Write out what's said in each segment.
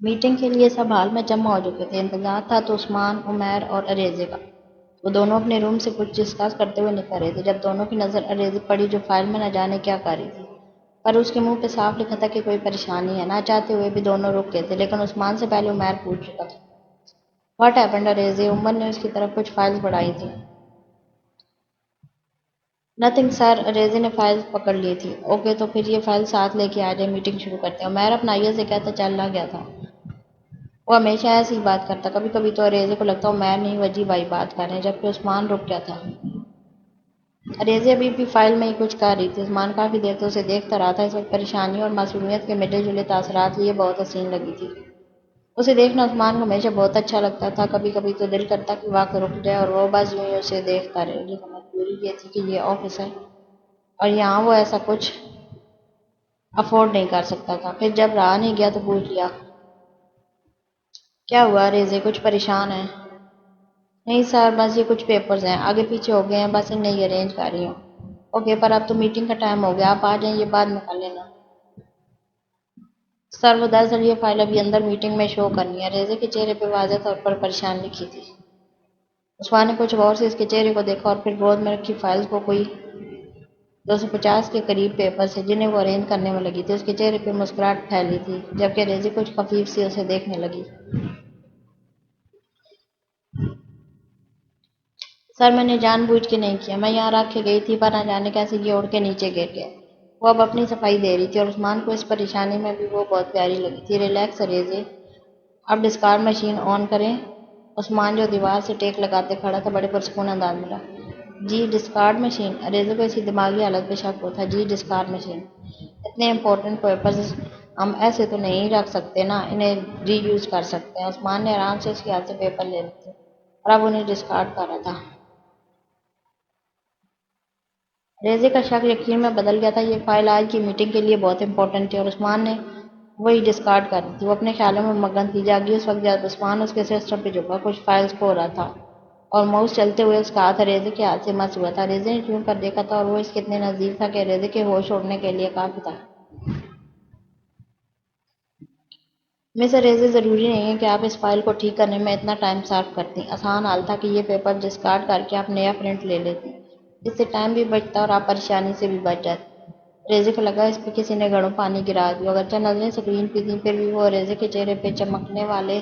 Meeting کے لیے سب hall میں جمع ہو چکے تھے۔ انتظار تھا تو عثمان، عمیر اور اریزے کا۔ وہ دونوں اپنے روم سے کچھ ڈسکس کرتے ہوئے نکل رہے تھے جب دونوں کی نظر اریزے پڑی جو فائل میں نہ جانے کیا کر رہی تھی، پر اس کے منہ پہ صاف لکھا تھا کہ کوئی پریشانی ہے۔ نہ چاہتے ہوئے بھی دونوں رک گئے تھے، لیکن عثمان سے پہلے عمیر پوچھ چکا تھا، واٹ ہیپنڈ اریزے؟ عمر نے اس کی طرف کچھ فائلز بڑھائی تھی۔ نتھنگ سر، اریزے نے فائلز پکڑ لی تھی۔ اوکے تو پھر یہ فائل ساتھ لے کے آ جائے، میٹنگ شروع کرتے ہیں۔ عمیر اپنا آئیے سے کہتا چلا گیا تھا۔ وہ ہمیشہ ایسی ہی بات کرتا، کبھی کبھی تو اریزے کو لگتا عمیر نہیں وجی بھائی بات کر رہے ہیں، جبکہ عثمان رک گیا تھا۔ اریزے ابھی بھی فائل میں ہی کچھ کر رہی تھی۔ عثمان کافی دیر سے اسے دیکھتا رہا تھا۔ اس وقت پریشانی اور معصومیت کے ملے جلے تاثرات لیے بہت حسین لگی تھی۔ اسے دیکھنا عثمان کو ہمیشہ بہت اچھا لگتا تھا۔ کبھی کبھی تو دل کرتا کہ وقت رک جائے اور وہ بس یوں ہی اسے دیکھتا رہے، لیکن مجبوری یہ تھی کہ یہ آفس ہے اور یہاں وہ ایسا کچھ افورڈ نہیں کر سکتا تھا۔ پھر جب رہا نہیں گیا تو پوچھ لیا، کیا ہوا اریزے؟ کچھ پریشان ہے؟ نہیں سر، بس یہ کچھ پیپرز ہیں، آگے پیچھے ہو گئے ہیں، بس انہیں ہی ارینج کر رہی ہوں۔ اوکے، پر اب تو میٹنگ کا ٹائم ہو گیا، آپ آ جائیں، یہ بعد میں کر لینا۔ سر وہ دراصل یہ فائل ابھی اندر میٹنگ میں شو کرنی ہے۔ اریزے کے چہرے پہ واضح طور پر پریشان لکھی تھی۔ عثمان نے کچھ غور سے اس کے چہرے کو دیکھا اور پھر گود میں رکھی فائلز کو، کوئی 250 کے قریب پیپرز تھے جنہیں وہ ارینج کرنے میں لگی تھی۔ اس کے چہرے پہ مسکراہٹ پھیلی تھی، جبکہ اریزے کچھ خفیف سی اسے دیکھنے لگی۔ سر میں نے جان بوجھ کے نہیں کیا، میں یہاں رکھ کے گئی تھی، پر نہ جانے کیسے یہ اڑ کے نیچے گر گیا۔ وہ اب اپنی صفائی دے رہی تھی اور عثمان کو اس پریشانی میں بھی وہ بہت پیاری لگی تھی۔ ریلیکس اریزے، اب ڈسکارڈ مشین آن کریں۔ عثمان جو دیوار سے ٹیک لگاتے کھڑا تھا بڑے پرسکون انداز میں رہا۔ جی ڈسکارڈ مشین؟ اریزے کو اس کی دماغی حالت پہ شک ہوتا، جی ڈسکارڈ مشین؟ اتنے امپورٹنٹ پیپرز ہم ایسے تو نہیں رکھ سکتے نا، انہیں ری یوز کر سکتے ہیں۔ عثمان نے آرام سے اس کے ہاتھ سے پیپر لے لیے تھے اور اب انہیں ڈسکارڈ کر رہا تھا۔ ریزے کا شک یقین میں بدل گیا تھا، یہ فائل آج کی میٹنگ کے لیے بہت امپورٹنٹ تھی اور عثمان نے وہی ڈسکارڈ کر دی تھی۔ وہ اپنے خیالوں میں مگن تھی۔ جاگی اس وقت جب عثمان اس کے سسٹم پہ جھکا کچھ فائلز کھول رہا تھا اور ماؤس چلتے ہوئے اس کا ہاتھ ریزے کے ہاتھ سے مس ہوا تھا۔ ریزے نے چون کر دیکھا تھا اور وہ اس کے اتنے نزدیک تھا کہ ریزے کے ہوش اڑنے کے لیے کافی تھا۔ مس ریزے، ضروری نہیں ہے کہ آپ اس فائل کو ٹھیک کرنے میں اتنا ٹائم صرف کرتی۔ آسان حال تھا کہ یہ پیپر ڈسکارڈ کر کے آپ نیا پرنٹ لے لیتی، اس سے ٹائم بھی بچتا اور آپ پریشانی سے بھی بچ جاتی۔ ریزے کو لگا اس پہ کسی نے گھڑوں پانی گرا دیا۔ اگرچہ نظریں اسکرین پہ تھیں، پھر بھی وہ ریزے کے چہرے پہ چمکنے والے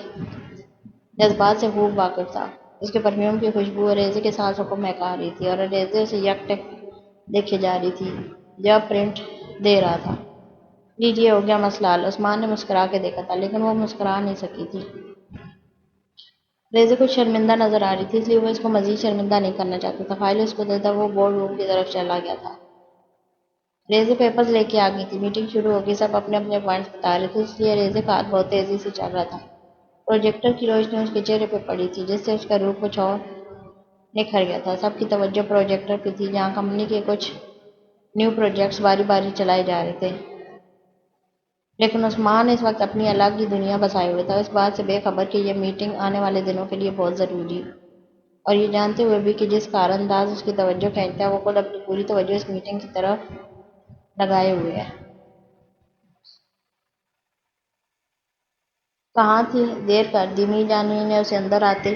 جذبات سے خوب واقف تھا۔ اس کے پرفیوم کی خوشبو ریزے کے سانسوں کو مہکا رہی تھی اور ریزے اسے یک ٹک دیکھے جا رہی تھی جب پرنٹ دے رہا تھا۔ لیجیے، ہو گیا مسئلہ حل۔ عثمان نے مسکرا کے دیکھا تھا، لیکن وہ مسکرا نہیں سکی تھی۔ ریزے کچھ شرمندہ نظر آ رہی تھی، اس لیے وہ اس کو مزید شرمندہ نہیں کرنا چاہتا تھا۔ فائل اس کو دیتا وہ بورڈ روم کی طرف چلا گیا تھا۔ ریزے پیپرز لے کے آ گئی تھی۔ میٹنگ شروع ہو گئی، سب اپنے اپنے پوائنٹس بتا رہے تھے، اس لیے ریزے کا ہاتھ بہت تیزی سے چل رہا تھا۔ پروجیکٹر کی روشنی اس کے چہرے پہ پڑی تھی، جس سے اس کا روپ کچھ اور نکھر گیا تھا۔ سب کی توجہ پروجیکٹر پہ تھی، جہاں کمپنی کے کچھ نیو پروجیکٹس باری باری چلائے جا رہے تھے، لیکن عثمان اس وقت اپنی الگ ہی دنیا بسائے ہوئے تھا، اس بات سے بے خبر کہ یہ میٹنگ آنے والے دنوں کے لیے بہت ضروری، اور یہ جانتے ہوئے بھی کہ جس کار انداز اس کی توجہ کھینچتا ہے، وہ خود اپنی پوری توجہ اس میٹنگ کی طرف لگائے ہوئے ہے۔ کہاں تھی؟ دیر کر دی، می جانی نے اسے اندر آتے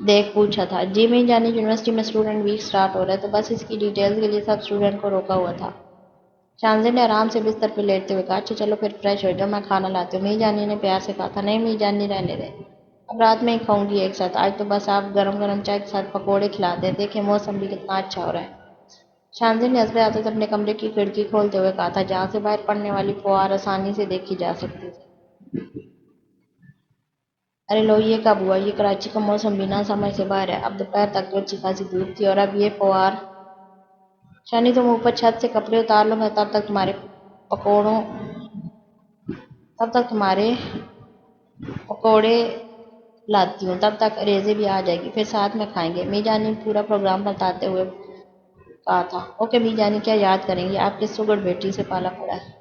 دیکھ پوچھا تھا۔ جی می جانی، یونیورسٹی میں اسٹوڈنٹ ویک سٹارٹ ہو رہا ہے تو بس اس کی ڈیٹیلز کے لیے سب اسٹوڈنٹ کو روکا ہوا تھا۔ شانزے نے آرام سے بستر پہ لیٹتے ہوئے کہا، اچھا چلو پھر فریش ہو جاؤ، میں کھانا لاتی ہوں۔ می جانی نے پیار سے کہا تھا۔ نہیں می جانی، رہنے دیں، اب رات میں ہی کھاؤں گی ایک ساتھ، آج تو بس آپ گرم گرم چائے کے ساتھ پکوڑے کھلا دیں، دیکھیں موسم بھی کتنا اچھا ہو رہا ہے۔ شانزے نے حسب عادت اپنے کمرے کی کھڑکی کھولتے ہوئے کہا تھا، جہاں سے باہر پڑنے والی فوار آسانی سے دیکھی جا سکتی تھی۔ ارے لو، یہ کب ہوا؟ یہ کراچی کا موسم بھی نہ سمجھ سے باہر ہے، اب دوپہر تک تو اچھی خاصی دھوپ تھی اور اب یہ فوار۔ شانی، تم اوپر چھت سے کپڑے اتار لو، میں پکوڑوں تب تک تمہارے پکوڑے لاتی ہوں، تب تک ریزے بھی آ جائے گی، پھر ساتھ میں کھائیں گے۔ می جانی نے پورا پروگرام بتاتے ہوئے کہا تھا۔ اوکے می جانی، کیا یاد کریں گی، آپ کے سگڑ بیٹی سے پالا پڑا ہے۔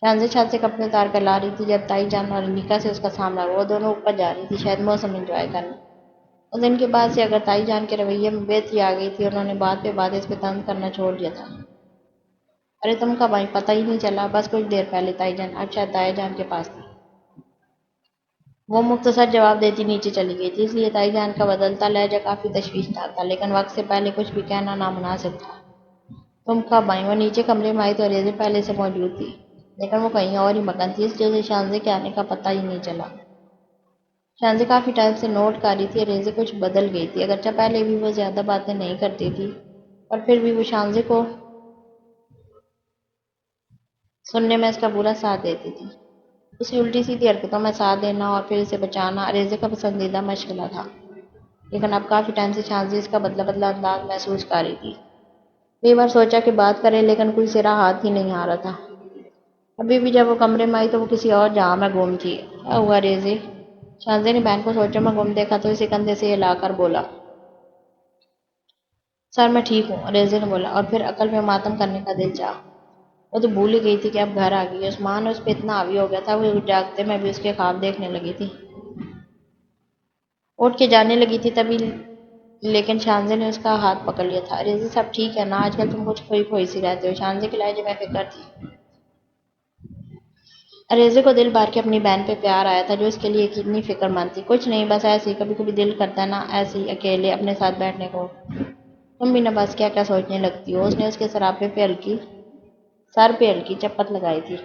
شانزے چھت سے کپڑے اتار کر لا رہی تھی جب تائی جان اور انیکا سے اس کا سامنا ہوا۔ وہ دونوں اوپر جا رہی تھی، شاید موسم انجوائے کرنے۔ اس دن کے بعد سے اگر تائی جان کے رویے میں بہتری آ گئی تھی، انہوں نے بات پہ بات اس پہ طنز کرنا چھوڑ دیا تھا۔ ارے تم کب آئی؟ پتہ ہی نہیں چلا، بس کچھ دیر پہلے تائی جان، اب شاید تائی جان کے پاس تھی۔ وہ مختصر جواب دیتی نیچے چلی گئی تھی، اس لیے تائی جان کا بدلتا لہجہ کافی تشویشناک تھا، لیکن وقت سے پہلے کچھ بھی کہنا نامناسب تھا۔ تم کب آئی؟ وہ نیچے کمرے میں آئی تو ریزے پہلے سے موجود تھی، لیکن وہ کہیں اور ہی مگن تھی، اس وجہ سے شانزے کے آنے کا پتہ ہی نہیں چلا۔ شانزے کافی ٹائم سے نوٹ کر رہی تھی ریزے کچھ بدل گئی تھی، اگرچہ پہلے بھی وہ زیادہ باتیں نہیں کرتی تھی، پر پھر بھی وہ شانزے کو سننے میں اس کا برا ساتھ دیتی تھی۔ اسی الٹی سیدھی حرکتوں میں ساتھ دینا اور پھر اسے بچانا ریزے کا پسندیدہ مشغلہ تھا، لیکن اب کافی ٹائم سے شانزی اس کا بدلا بدلا انداز محسوس کر رہی تھی۔ کئی بار سوچا کہ بات کرے لیکن کوئی سرا ہاتھ ہی نہیں آ رہا تھا۔ ابھی بھی جب وہ کمرے میں آئی تو وہ کسی اور جہاں میں گم تھی۔ کیا ہوا ریزے؟ شانزے نے بہن کو سوچا میں گم دیکھا تو اسے کندھے سے ہلا کر بولا۔ سر میں ٹھیک ہوں، ریزے نے بولا، اور پھر عقل پہ ماتم کرنے کا دل چاہا۔ وہ تو بھول ہی گئی تھی کہ اب گھر آ گئی۔ عثمان اس پہ اتنا حاوی ہو گیا تھا وہ جاگتے میں بھی اس کے خواب دیکھنے لگی تھی۔ اٹھ کے جانے لگی تھی تبھی لیکن شانزے نے اس کا ہاتھ پکڑ لیا تھا۔ ریزے سب ٹھیک ہے نا؟ آج کل تم کچھ کھوئی کھوئی سی رہتے ہو۔ شانزے کے لہجے میں فکر تھی۔ ریزے کو دل بھر کے اپنی بہن پہ پیار آیا تھا جو اس کے لیے کتنی فکر مند تھی۔ کچھ نہیں، بس ایسے ہی کبھی کبھی دل کرتا ہے نا ایسے ہی اکیلے اپنے ساتھ بیٹھنے کو۔ تم بھی نہ بس کیا کیا سوچنے لگتی ہو۔ اس نے اس کے سر پہ ہلکی چپت لگائی تھی۔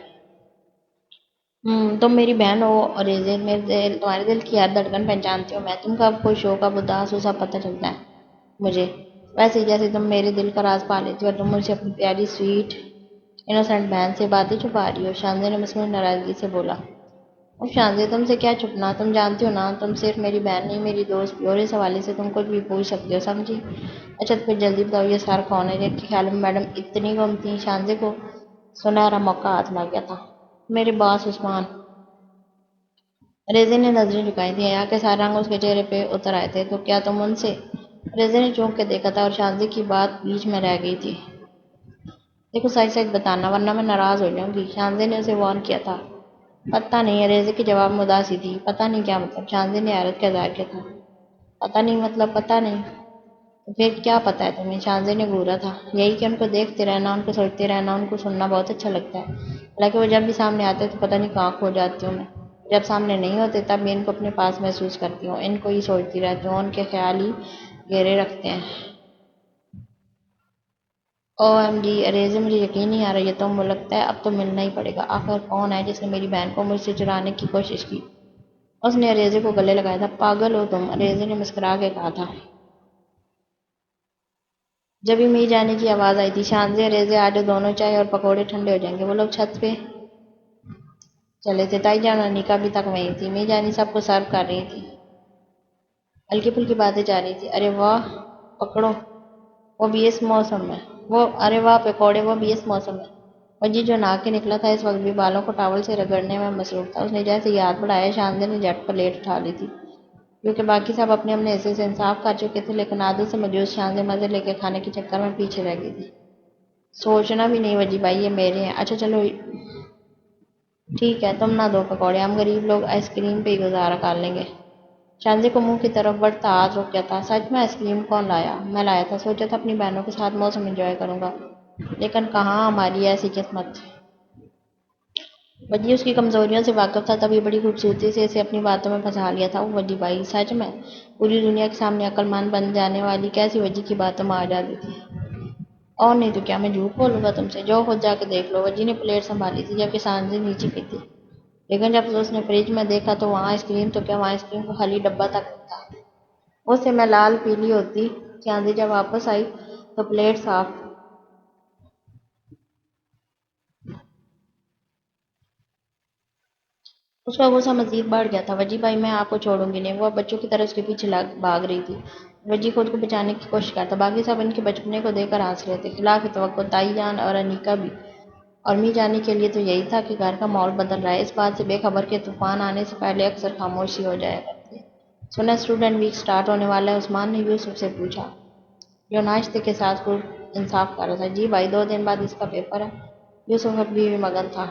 تم میری بہن ہو اور ریزے تمہارے دل کی ہر دھڑکن پہچانتی ہو میں۔ تم کب خوش ہو کب اداس ہو سب پتہ چلتا ہے مجھے، ویسے ہی جیسے تم میرے دل کا راز پا لیتی ہو اور تم مجھ سے اپنی پیاری سویٹ انوسینٹ بہن سے باتیں چھپا رہی ہو، شانزے نے مصنوعی ناراضگی سے بولا۔ اب شانزے تم سے کیا چھپنا، تم جانتی ہو نا تم صرف میری بہن نہیں میری دوست بھی، اور اس حوالے سے تم کچھ بھی پوچھ سکتی ہو، سمجھی؟ اچھا تو پھر جلدی بتاؤ یہ سر کون ہے جن کے خیال میں میڈم اتنی گم تھی؟ شانزے کو سنہرا موقع ہاتھ لگ گیا تھا۔ میرے باس عثمان۔ ریزے نے نظریں جھکائی تھیں، حیا کے سارے رنگ اس کے چہرے پہ اتر آئے تھے۔ تو کیا تم ان سے؟ ریزے نے چونک کے دیکھا تھا اور شانزے کی بات بیچ میں رہ گئی تھی۔ دیکھو سچ سچ بتانا ورنہ میں ناراض ہو جاؤں گی، شانزے نے اسے وارن کیا تھا۔ پتہ نہیں، ریزے کے جواب میں اداسی تھی۔ پتہ نہیں کیا مطلب؟ شانزے نے حیرت کا اظہار کیا تھا۔ پتہ نہیں مطلب پتہ نہیں؟ تو پھر کیا پتہ ہے تمہیں؟ شانزے نے گھورا تھا۔ یہی کہ ان کو دیکھتے رہنا، ان کو سوچتے رہنا، ان کو سننا بہت اچھا لگتا ہے، حالانکہ وہ جب بھی سامنے آتے تو پتہ نہیں کہاں کھو جاتی ہوں میں۔ جب سامنے نہیں ہوتے تب بھی ان کو اپنے پاس محسوس کرتی ہوں، ان کو ہی سوچتی رہتی ہوں، ان کے خیال ہی گھیرے رکھتے ہیں۔ او ایم ڈی ریزے، مجھے یقین نہیں آ رہا یہ تم ہو، لگتا ہے اب تو ملنا ہی پڑے گا۔ آخر کون ہے جس نے میری بہن کو مجھ سے چرانے کی کوشش کی؟ اس نے ریزے کو گلے لگایا تھا۔ پاگل ہو تم، ریزے نے مسکرا کے کہا تھا۔ جب ہی می جانے کی آواز آئی تھی۔ شانزے ریزے آ جاؤ دونوں، چائے اور پکوڑے ٹھنڈے ہو جائیں گے۔ وہ لوگ چھت پہ چلے تھے، تائی جان اور نکا ابھی تک وہیں تھی، می جانی سب کو سرو کر رہی تھی، ہلکی پھلکی باتیں جا رہی تھی۔ ارے واہ پکوڑے، وہ بھی اس موسم میں! وجی جو نہا کے نکلا تھا اس وقت بھی بالوں کو ٹاول سے رگڑنے میں مصروف تھا۔ اس نے جیسے ہی ہاتھ بڑھایا شانزے نے جھٹ پلیٹ اٹھا لی تھی، کیونکہ باقی سب اپنے اپنے حصے سے انصاف کر چکے تھے، لیکن عادت سے مجوز شانزے مزے لے کے کھانے کے چکر میں پیچھے رہ گئی تھی۔ سوچنا بھی نہیں وجی بھائی یہ میرے ہیں۔ اچھا چلو ٹھیک ہے تم نہ دو پکوڑے، ہم غریب لوگ آئس کریم پہ ہی گزارا کر لیں گے۔ شانزے کو منہ کی طرف بڑھتا ہاتھ رک گیا تھا۔ سچ میں آئس کریم کون لایا؟ میں لایا تھا، سوچا تھا اپنی بہنوں کے ساتھ موسم انجوائے کروں گا، لیکن کہاں ہماری ایسی قسمت۔ وجی اس کی کمزوریوں سے واقف تھا تبھی بڑی خوبصورتی سے اسے اپنی باتوں میں پھنسا لیا تھا۔ وجی بھائی سچ میں پوری دنیا کے سامنے عقل مند بن جانے والی کیسی وجی کی باتوں میں آ جاتی تھی؟ اور نہیں تو کیا، میں جھوٹ بولوں گا تم سے؟ جو خود جا کے دیکھ لو۔ وجی نے پلیٹ سنبھالی تھی جبکہ شانزے نیچے پہ تھی، لیکن جب اس نے فریج میں دیکھا تو وہاں آئس کریم تو کیا وہاں آئس کریم کا خالی ڈبہ تک نہیں تھا۔ اس سے میں لال پیلی ہوتی۔ شانزی جب واپس آئی تو پلیٹ صاف تھی۔ اس کا غصہ مزید بڑھ گیا تھا۔ وجی بھائی میں آپ کو چھوڑوں گی نہیں۔ وہ اب بچوں کی طرح اس کے پیچھے بھاگ رہی تھی۔ وجی خود کو بچانے کی کوشش کرتا، باقی سب ان کے بچپنے کو دیکھ کر ہنس رہے تھے، خلاف توقع تائی جان اور انیکا بھی، اور می جانی کے لیے تو یہی تھا کہ گھر کا ماحول بدل رہا ہے، اس بات سے بے خبر کہ طوفان آنے سے پہلے اکثر خاموشی ہو جایا کرتی ہے۔ سنا اسٹوڈنٹ ویک سٹارٹ ہونے والا ہے؟ عثمان نے یوسف سے پوچھا، جو ناشتے کے ساتھ خود انصاف کر رہا تھا۔ جی بھائی 2 دن بعد اس کا پیپر ہے۔ یوسف اب بھی مگن تھا۔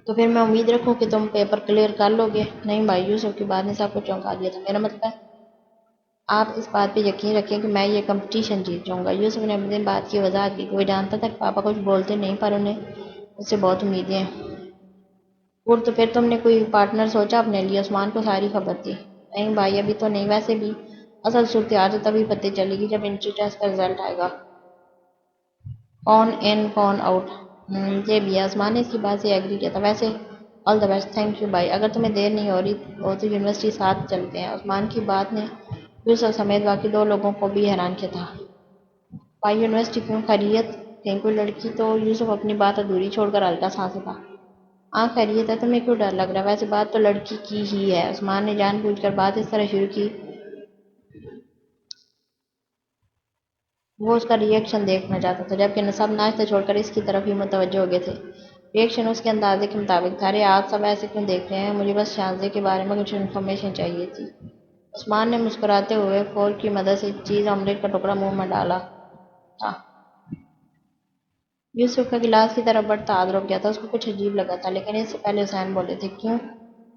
تو پھر میں امید رکھوں کہ تم پیپر کلیئر کر لو گے؟ نہیں بھائی، یوسف کی بات نے سب کو چونکا دیا تھا، میرا مطلب ہے آپ اس بات پہ یقین رکھیں کہ میں یہ کمپٹیشن جیت جاؤں گا۔ یوسف نے اپنی بات کی وضاحت کی کہ وہ جانتا تھا کہ پاپا کچھ بولتے نہیں پر انہیں اس سے بہت امیدیں ہیں۔ اور تو پھر تم نے کوئی پارٹنر سوچا اپنے لیے؟ عثمان کو ساری خبر تھی۔ نہیں بھائی ابھی تو نہیں، ویسے بھی اصل صورتحال تو تبھی پتہ چلے گی جب انٹری ٹیسٹ کا رزلٹ آئے گا، کون ان کون آؤٹ۔ یہ بھی ہے، عثمان نے اس کی بات سے ایگری کیا تھا۔ ویسے آل دا بیسٹ، تھینک یو بھائی، اگر تمہیں دیر نہیں ہو رہی ہو تو یونیورسٹی ساتھ چلتے ہیں۔ عثمان کی بات نے یوسف سمیت باقی دو لوگوں کو بھی حیران کیا تھا۔ بھائی یونیورسٹی کیوں؟ خیریت؟ کہیں کوئی لڑکی؟ تو یوسف اپنی بات ادھوری چھوڑ کر ہلکا سانس تھا۔ ہاں خیریت ہے، تمہیں کیوں ڈر لگ رہا ہے؟ ویسے بات تو لڑکی کی ہی ہے۔ عثمان نے جان بوجھ کر بات اس طرح شروع کی، وہ اس کا ری ایکشن دیکھنا چاہتا تھا، جبکہ سب ناشتہ چھوڑ کر اس کی طرف ہی متوجہ ہو گئے تھے۔ ری ایکشن اس کے اندازے کے مطابق تھا۔ ارے آج سب ایسے کیوں دیکھ رہے ہیں؟ مجھے بس شانزے کے بارے میں کچھ انفارمیشن چاہیے تھی۔ عثمان نے مسکراتے ہوئے فورک کی مدد سے چیز آملیٹ کا ٹکڑا منہ میں ڈالا تھا۔ یوسف کا گلاس کی طرف بڑھتا ہاتھ رک گیا تھا، اس کو کچھ عجیب لگا تھا، لیکن اس سے پہلے حسین بولے تھے، کیوں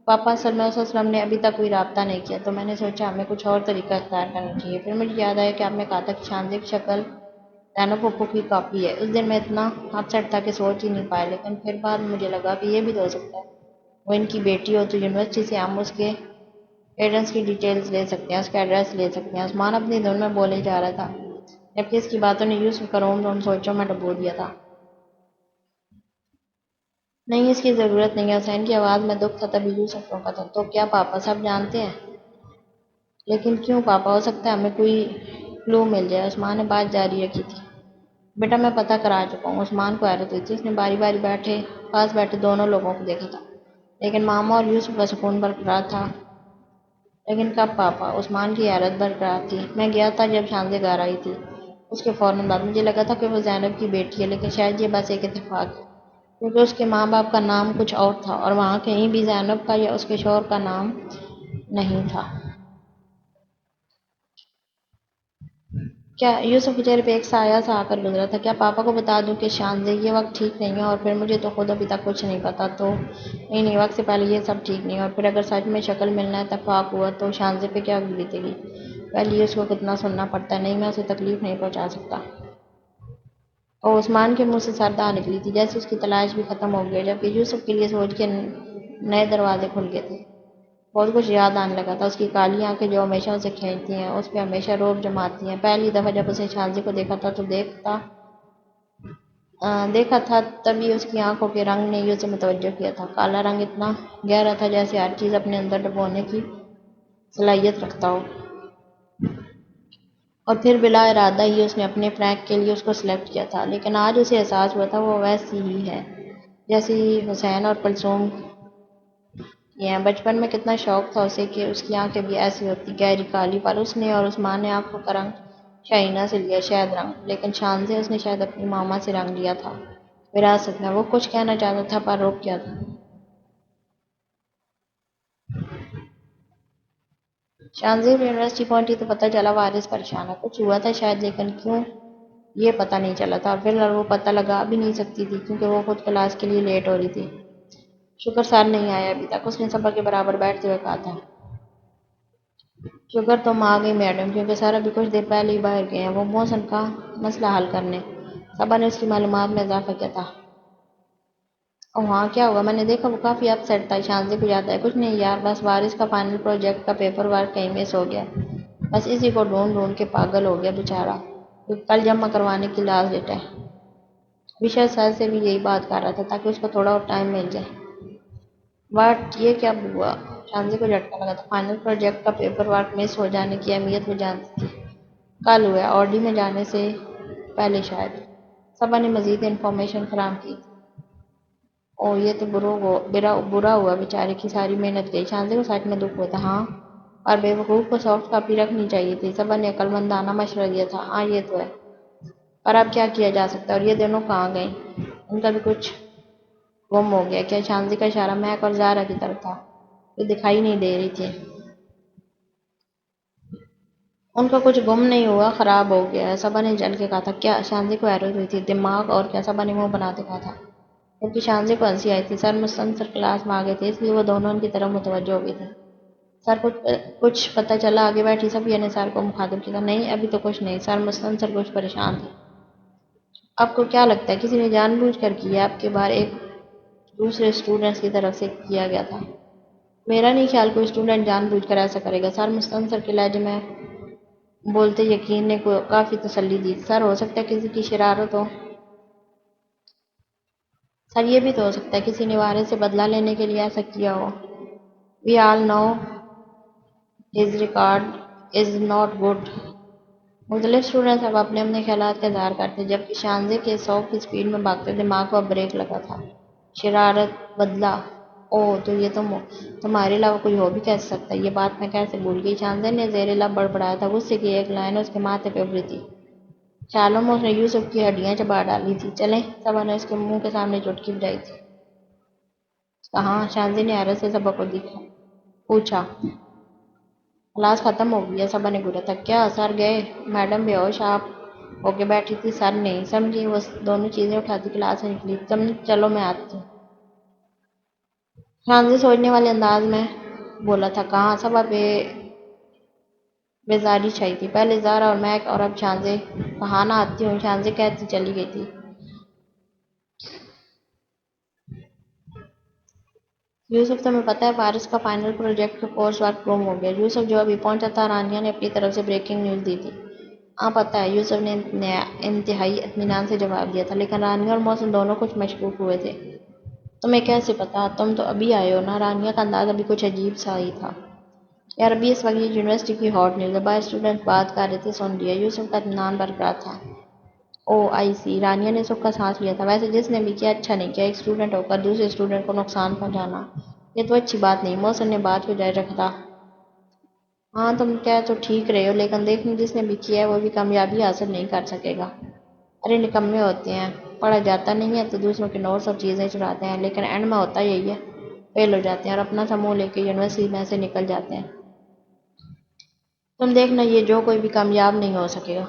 پاپا؟ اصل میں اس اسلم نے ابھی تک کوئی رابطہ نہیں کیا، تو میں نے سوچا ہمیں کچھ اور طریقہ اختیار کرنا چاہیے۔ پھر مجھے یاد آیا کہ آپ نے کہا تھا کہ شانزے کی شکل زینب پھپھو کی کاپی ہے۔ اس دن میں اتنا اپسیٹ تھا کہ سوچ ہی نہیں پایا، لیکن پھر بعد میں مجھے لگا کہ یہ بھی تو ہو سکتا ہے وہ ان کی بیٹی ہو، تو یونیورسٹی سے ہم اس کے پیرنٹس کی ڈیٹیلز لے سکتے ہیں، اس کا ایڈریس لے سکتے ہیں۔ عثمان اپنی دھن میں بولے جا رہا تھا، جبکہ اس کی باتوں نے یوسف کا روم روم سوچوں میں ڈبو دیا تھا۔ نہیں اس کی ضرورت نہیں ہے، حسین کی آواز میں دکھ تھا، تبھی یوسف روکا تھا۔ تو کیا پاپا سب جانتے ہیں؟ لیکن کیوں پاپا؟ ہو سکتا ہے ہمیں کوئی کلو مل جائے۔ عثمان نے بات جاری رکھی تھی، بیٹا میں پتہ کرا چکا ہوں۔ عثمان کو حیرت ہوئی تھی، اس نے باری باری پاس بیٹھے دونوں لوگوں کو دیکھا تھا، لیکن ماما اور یوسف کا سکون برقرار تھا۔ لیکن کب پاپا؟ عثمان کی حیرت برقرار تھی۔ میں گیا تھا جب شانزے گھر آئی تھی، اس کے فوراً بعد مجھے لگا تھا کہ وہ زینب کی بیٹی ہے، لیکن شاید یہ بس ایک اتفاق ہے، کیونکہ اس کے ماں باپ کا نام کچھ اور تھا اور وہاں کہیں بھی زینب کا یا اس کے شوہر کا نام نہیں تھا۔ کیا یوسف کے چہرے پہ ایک سایہ سا آ کر گزرا تھا؟ کیا پاپا کو بتا دوں کہ شانزے یہ وقت ٹھیک نہیں ہے؟ اور پھر مجھے تو خود ابھی تک کچھ نہیں پتا۔ تو نہیں وقت سے پہلے یہ سب ٹھیک نہیں ہے، اور پھر اگر سچ میں شکل ملنا اتفاق ہوا تو شانزے پہ کیا بیتے گی؟ پہلے اس کو کتنا سننا پڑتا ہے۔ نہیں میں اسے تکلیف نہیں پہنچا سکتا۔ اور عثمان کے منہ سے سردہ نکلی تھی، جیسے اس کی تلاش بھی ختم ہو گئی، جبکہ یوسف کے لیے سوچ کے نئے دروازے کھل گئے تھے۔ بہت کچھ یاد آنے لگا تھا، اس کی کالی آنکھیں جو ہمیشہ اسے کھینچتی ہیں، اس پہ ہمیشہ رعب جماتی ہیں۔ پہلی دفعہ جب اسے شانزے کو دیکھا تھا تو دیکھا تھا تبھی اس کی آنکھوں کے رنگ نے اسے متوجہ کیا تھا۔ کالا رنگ اتنا گہرا تھا جیسے ہر چیز اپنے اندر ڈبونے کی صلاحیت رکھتا ہو، اور پھر بلا ارادہ ہی اس نے اپنے فرینک کے لیے اس کو سلیکٹ کیا تھا۔ لیکن آج اسے احساس ہوا تھا وہ ویسی ہی ہے جیسی حسین اور کلثوم کی ہیں۔ بچپن میں کتنا شوق تھا اسے کہ اس کی آنکھیں بھی ایسی ہوتی، گہری کالی، پر اس نے اور عثمان نے آنکھوں کا رنگ شاہینہ سے لیا، شاید رنگ، لیکن شانزے اس نے شاید اپنی ماما سے رنگ لیا تھا وراثت میں۔ وہ کچھ کہنا چاہتا تھا پر رک گیا تھا۔ شانزے یونیورسٹی پہنچی تو پتہ چلا وارث پریشان ہے، کچھ ہوا تھا شاید، لیکن کیوں یہ پتہ نہیں چلا تھا، اور فی الحال وہ پتہ لگا بھی نہیں سکتی تھی کیونکہ وہ خود کلاس کے لیے لیٹ ہو رہی تھی۔ شکر سر نہیں آیا ابھی تک، اس نے صبر کے برابر بیٹھتے ہوئے کہا تھا۔ شکر تم آ گئی میڈم، کیونکہ سر ابھی کچھ دیر پہلے ہی باہر گئے ہیں، وہ محسن کا مسئلہ حل کرنے۔ صبا نے اس کی معلومات میں اضافہ کیا تھا۔ او ہاں کیا ہوا؟ میں نے دیکھا وہ کافی اپ سیٹ تھا۔ شانزے کو یاد ہے، کچھ نہیں یار، بس وارث کا فائنل پروجیکٹ کا پیپر ورک کہیں مس ہو گیا، بس اسی کو ڈھونڈ ڈھونڈ کے پاگل ہو گیا بیچارہ، کل جمع کروانے کی لاسٹ ڈیٹ ہے۔ وشال سر سے بھی یہی بات کر رہا تھا تاکہ اس کو تھوڑا اور ٹائم مل جائے۔ واٹ یہ کیا ہوا؟ شانزے کو جھٹکا لگا تھا، فائنل پروجیکٹ کا پیپر ورک مس ہو جانے کی اہمیت وہ جانتی تھی، کل ہوا ہے، آر ڈی میں جانے سے پہلے شاید۔ صبا نے مزید انفارمیشن فراہم کی۔ او یہ تو برا ہوا، بیچارے کی ساری محنت گئی۔ شانزے کو سچ میں دکھ ہوا تھا۔ ہاں اور بے وقوف کو سافٹ کاپی رکھنی چاہیے تھی، صبا نے عقل مندانہ مشورہ دیا تھا۔ ہاں یہ تو ہے، پر اب کیا کیا جا سکتا ہے؟ اور یہ دونوں کہاں گئیں؟ ان کا بھی کچھ گم ہو گیا کیا؟ شانزے کا اشارہ مہک اور زہرا کی طرف تھا جو دکھائی نہیں دے رہی تھی۔ ان کا کچھ گم نہیں ہوا، خراب ہو گیا ہے، صبا نے جل کے کہا تھا۔ کیا؟ شانزے کو حیرت ہوئی تھی۔ دماغ اور کیا؟ صبا نے منہ بناتے کہا تھا، جبکہ شانزے کو ہنسی آئی تھی۔ سر مستنصر کلاس میں آ گئے تھے، اس لیے وہ دونوں ان کی طرف متوجہ ہو گئے تھے۔ سر کچھ پتہ چلا؟ آگے بیٹھی صفیہ نے سر کو مخاطب کیا تھا۔ نہیں ابھی تو کچھ نہیں، سر مستنصر کچھ پریشان تھے۔ آپ کو کیا لگتا ہے کسی نے جان بوجھ کر کی ہے؟ آپ کے باہر ایک دوسرے اسٹوڈنٹس کی طرف سے کیا گیا تھا۔ میرا نہیں خیال کوئی اسٹوڈنٹ جان بوجھ کر ایسا کرے گا، سر مستنصر کے لہجے میں بولتے یقین نے کافی تسلی دی۔ سر ہو سکتا ہے کسی کی شرارت ہو، سر یہ بھی تو ہو سکتا ہے کسی نے وارث سے بدلہ لینے کے لیے ایسا کیا ہو۔ We all know his record is not good. مختلف اسٹوڈنٹس اب اپنے اپنے خیالات کا اظہار کرتے، جبکہ شانزے کے 100 کی سپیڈ میں بھاگتے دماغ کو اب بریک لگا تھا۔ شرارت، بدلہ، اوہ تو یہ تمہارے علاوہ کوئی ہو بھی کیسے سکتا ہے؟ یہ بات میں کیسے بھول گئی؟ شانزے نے زیر لب بڑبڑایا تھا۔ غصے کی ایک لائن اس کے ماتھے پہ ابھری تھی۔ خیالوں میں اس نے یوسف کی ہڈیاں چبا ڈالی تھی۔ چلیں، صبا نے اس کے منہ کے سامنے چٹکی بجائی تھی۔ کہاں؟ شانزے نے حیرت سے صبا کو پوچھا۔ کلاس ختم ہو گئی ہے، صبا نے گورا تھا۔ کیا سر گئے؟ میڈم بے ہوش آپ ہو کے بیٹھی تھی۔ سر نہیں سمجھی، وہ دونوں چیزیں اٹھاتی کلاس سے نکلی۔ تم چلو میں آتی ہوں، شانزے سوچنے والے انداز میں بولا تھا۔ کہاں؟ صبا بیزاری چھائی تھی۔ پہلے زہرا اور مہک اور اب شانزے۔ کہاں نہ آتی ہوں، شانزے کہتی چلی گئی تھی۔ یوسف تمہیں پتہ ہے وارث کا فائنل پروجیکٹ کا کورس ورک گم ہو گیا؟ یوسف جو ابھی پہنچا تھا، رانیہ نے اپنی طرف سے بریکنگ نیوز دی تھی۔ ہاں پتہ ہے، یوسف نے انتہائی اطمینان سے جواب دیا تھا، لیکن رانیہ اور محسن دونوں کچھ مشکوک ہوئے تھے۔ تمہیں کیسے پتا؟ تم تو ابھی آئے ہو نا؟ رانیہ کا انداز ابھی کچھ عجیب سا ہی تھا۔ یار ابھی اس وقت یہ یونیورسٹی کی ہاٹ نیوز ہے، باہر اسٹوڈنٹ بات کر رہے تھے، سن لیا۔ یوسف کا اطمینان برقرار تھا۔ او آئی سی، رانیہ نے سکھ کا سانس لیا تھا۔ ویسے جس نے بھی کیا اچھا نہیں کیا، ایک اسٹوڈنٹ ہو کر دوسرے اسٹوڈنٹ کو نقصان پہنچانا، یہ تو اچھی بات نہیں۔ محسن نے بات کو جاری رکھا تھا۔ ہاں تم کہہ تو ٹھیک رہے ہو، لیکن دیکھنا جس نے بھی کیا ہے وہ بھی کامیابی حاصل نہیں کر سکے گا۔ ارے نکمے ہوتے ہیں، پڑھا جاتا نہیں ہے تو دوسروں کے نوٹس اور چیزیں چراتے ہیں، لیکن اینڈ میں ہوتا یہی ہے، فیل ہو جاتے ہیں اور اپنا سا منہ لے کے یونیورسٹی میں سے نکل جاتے ہیں۔ تم دیکھنا یہ جو کوئی بھی کامیاب نہیں ہو سکے گا۔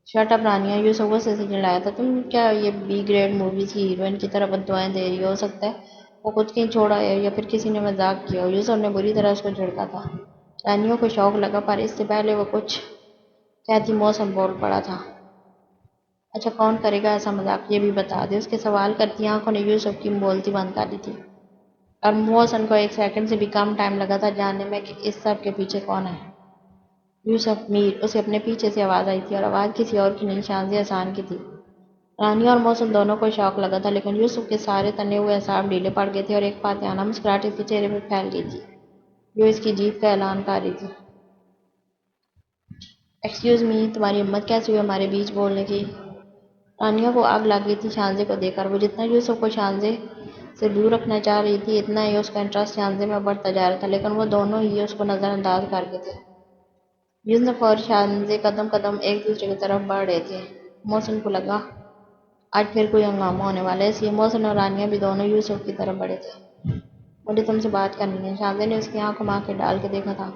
شٹ اپ رانیہ، یوسف غصے سے چڑھایا تھا۔ تم کیا یہ بی گریڈ موویز کی ہیروئن کی طرح بددعائیں دے رہی ہو سکتا ہے وہ خود کہیں چھوڑا ہے یا پھر کسی نے مذاق کیا ہو۔ یوسف نے بری طرح اس کو جھڑکا تھا۔ رانیہ کو شوق لگا، پر اس سے پہلے وہ کچھ کہتی محسن بول پڑا تھا۔ اچھا کون کرے گا ایسا مذاق، یہ بھی بتا دے۔ اس کے سوال کرتی آنکھوں نے یوسف کی بولتی بند کر دی تھی، اور محسن کو ایک سیکنڈ سے بھی کم ٹائم لگا تھا جاننے میں کہ اس سب کے پیچھے کون ہے۔ یوسف میر، اسے اپنے پیچھے سے آواز آئی تھی، اور آواز کسی اور کی نہیں، شانزیہ احسان کی تھی۔ رانیہ اور محسن دونوں کو شوق لگا تھا، لیکن یوسف کے سارے تنے ہوئے اعصاب ڈھیلے پڑ گئے تھے اور ایک فاتحانہ مسکراہٹ اس کے چہرے پہ پھیل گئی تھی جو اس کی جیت کا اعلان کر رہی تھی۔ ایکسکیوز می، تمہاری ہمت کیسے ہوئی ہمارے بیچ بولنے کی؟ رانیہ کو آگ لگ گئی تھی شانزے کو دیکھ کر۔ وہ جتنا یوسف کو شانزے سے دور رکھنا چاہ رہی تھی، اتنا ہی اس کا انٹرسٹ شانزے میں بڑھتا جا رہا تھا، لیکن وہ دونوں ہی اس کو نظر انداز کر گئے تھے۔ یوسف اور شانزے قدم قدم ایک دوسرے کی طرف بڑھ رہے تھے۔ محسن کو لگا آج پھر کوئی ہنگامہ ہونے والا ہے، اس لیے محسن اور رانیہ بھی دونوں یوسف کی طرف بڑھے تھے۔ مجھے تم سے بات کرنی ہے، شانزے نے اس کی آنکھوں میں آنکھیں ڈال کے دیکھا تھا،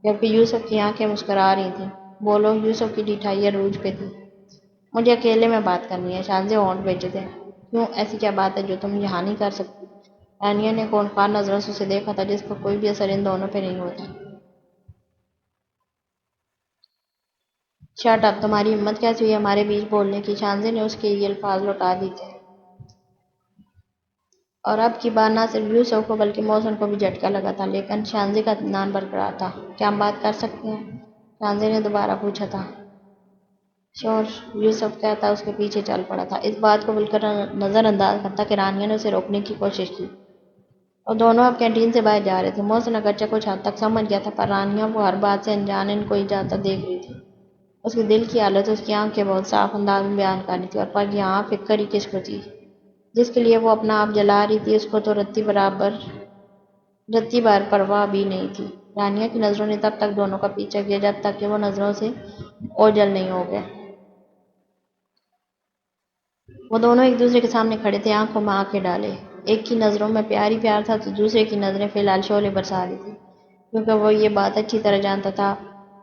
جبکہ یوسف کی آنکھیں مسکرا رہی تھیں۔ بولو، یوسف کی ڈٹھائی عروج پہ تھی۔ مجھے اکیلے میں بات کرنی ہے، شانزے ہونٹ بھیجے تھے۔ کیوں، ایسی کیا بات ہے جو تم یہاں نہیں کر سکتی؟ رانیہ نے خونخوار نظروں سے اسے دیکھا تھا، جس کا کوئی بھی اثر ان دونوں پہ نہیں ہوتا۔ شٹ اپ، تمہاری ہمت کیسے ہوئی ہمارے بیچ بولنے کی؟ شانزے نے اس کے یہ الفاظ لوٹا دیے تھے، اور اب کی بار نہ صرف یوسف کو بلکہ محسن کو بھی جھٹکا لگا تھا، لیکن شانزے کا اطمینان برقرار تھا۔ کیا ہم بات کر سکتے ہیں؟ شانزے نے دوبارہ پوچھا تھا۔ شور، یوسف کہتا اس کے پیچھے چل پڑا تھا، اس بات کو بالکل نظر انداز کرتا کہ رانیہ نے اسے روکنے کی کوشش کی۔ اور دونوں اب کینٹین سے باہر جا رہے تھے۔ محسن اگرچہ کچھ حد تک سمجھ گیا تھا، پر رانیہ وہ ہر بات سے انجان ان کو ہی جاتا دیکھ رہی تھی۔ اس کے دل کی حالت اس کی آنکھیں بہت صاف انداز میں بیان کر رہی تھی، اور پر یہاں فکر ہی کس کو تھی؟ جس کے لیے وہ اپنا آپ جلا رہی تھی، اس کو تو رتی بھر پرواہ بھی نہیں تھی۔ رانیہ کی نظروں نے تب تک دونوں کا پیچھا کیا جب تک کہ وہ نظروں سے اوجھل نہیں ہو گئے۔ وہ دونوں ایک دوسرے کے سامنے کھڑے تھے، آنکھوں میں آنکھیں ڈالے۔ ایک کی نظروں میں پیار ہی پیار تھا تو دوسرے کی نظریں فی الحال شعلے برسا رہی تھی، کیونکہ وہ یہ بات اچھی طرح جانتا تھا،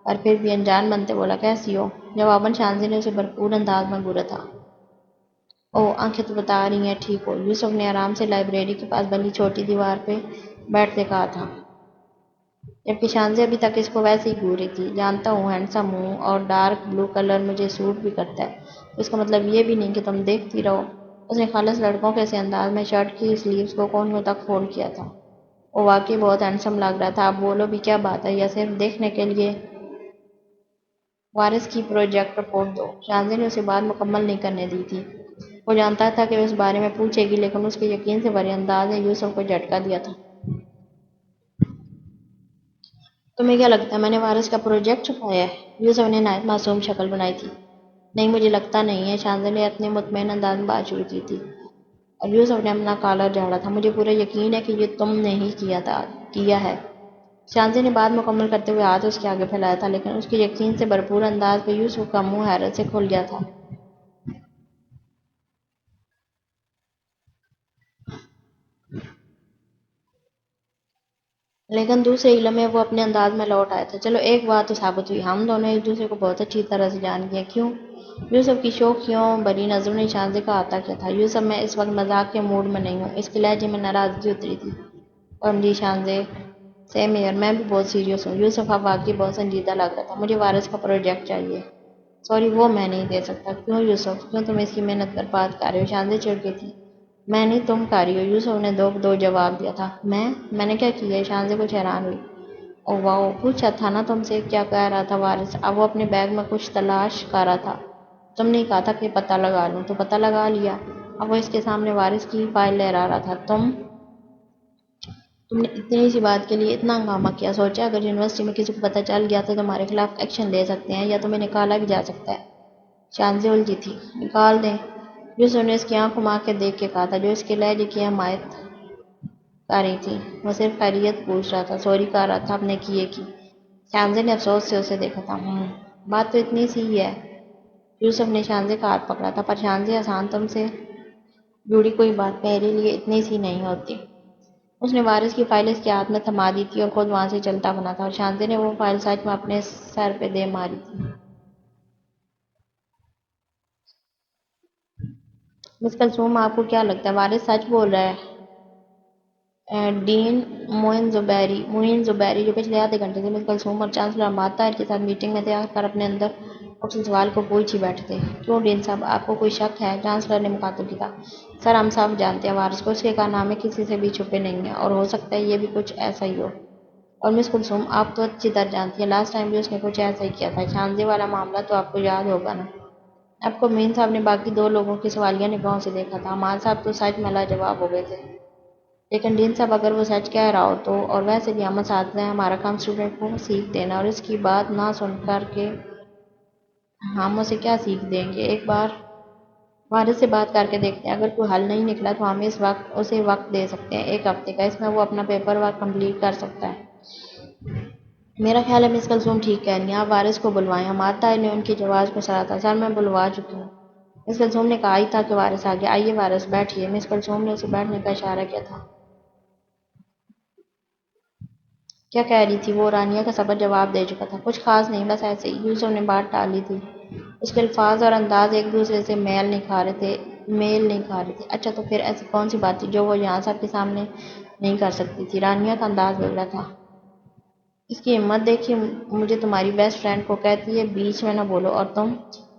پر پھر بھی انجان بنتے بولا، کیسی ہو؟ جواباً شانزے نے اسے بھرپور انداز میں گورا تھا۔ اوہ، آنکھیں تو بتا رہی ہیں ٹھیک ہو، یوسف نے آرام سے لائبریری کے پاس بنی چھوٹی دیوار پہ بیٹھتے کہا تھا، جبکہ شانزے ابھی تک اس کو ویسے ہی گور رہی تھی۔ جانتا ہوں، ہینڈسم ہوں اور ڈارک بلو کلر مجھے سوٹ بھی کرتا ہے، تو اس کا مطلب یہ بھی نہیں کہ تم دیکھتی رہو۔ اس نے خالص لڑکوں کے سے انداز میں شرٹ کی سلیوز کو کونوں تک فولڈ کیا تھا۔ وہ واقعی بہت ہینڈسم لگ رہا تھا۔ اب بولو بھی کیا بات ہے، یا صرف دیکھنے کے لیے؟ وارث کی پروجیکٹ رپورٹ دو۔ شاہزادے نے اسے بات مکمل نہیں کرنے دی تھی۔ وہ جانتا تھا کہ وہ اس بارے میں پوچھے گی، لیکن اس کے یقین سے بھرے انداز نے یوسف کو جھٹکا دیا تھا۔ تمہیں کیا لگتا ہے میں نے وارث کا پروجیکٹ چھپایا ہے؟ یوسف نے نہایت معصوم شکل بنائی تھی۔ نہیں، مجھے لگتا نہیں ہے۔ شاہزادے نے اپنے مطمئن انداز میں بات شروع کی تھی اور یوسف نے اپنا کالر جھاڑا تھا۔ مجھے پورا یقین ہے کہ یہ تم نے ہی کیا ہے۔ شاہزادے نے بات مکمل کرتے ہوئے ہاتھ اس کے آگے پھیلایا تھا، لیکن اس کے یقین سے بھرپور انداز پہ یوسف کا منہ حیرت سے کھل گیا تھا۔ لیکن دوسرے ہی لمحے وہ اپنے انداز میں لوٹ آیا تھا۔ چلو ایک بات تو ثابت ہوئی، ہم دونوں ایک دوسرے کو بہت اچھی طرح سے جانتے ہیں۔ کیوں؟ یوسف کی شوخیوں بھری نظروں نے شاہزادے کا احاطہ کیا تھا۔ یوسف، میں اس وقت مذاق کے موڈ میں نہیں ہوں۔ اس کے لہجے میں ناراضگی اتری تھی۔ اور جی شاہزادے، سیم ہیئر، میں بھی بہت سیریس ہوں۔ یوسف اب واقعی بہت سنجیدہ لگ رہا تھا۔ مجھے وارث کا پروجیکٹ چاہیے۔ سوری، وہ میں نہیں دے سکتا۔ کیوں یوسف؟ کیوں تم اس کی محنت برباد کر رہے ہو؟ شاہزادے چڑ تھی۔ میں نہیں، تم کر رہی ہو، یوسف نے دو جواب دیا تھا۔ میں نے کیا کیا ہے؟ شاہزادے کچھ حیران ہوئی۔ او واو، پوچھا تھا نا تم سے کیا کہہ رہا تھا وارث؟ اب وہ اپنے بیگ میں کچھ تلاش کر رہا تھا۔ تم نے کہا تھا کہ پتہ لگا لوں، تو پتہ لگا لیا۔ اب وہ اس کے سامنے وارث کی فائل لہرا رہا تھا۔ تم نے اتنی سی بات کے لیے اتنا ہنگامہ کیا؟ سوچا اگر یونیورسٹی میں کسی کو پتہ چل گیا تو تمہارے خلاف ایکشن لے سکتے ہیں یا تمہیں نکالا بھی جا سکتا ہے۔ شاہزادے الجھی تھی۔ نکال دیں؟ یوسف نے اس کی آنکھ گھما کے دیکھ کے کہا تھا، جو اس کے لہجے کی حمایت کر رہی تھی۔ وہ صرف خیریت پوچھ رہا تھا، سوری کہہ رہا تھا اپنے کیے کی۔ شاہزادے نے افسوس سے اسے دیکھا تھا۔ بات تو اتنی سی ہی ہے۔ یوسف نے شاہزادے کا ہاتھ پکڑا تھا، پر شاہزادے آسان، تم سے جڑی کوئی بات میرے لیے اتنی سی نہیں ہوتی۔ اس نے وارث کی فائل اس کے ہاتھ میں تھما دی تھی اور خود وہاں سے چلتا بنا تھا، اور شاہزادے نے وہ فائل سچ میں اپنے سر پہ دے ماری تھی۔ مس کلثوم، آپ کو کیا لگتا ہے وارث سچ بول رہا ہے؟ ڈین معین زبیری، جو پچھلے آدھے گھنٹے سے مس کلثوم اور چانسلر عماد طاہر کے ساتھ میٹنگ میں تھے، آ کر اپنے اندر اٹھتے سوال کو پوچھ ہی بیٹھے تھے۔ کیوں ڈین صاحب، آپ کو کوئی شک ہے؟ چانسلر نے مخاطب کیا۔ سر، ہم صاحب جانتے ہیں وارث کو، اس کے کارنامے کسی سے بھی چھپے نہیں ہیں، اور ہو سکتا ہے یہ بھی کچھ ایسا ہی ہو۔ اور مس کلثوم، آپ تو اچھی طرح جانتی ہیں لاسٹ ٹائم بھی اس نے کچھ ایسا ہی کیا تھا۔ شاہزادے والا معاملہ تو آپ کو یاد ہوگا نا؟ آپ کو معین صاحب نے باقی دو لوگوں کی سوالیہ نگاہوں سے دیکھا تھا۔ عماد صاحب تو سچ میں لاجواب ہو گئے تھے۔ لیکن ڈین صاحب، اگر وہ سچ کہہ رہا ہو تو، اور ویسے بھی ہم اساتذہ ہیں، ہمارا کام اسٹوڈنٹ کو سیکھ دینا، اور اس کی بات نہ سن کر کے ہم اسے کیا سیکھ دیں گے؟ ایک بار وارث سے بات کر کے دیکھتے ہیں، اگر کوئی حل نہیں نکلا تو ہم اسے وقت دے سکتے ہیں، 1 ہفتے کا، اس میں وہ اپنا پیپر ورک کمپلیٹ کر سکتا ہے۔ میرا خیال ہے مس کلثوم ٹھیک کہہ رہی ہیں، آپ وارث کو بلوائیں۔ عماد طاہر نے ان کی جواز کو سرا تھا۔ سر، میں بلوا چکی ہوں۔ مس کلثوم نے کہا ہی تھا کہ وارث آ گیا۔ آئیے وارث، بیٹھیے۔ مس کلثوم نے اسے بیٹھنے کا اشارہ کیا تھا۔ کیا کہہ رہی تھی وہ؟ رانیہ کا سبق جواب دے چکا تھا۔ کچھ خاص نہیں، بس ایسے ہی، یوسف نے بات ٹال لی تھی۔ اس کے الفاظ اور انداز ایک دوسرے سے میل نہیں کھا رہے تھے۔ اچھا، تو پھر ایسی کون سی بات تھی جو وہ یہاں سب کے سامنے نہیں کر سکتی تھی؟ رانیہ کا انداز بگڑا تھا۔ اس کی ہمت دیکھیے، مجھے تمہاری بیسٹ فرینڈ کو کہتی ہے بیچ میں نہ بولو، اور تم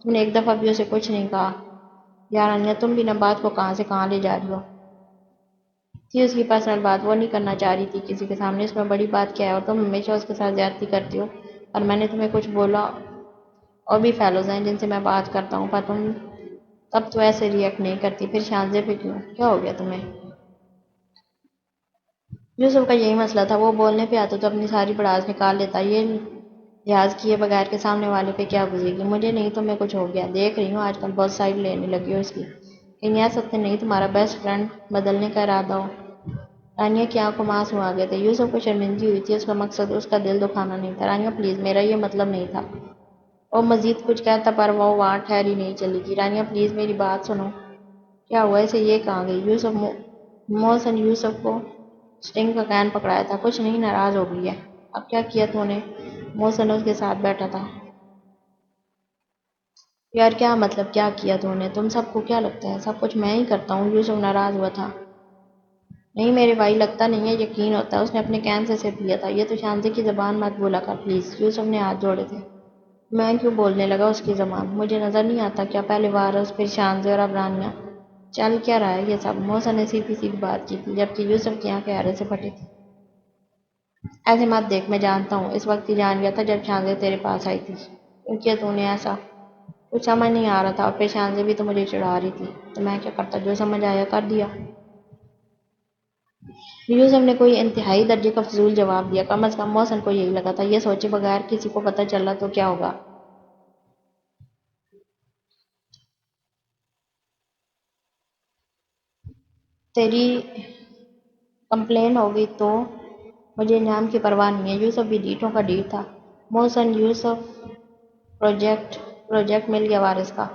نے ایک دفعہ بھی اسے کچھ نہیں کہا۔ یا رانیہ، تم بھی نہ بات کو کہاں سے کہاں لے جا رہی ہو۔ تھی اس کی پرسنل بات، وہ نہیں کرنا چاہ رہی تھی کسی کے سامنے، اس میں بڑی بات کیا ہے؟ اور تم ہمیشہ اس کے ساتھ زیادتی کرتی ہو، اور میں نے تمہیں کچھ بولا؟ اور بھی فیلوز ہیں جن سے میں بات کرتا ہوں، پر تم تب تو ایسے ری ایکٹ نہیں کرتی۔ پھر شاہزادے پہ کیوں؟ کیا ہو گیا تمہیں؟ یوسف کا یہی مسئلہ تھا، وہ بولنے پہ آتا تو اپنی ساری بڑاس نکال لیتا، یہ لحاظ کیے بغیر کہ سامنے والے پہ کیا گزرے گی۔ مجھے نہیں، تمہیں کچھ ہو گیا۔ دیکھ رہی ہوں آج کل بہت سائڈ لینے لگی ہو اس کی، کہیں ایسا تو نہیں تمہارا بیسٹ فرینڈ بدلنے کا ارادہ ہو؟ رانیہ کی آنکھوں میں آنسو آ گئے تھے۔ یوسف کو شرمندگی ہوئی تھی، اس کا مقصد اس کا دل دکھانا نہیں تھا۔ رانیہ پلیز، میرا یہ مطلب نہیں تھا۔ وہ مزید کچھ کہتا، پر وہ وہاں ٹھہری نہیں چلی گئی۔ رانیہ پلیز، میری بات سنو۔ کیا ہوا؟ اسے یہ کہاں گئی؟ محسن یوسف کو سٹنگ کا کین پکڑایا تھا۔ کچھ نہیں، ناراض ہو گئی ہے۔ اب کیا کیا تو نے؟ محسن اس کے ساتھ بیٹھا تھا۔ یار کیا مطلب کیا کیا تو نے؟ تم سب کو کیا لگتا ہے سب کچھ میں ہی کرتا ہوں؟ یوسف ناراض ہوا تھا۔ نہیں میرے بھائی، لگتا نہیں ہے، یقین ہوتا ہے اس نے اپنے کین سے سپ لیا تھا۔ یہ تو شاہزادے کی زبان مت بولا کر پلیز۔ یوسف نے ہاتھ جوڑے تھے۔ میں کیوں بولنے لگا اس کی زبان؟ مجھے نظر نہیں آتا کیا؟ پہلے وارث، پھر شاہزادے، اور اب رانیہ۔ چل کیا رہا ہے یہ سب؟ محسن نے سیدھی سیدھی بات کی تھی جبکہ یوسف کی آنکھیں حیرت سے پھٹی تھی۔ ایسے مت دیکھ، میں جانتا ہوں اس وقت ہی جان گیا تھا جب شانزے تیرے پاس آئی تھی۔ کیونکہ تو نے ایسا کچھ سمجھ نہیں آ رہا تھا اور پھر شانزے بھی تو مجھے چڑھا رہی تھی، تو میں کیا کرتا، جو سمجھ آیا کر دیا۔ یوسف نے کوئی انتہائی درجے کا فضول جواب دیا۔ کم از کم محسن کو یہی لگا تھا، یہ سوچے بغیر کسی کو پتہ چلا تو کیا ہوگا۔ تیری کمپلین ہو گئی تو مجھے انعام کی پرواہ نہیں ہے۔ یوسف بھی ڈیٹوں کا ڈیٹ تھا۔ محسن یوسف پروجیکٹ مل گیا وارث کا،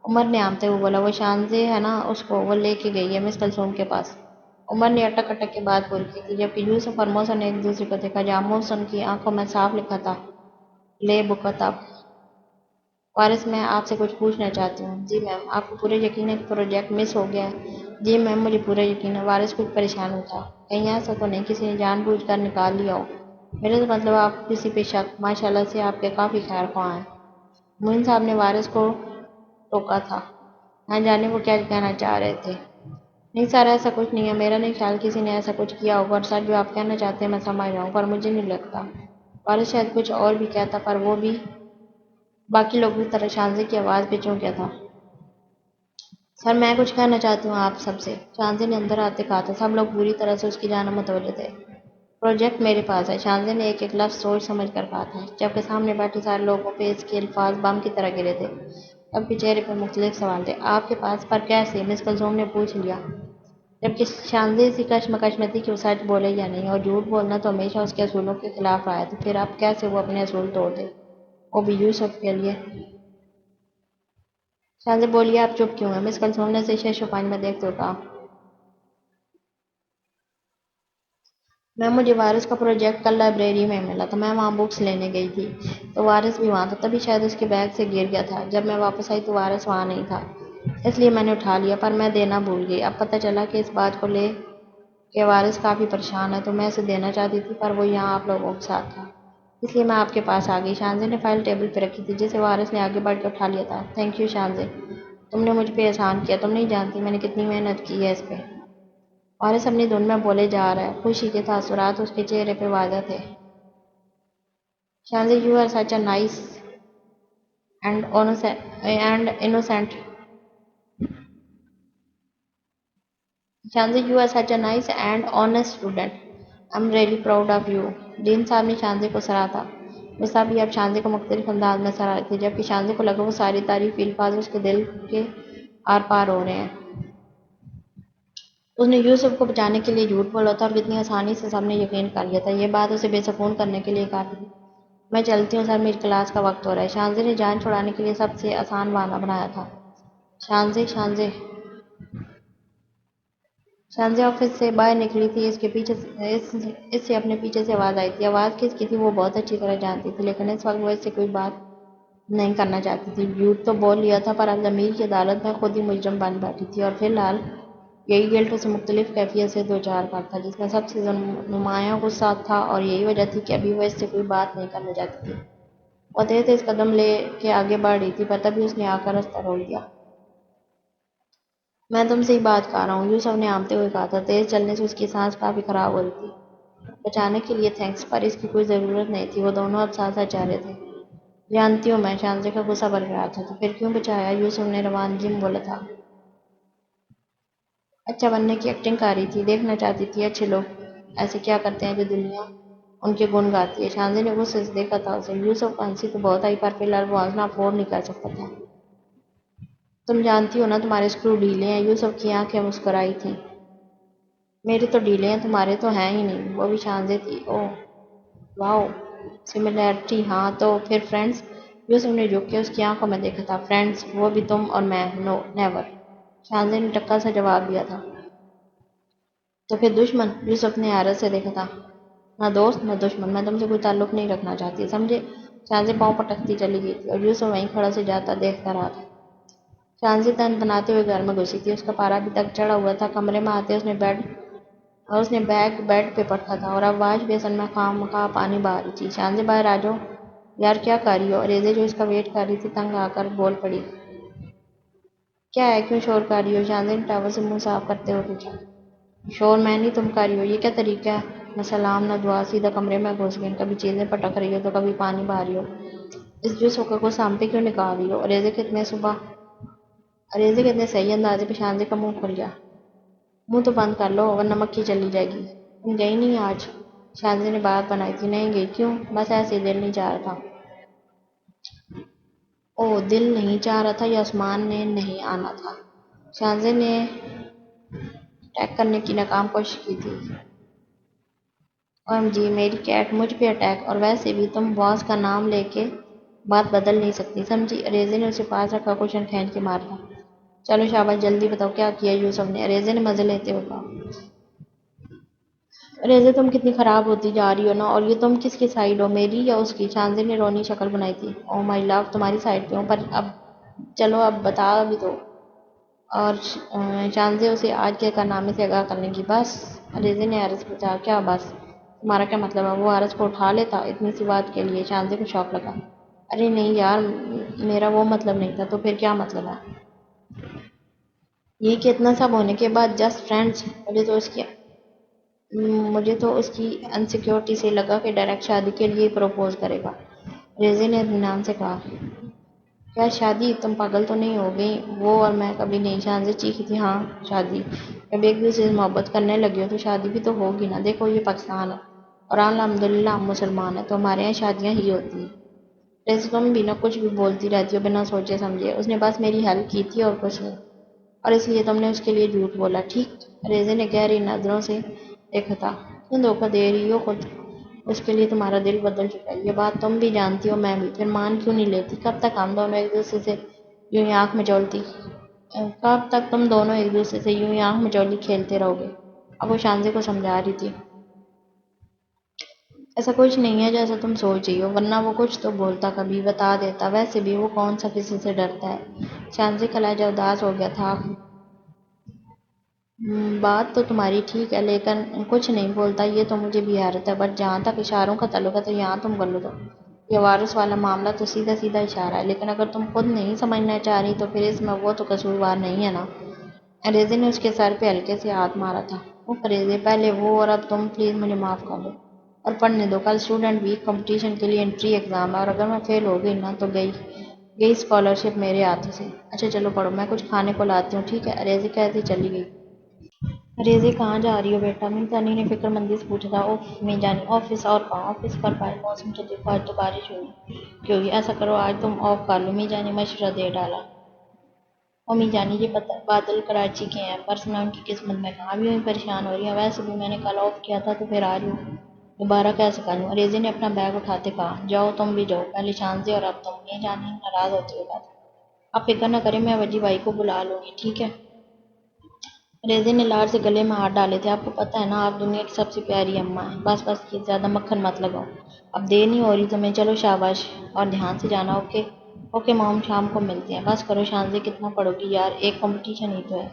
عمر نے آمتے ہوئے بولا۔ وہ شانزے ہے نا، اس کو وہ لے کے گئی ہے مس کلثوم کے پاس۔ عمر نے اٹک اٹک کے بات پوری کی تھی جبکہ یوسف اور محسن نے ایک دوسرے کو دیکھا، جہاں محسن کی آنکھوں میں صاف لکھا تھا لے بکتب۔ وارث، میں آپ سے کچھ پوچھنا چاہتی ہوں۔ جی میم، آپ کو پورا یقین ہے کہ پروجیکٹ مس ہو گیا ہے؟ جی میم، مجھے پورا یقین ہے۔ وارث کچھ پریشان ہوتا، کہیں ایسا تو نہیں کسی نے جان بوجھ کر نکال لیا ہو؟ میرا تو مطلب آپ کسی پہ شک، ماشاء اللہ سے آپ کے کافی خیر خواہ ہیں۔ معین صاحب نے وارث کو ٹوکا تھا، نہ جانے وہ کیا کہنا چاہ رہے تھے۔ نہیں سر، ایسا کچھ نہیں ہے، میرا نہیں خیال کسی نے ایسا کچھ کیا ہوگا، اور سر جو آپ کہنا چاہتے ہیں میں سمجھ رہا ہوں، پر مجھے نہیں لگتا۔ وارث شاید کچھ اور بھی کہتا، پر وہ بھی باقی لوگوں کی طرح شانزے کی آواز پہ چونک گیا تھا۔ سر میں کچھ کہنا چاہتی ہوں آپ سب سے، شانزے نے اندر آتے کہا تھا۔ سب لوگ بری طرح سے اس کی جانب متوجہ تھے۔ پروجیکٹ میرے پاس ہے، شانزے نے ایک ایک لفظ سوچ سمجھ کر کہا تھا، جبکہ سامنے بیٹھے سارے لوگوں پہ اس کے الفاظ بم کی طرح گرے تھے۔ سب کے چہرے پر مختلف سوال تھے۔ آپ کے پاس؟ پر کیسے؟ مس کلثوم نے پوچھ لیا، جبکہ شانزے اسی کشمکش میں تھی کہ وہ سچ بولے یا نہیں، اور جھوٹ بولنا تو ہمیشہ اس کے اصولوں کے خلاف رہا ہے، تو پھر اب کیسے وہ اپنے اصول توڑ دے، وہ بھی یوسف کے لیے؟ شانزے بولی، آپ چپ کیوں ہیں؟ مس کلثوم نے اسے شش و پنج میں دیکھتے ہوئے کہا۔ میم، مجھے وارث کا پروجیکٹ کل لائبریری میں ملا تھا، میں وہاں بکس لینے گئی تھی تو وارث بھی وہاں تھا، تبھی شاید اس کے بیگ سے گر گیا تھا۔ جب میں واپس آئی تو وارث وہاں نہیں تھا، اس لیے میں نے اٹھا لیا، پر میں دینا بھول گئی۔ اب پتہ چلا کہ اس بات کو لے کہ وارث کافی پریشان ہے، تو میں اسے دینا چاہتی تھی، پر وہ یہاں آپ لوگوں کے ساتھ تھا، اس لیے میں آپ کے پاس آ گئی۔ شانزے نے فائل ٹیبل پہ رکھی تھی جسے وارث نے آگے بڑھ کے اٹھا لیا تھا۔ تھینک یو شانزے، تم نے مجھ پہ احسان کیا، تم نہیں جانتی میں نے کتنی محنت کی ہے اس پہ۔ وارث اپنی دھن میں بولے جا رہا ہے، خوشی کے تاثرات اس کے چہرے پہ واضح تھے۔ Shanzay, you are such a nice and innocent Shanzay, you are such a nice and honest student, I am really proud of you. Dean صاحب نے شانزے کو سراہا تھا۔ وہ سب بھی اب شانزے کو مختلف انداز میں سراہ رہے تھے، جبکہ شانزے کو لگا وہ ساری تعریفی الفاظ اس کے دل کے آر پار ہو رہے ہیں۔ اس نے یوسف کو بچانے کے لیے جھوٹ بولا تھا اور کتنی آسانی سے سب نے یقین کر لیا تھا، یہ بات اسے بے سکون کرنے کے لیے کافی تھی۔ میں چلتی ہوں سر، میری کلاس کا وقت ہو رہا ہے۔ شانزے نے جان چھڑانے کے لیے سب سے آسان بہانہ بنایا تھا۔ شانزے شانزے شانزے آفس سے باہر نکلی تھی، اس سے اپنے پیچھے سے آواز آئی تھی۔ آواز کس کی تھی وہ بہت اچھی طرح جانتی تھی، لیکن اس وقت وہ اس سے کوئی بات نہیں کرنا چاہتی تھی۔ جھوٹ تو بول لیا تھا، پر اب ضمیر کی عدالت میں خود ہی مجرم بن بیٹھی تھی، اور فی الحال یہی گلٹ اسے مختلف کیفیت سے دوچار کر تھا، جس میں سب سے نمایاں غصہ تھا، اور یہی وجہ تھی کہ ابھی وہ اس سے کوئی بات نہیں کرنا چاہتی تھی۔ وہ تیز تیز قدم لے کے آگے بڑھ رہی تھی، پر تبھی اس نے آ کر راستہ روک دیا۔ میں تم سے ہی بات کر رہا ہوں، یوسف نے آمتے ہوئے کہا تھا۔ تیز چلنے سے اس کی سانس کافی خراب ہو رہی تھی۔ بچانے کے لیے تھینکس، پر اس کی کوئی ضرورت نہیں تھی۔ وہ دونوں اب ساتھ ساتھ جا رہے تھے۔ جانتی ہوں میں، شانزے کا غصہ برقرار تھا۔ تو پھر کیوں بچایا؟ یوسف نے روانگی میں بولا تھا۔ اچھا بننے کی ایکٹنگ کر رہی تھی، دیکھنا چاہتی تھی اچھے لوگ ایسے کیا کرتے ہیں جو دنیا ان کے گن گاتی ہے۔ شانزے نے غصے سے دیکھا تھا اسے۔ یوسف کو ہنسی تو بہت آئی، پر فی الحال وہ ہنسنا افورڈ نہیں کر سکتا تھا۔ تم جانتی ہو نا تمہارے اسکرو ڈھیلے ہیں؟ یوسف کی آنکھیں مسکرائی تھیں۔ میرے تو ڈھیلے ہیں، تمہارے تو ہیں ہی نہیں۔ وہ بھی شانزے تھی۔ اوہ واؤ، سملیرٹی، ہاں تو پھر فرینڈز؟ یوسف نے جھک کے اس کی آنکھوں میں دیکھا تھا۔ فرینڈز؟ وہ بھی تم اور میں؟ نو نیور، شانزے نے ٹکا سا جواب دیا تھا۔ تو پھر دشمن؟ یوسف نے حیرت سے دیکھا تھا۔ نہ دوست نہ دشمن، میں تم سے کوئی تعلق نہیں رکھنا چاہتی، سمجھے؟ شانزے پاؤں پٹکتی چلی گئی تھی، اور یوسف وہیں کھڑا سے جاتا دیکھتا رہا تھا۔ شانزی تن تناتے ہوئے گھر میں گھسی تھی، اس کا پارا ابھی تک چڑھا ہوا تھا۔ کمرے میں آتے اس نے بیگ بیڈ پہ پٹکا تھا، اور اب واش بیسن میں خواہ مخواہ پانی بہا رہی تھی۔ شانزی، باہر آ جاؤ یار، کیا کر رہی ہو؟ ریزے جو اس کا ویٹ کر رہی تھی تنگ آ کر بول پڑی۔ کیا ہے، کیوں شور کر رہی ہو؟ شانزی نے ٹاول سے منہ صاف کرتے ہوئے پوچھا۔ شور میں نہیں، تم کر رہی ہو، یہ کیا طریقہ ہے؟ نہ سلام نہ دعا، سیدھا کمرے میں گھس گئی، کبھی چیزیں پٹک رہی ہو تو کبھی پانی بہا رہی ہو۔ اس جوس کو سامنے کیوں نکال رہی ہو؟ ریزے کتنے صحیح اندازے پہ شانزی کا منہ کھل گیا۔ منہ تو بند کر لو ورنہ مکھی چلی جائے گی۔ تم گئی نہیں آج؟ شانزی نے بات بنائی تھی۔ نہیں گئی، کیوں؟ بس ایسے ہی دل نہیں چاہ رہا تھا۔ او، دل نہیں چاہ رہا تھا یا عثمان نے نہیں آنا تھا؟ شانزی نے اٹیک کرنے کی ناکام کوشش کی تھی۔ OMG میری کیٹ، مجھ پہ اٹیک! اور ویسے بھی تم باس کا نام لے کے بات بدل نہیں سکتی، سمجھی؟ ریزے نے اسے پاس رکھا کوشن کھینچ کے مار دیا۔ چلو شاباش، جلدی بتاؤ کیا کیا یوسف نے؟ ریزے نے مزے لیتے ہوئے کہا۔ ریزے تم کتنی خراب ہوتی جا رہی ہو نا، اور یہ تم کس کی سائیڈ ہو، میری یا اس کی؟ شانزی نے رونی شکل بنائی تھی۔ او مائی لو، تمہاری سائیڈ پہ ہوں، پر اب چلو اب بتا بھی دو۔ اور شانزی اسے آج کے کارنامے سے آگاہ کرنے کی۔ بس؟ ریزے نے عرض پوچھا۔ کیا بس؟ تمہارا کیا مطلب ہے؟ وہ عرض کو اٹھا لیتا اتنی سی بات کے لیے؟ شانزی کو شوق لگا۔ ارے نہیں یار، میرا وہ مطلب نہیں تھا۔ تو پھر کیا مطلب ہے؟ یہ کہ اتنا سب ہونے کے بعد جسٹ فرینڈز؟ مجھے تو اس کی انسیکیورٹی سے لگا کہ ڈائریکٹ شادی کے لیے پروپوز کرے گا۔ ریزے نے اطمینان سے کہا۔ کیا شادی؟ تم پاگل تو نہیں ہو گئی؟ وہ اور میں کبھی نہیں، شانزی چیخی تھی۔ ہاں شادی، جب ایک دوسرے سے محبت کرنے لگے ہو تو شادی بھی تو ہوگی نا۔ دیکھو یہ پاکستان ہے اور الحمدللہ ہم مسلمان ہیں، تو ہمارے یہاں شادیاں ہی ہوتی ہیں۔ جیسے تم بھی نہ کچھ بھی بولتی رہتی ہو بنا سوچے سمجھے۔ اس نے بس میری ہیلپ کی تھی اور کچھ نہیں، اور اس لیے تم نے اس کے لیے جھوٹ بولا، ٹھیک؟ ریزے نے گہری نظروں سے دیکھا تھا۔ کیوں دھوکہ دے رہی ہو خود؟ اس کے لیے تمہارا دل بدل چکا ہے، یہ بات تم بھی جانتی ہو، میں بھی۔ پھر مان کیوں نہیں لیتی؟ کب تک ہم دونوں ایک دوسرے سے یوں ہی آنکھ مچولتی کب تک تم دونوں ایک دوسرے سے یوں ہی آنکھ مچولی کھیلتے رہو گے؟ اب وہ شانزی کو سمجھا رہی تھی۔ ایسا کچھ نہیں ہے جیسا تم سوچ رہی ہو، ورنہ وہ کچھ تو بولتا، کبھی بتا دیتا۔ ویسے بھی وہ کون سا کسی سے ڈرتا ہے؟ شانزی کا لہجہ اداس ہو گیا تھا۔ بات تو تمہاری ٹھیک ہے، لیکن کچھ نہیں بولتا، یہ تو مجھے بھی حیرت ہے۔ بٹ جہاں تک اشاروں کا تعلق ہے تو یہاں تم غلط ہو۔ یہ وارث والا معاملہ تو سیدھا سیدھا اشارہ ہے، لیکن اگر تم خود نہیں سمجھنا چاہ رہی تو پھر اس میں وہ تو قصوروار نہیں ہے نا۔ ریزے نے اس کے سر پہ ہلکے سے ہاتھ مارا تھا۔ اف ریزے، پہلے وہ اور اب تم، پلیز مجھے معاف کر دو اور پڑھنے دو۔ کل اسٹوڈنٹ ویک کمپٹیشن کے لیے انٹری ایگزام ہے، اور اگر میں فیل ہو گئی نا تو گئی اسکالرشپ میرے ہاتھوں سے۔ اچھا چلو پڑھو، میں کچھ کھانے کو لاتی ہوں، ٹھیک ہے؟ ریزے کہتی چلی گئی۔ ریزے کہاں جا رہی ہو بیٹا؟ امی جانی نے فکر مندی سے پوچھا تھا۔ اوف امی جانی، آفس؟ اور کہاں؟ آفس پر پائے موسم تو دیکھو، آج تو بارش ہوئی۔ کیوں گی؟ ایسا کرو آج تم آف کر لو، امی جانی مشورہ دے ڈالا۔ امی جانی یہ بادل کراچی کے ہیں، پرس میں ان کی قسمت میں کہاں، ابھی وہیں پریشان ہو رہی ہیں۔ ویسے بھی میں نے کل آف کیا تھا تو پھر آ رہی ہوں، دوبارہ کیسے کر لوں؟ ریزے نے اپنا بیگ اٹھاتے کہا۔ جاؤ تم بھی جاؤ، پہلے شانزی اور اب تم۔ امی جانی ناراض ہوتے ہوئے کہا۔ آپ فکر نہ کریں، میں وجی بھائی کو بلا لوں گی، ٹھیک ہے؟ ریزے نے لاڑ سے گلے میں ہاتھ ڈالے تھے۔ آپ کو پتہ ہے نا، آپ دنیا کی سب سے پیاری اماں ہیں۔ بس بس، یہ زیادہ مکھن مت لگاؤ، اب دیر نہیں ہو رہی تمہیں؟ چلو شاباش، اور دھیان سے جانا، اوکے؟ اوکے موم، شام کو ملتے ہیں۔ بس کرو شانزی، کتنا پڑھو گی یار، ایک کمپٹیشن ہی تو ہے۔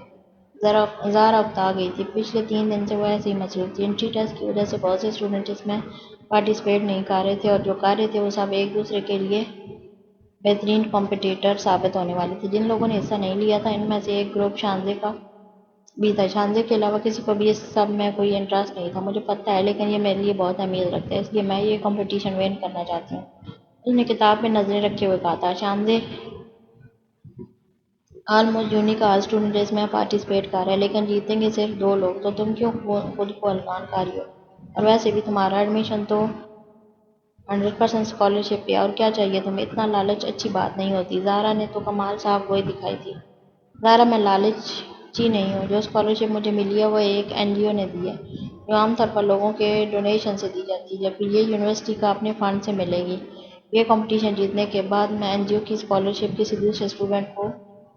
زارا اکتا گئی تھی، پچھلے 3 دن سے وہ ایسے ہی مصروف تھی۔ انٹری ٹیسٹ کی وجہ سے بہت سے اسٹوڈنٹ اس میں پارٹیسپیٹ نہیں کر رہے تھے، اور جو کر رہے تھے وہ سب ایک دوسرے کے لیے بہترین کمپٹیٹر ثابت ہونے والے تھے۔ جن لوگوں نے حصہ نہیں لیا تھا ان میں سے ایک گروپ شانزی کا بھی تھا۔ شانزی کے علاوہ کسی کو بھی اس سب میں کوئی انٹرسٹ نہیں تھا، مجھے پتہ ہے، لیکن یہ میرے لیے بہت اہمیت رکھتا ہے، اس لیے میں یہ کمپٹیشن ون کرنا چاہتی ہوں۔ اس نے کتاب پہ نظریں رکھے ہوئے کہا تھا۔ شانزی آلموسٹ یونیک آل اسٹوڈنٹ اس میں پارٹیسپیٹ کر رہے ہیں، لیکن جیتیں گے صرف 2 لوگ، تو تم کیوں خود کو ہلکان کر رہی ہو؟ اور ویسے بھی تمہارا ایڈمیشن تو 100% اسکالرشپ پہ، اور کیا چاہیے تمہیں؟ اتنا لالچ اچھی بات نہیں ہوتی۔ زارا نے تو کمال صاحب گوئی دکھائی تھی۔ زارا، میں لالچی نہیں ہوں، جو اسکالرشپ مجھے ملی ہے وہ ایک NGO نے دی ہے، جو عام طور پر لوگوں کے ڈونیشن سے دی جاتی ہے، جبکہ یہ یونیورسٹی کا اپنے فنڈ سے ملے گی۔ یہ کمپٹیشن جیتنے کے بعد میں NGO کی اسکالرشپ کسی دوسرے اسٹوڈنٹ کو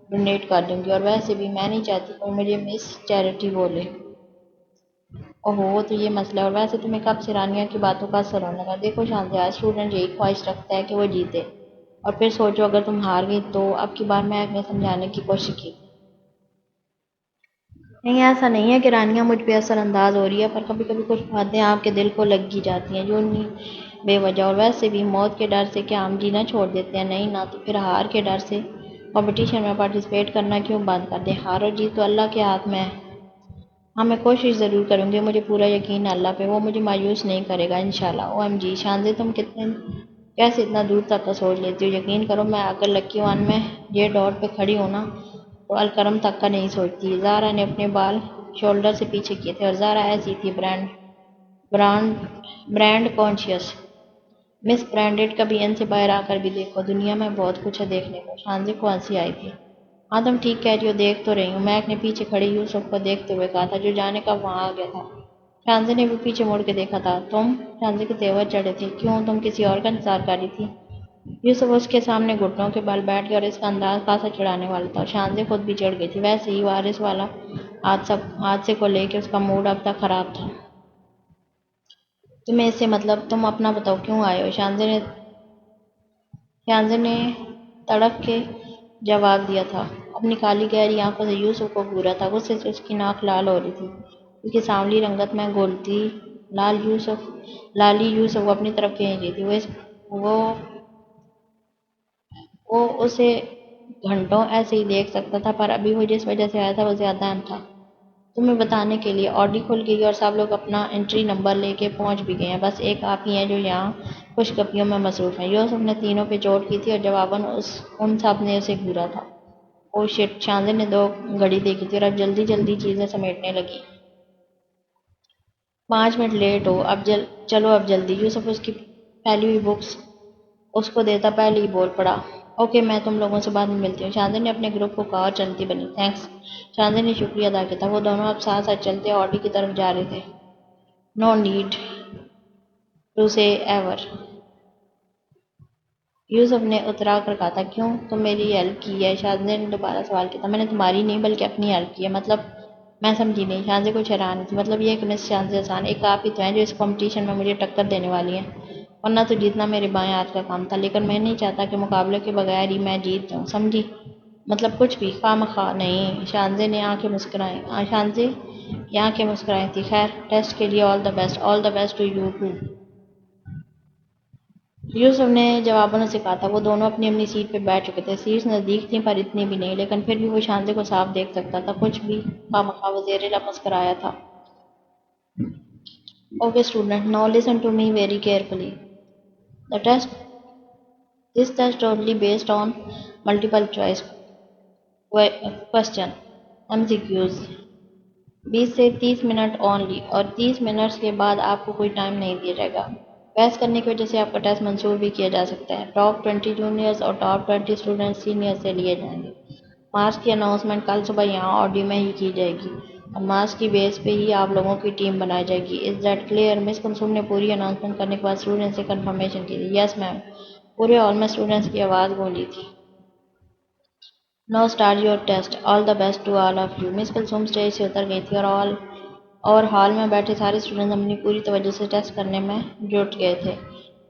ڈونیٹ کر دوں گی، اور ویسے بھی میں نہیں چاہتی کوئی مجھے مس چیریٹی بولے۔ اوہو، تو یہ مسئلہ ہے۔ اور ویسے تمہیں کب سے رانیہ کی باتوں کا اثر ہونے لگا؟ دیکھو شانزی، ہر اسٹوڈنٹ یہی خواہش رکھتا ہے کہ وہ جیتے، اور پھر سوچو اگر تم ہار گئی تو؟ اب کی بار میں نے سمجھانے کی کوشش کی۔ نہیں، ایسا نہیں ہے کہ رانیہ مجھ پہ اثر انداز ہو رہی ہے، پر کبھی کبھی کچھ باتیں آپ کے دل کو لگ ہی جاتی ہیں، جو نہیں بے وجہ۔ اور ویسے بھی موت کے ڈر سے کیا ہم جینا چھوڑ دیتے ہیں؟ نہیں نا، تو پھر ہار کے ڈر سے کمپٹیشن میں پارٹیسپیٹ کرنا کیوں بند کر دیں؟ ہار اور جیت تو اللہ کے ہاتھ میں ہے۔ ہاں میں کوشش ضرور کروں گی، مجھے پورا یقین ہے اللہ پہ، وہ مجھے مایوس نہیں کرے گا انشاءاللہ۔ او ایم جی شانزی تم کیسے اتنا دور تک کا سوچ لیتی ہو؟ یقین کرو میں اگر لکی ون میں یہ ڈاٹ پہ کھڑی ہوں نا تو الکرم تک کا نہیں سوچتی۔ زہرا نے اپنے بال شولڈر سے پیچھے کیے تھے اور زہرا ایسی تھی برانڈ کانشیس۔ مس برانڈڈ کبھی ان سے باہر آ کر بھی دیکھو، دنیا میں بہت کچھ ہے دیکھنے کو۔ شانزی کو ہنسی آئی تھی۔ ہاں تم ٹھیک کہہ رہی ہو، دیکھ تو رہی ہوں۔ میک نے پیچھے کھڑے یوسف کو دیکھتے ہوئے کہا تھا جو جانے کا وہاں آ گیا تھا۔ شانزی نے بھی پیچھے مڑ کے دیکھا تھا۔ تم؟ شانزی کے تیور چڑھے تھے۔ کیوں، تم کسی اور کا انتظار کر رہی تھی؟ یوسف اس کے سامنے گھٹنوں کے بل بیٹھ گیا اور اس کا انداز خاصا چڑھانے والا تھا اور شانزی خود بھی چڑھ گئی تھی۔ ویسے ہی وارث والا حادثے کو لے کے اس کا موڈ اب تک خراب تھا۔ تمہیں اس سے مطلب؟ تم اپنا بتاؤ کیوں آئے ہو؟ شانزی نے تڑپ کے جواب دیا تھا، اپنی کالی گہری آنکھوں سے یوسف کو گھورا تھا۔ غصے سے اس کی ناک لال ہو رہی تھی، اس کی سانولی رنگت میں گھلتی لالی یوسف کو اپنی طرف کھینچ رہی تھی۔ وہ اسے گھنٹوں ایسے ہی دیکھ سکتا تھا، پر ابھی وہ جس وجہ سے آیا تھا وہ زیادہ اہم تھا۔ تمہیں بتانے کے لیے آڈی کھل گئی اور سب لوگ اپنا انٹری نمبر لے کے پہنچ بھی گئے ہیں، بس ایک آپ ہی ہیں جو یہاں خوش گپیوں میں مصروف ہیں۔ یوسف نے تینوں پہ چوٹ کی تھی اور جواباً ان سب نے اسے گھورا تھا۔ او شٹ، شانزی نے 2 گھڑی دیکھی تھی اور اب جلدی جلدی چیزیں سمیٹنے لگی۔ 5 منٹ لیٹ ہو، چلو اب جلدی۔ یوسف اس کی پھیلی ہوئی بکس اس کو دیتا پہلے ہی بول پڑا، اوکے میں تم لوگوں سے بعد میں ملتی ہوں۔ شانزی نے اپنے گروپ کو کہا اور چلتی بنی۔ تھینکس۔ شانزی نے شکریہ ادا کیا تھا۔ وہ دونوں اب ساتھ ساتھ چلتے آڈی کی طرف جا رہے تھے۔ نو نیڈ ٹو سے ایور، یوسف نے اترا کر کہا تھا۔ کیوں، تم میری ہیلپ کی ہے؟ شانزی نے دوبارہ سوال کیا تھا۔ میں نے تمہاری نہیں بلکہ اپنی ہیلپ کی ہے۔ مطلب؟ میں سمجھی نہیں۔ شانزی کچھ حیران تھی۔ مطلب یہ کہ مس شانزی احسان، ایک آپ ہی تو ہیں جو اس کمپٹیشن میں مجھے ٹکر دینے والی ہیں، ورنہ تو جیتنا میرے بائیں ہاتھ کا کام تھا، لیکن میں نہیں چاہتا کہ مقابلے کے بغیر ہی میں جیت جاؤں، سمجھی؟ مطلب کچھ بھی خواہ مخواہ نہیں۔ شانزی کی آنکھیں مسکرائی تھیں۔ خیر، ٹیسٹ کے لیے all the best to you too, Yusuf نے جواباً اسے کہا تھا۔ وہ دونوں اپنی اپنی سیٹ پہ بیٹھ چکے تھے۔ سیٹس نزدیک تھیں پر اتنی بھی نہیں، لیکن پھر بھی وہ شانزی کو صاف دیکھ سکتا تھا۔ کچھ بھی خواہ مخواہ وہ زیر لب مسکرایا تھا۔ Okay student, now listen to me very carefully. This test totally based on multiple choice question MCQs۔ 20 سے 30 منٹ اونلی، اور 30 منٹس کے بعد آپ کو کوئی ٹائم نہیں دیا جائے گا۔ بحث کرنے کی وجہ سے آپ کا ٹیسٹ منسوخ بھی کیا جا سکتا ہے۔ ٹاپ 20 جونیئرز اور ٹاپ 20 اسٹوڈنٹس سینئرز سے لیے جائیں گے۔ مارکس کی اناؤنسمنٹ کل صبح یہاں آڈی میں ہی کی جائے گی اور مارکس کی بیس پہ ہی آپ لوگوں کی ٹیم بنائی جائے گی۔ Is that clear? Miss Kulsoom نے پوری اناؤنسمنٹ کرنے کے بعد اسٹوڈنٹس سے کنفرمیشن کی تھی۔ یس میم، پورے ہال میں اسٹوڈنٹس کی آواز گونجی تھی۔ Now start your test, all the best to all of you. Miss Kulsoom stage سے اتر گئی تھی اور ہال میں بیٹھے سارے اسٹوڈنٹس اپنی پوری توجہ سے ٹیسٹ کرنے میں جٹ گئے تھے۔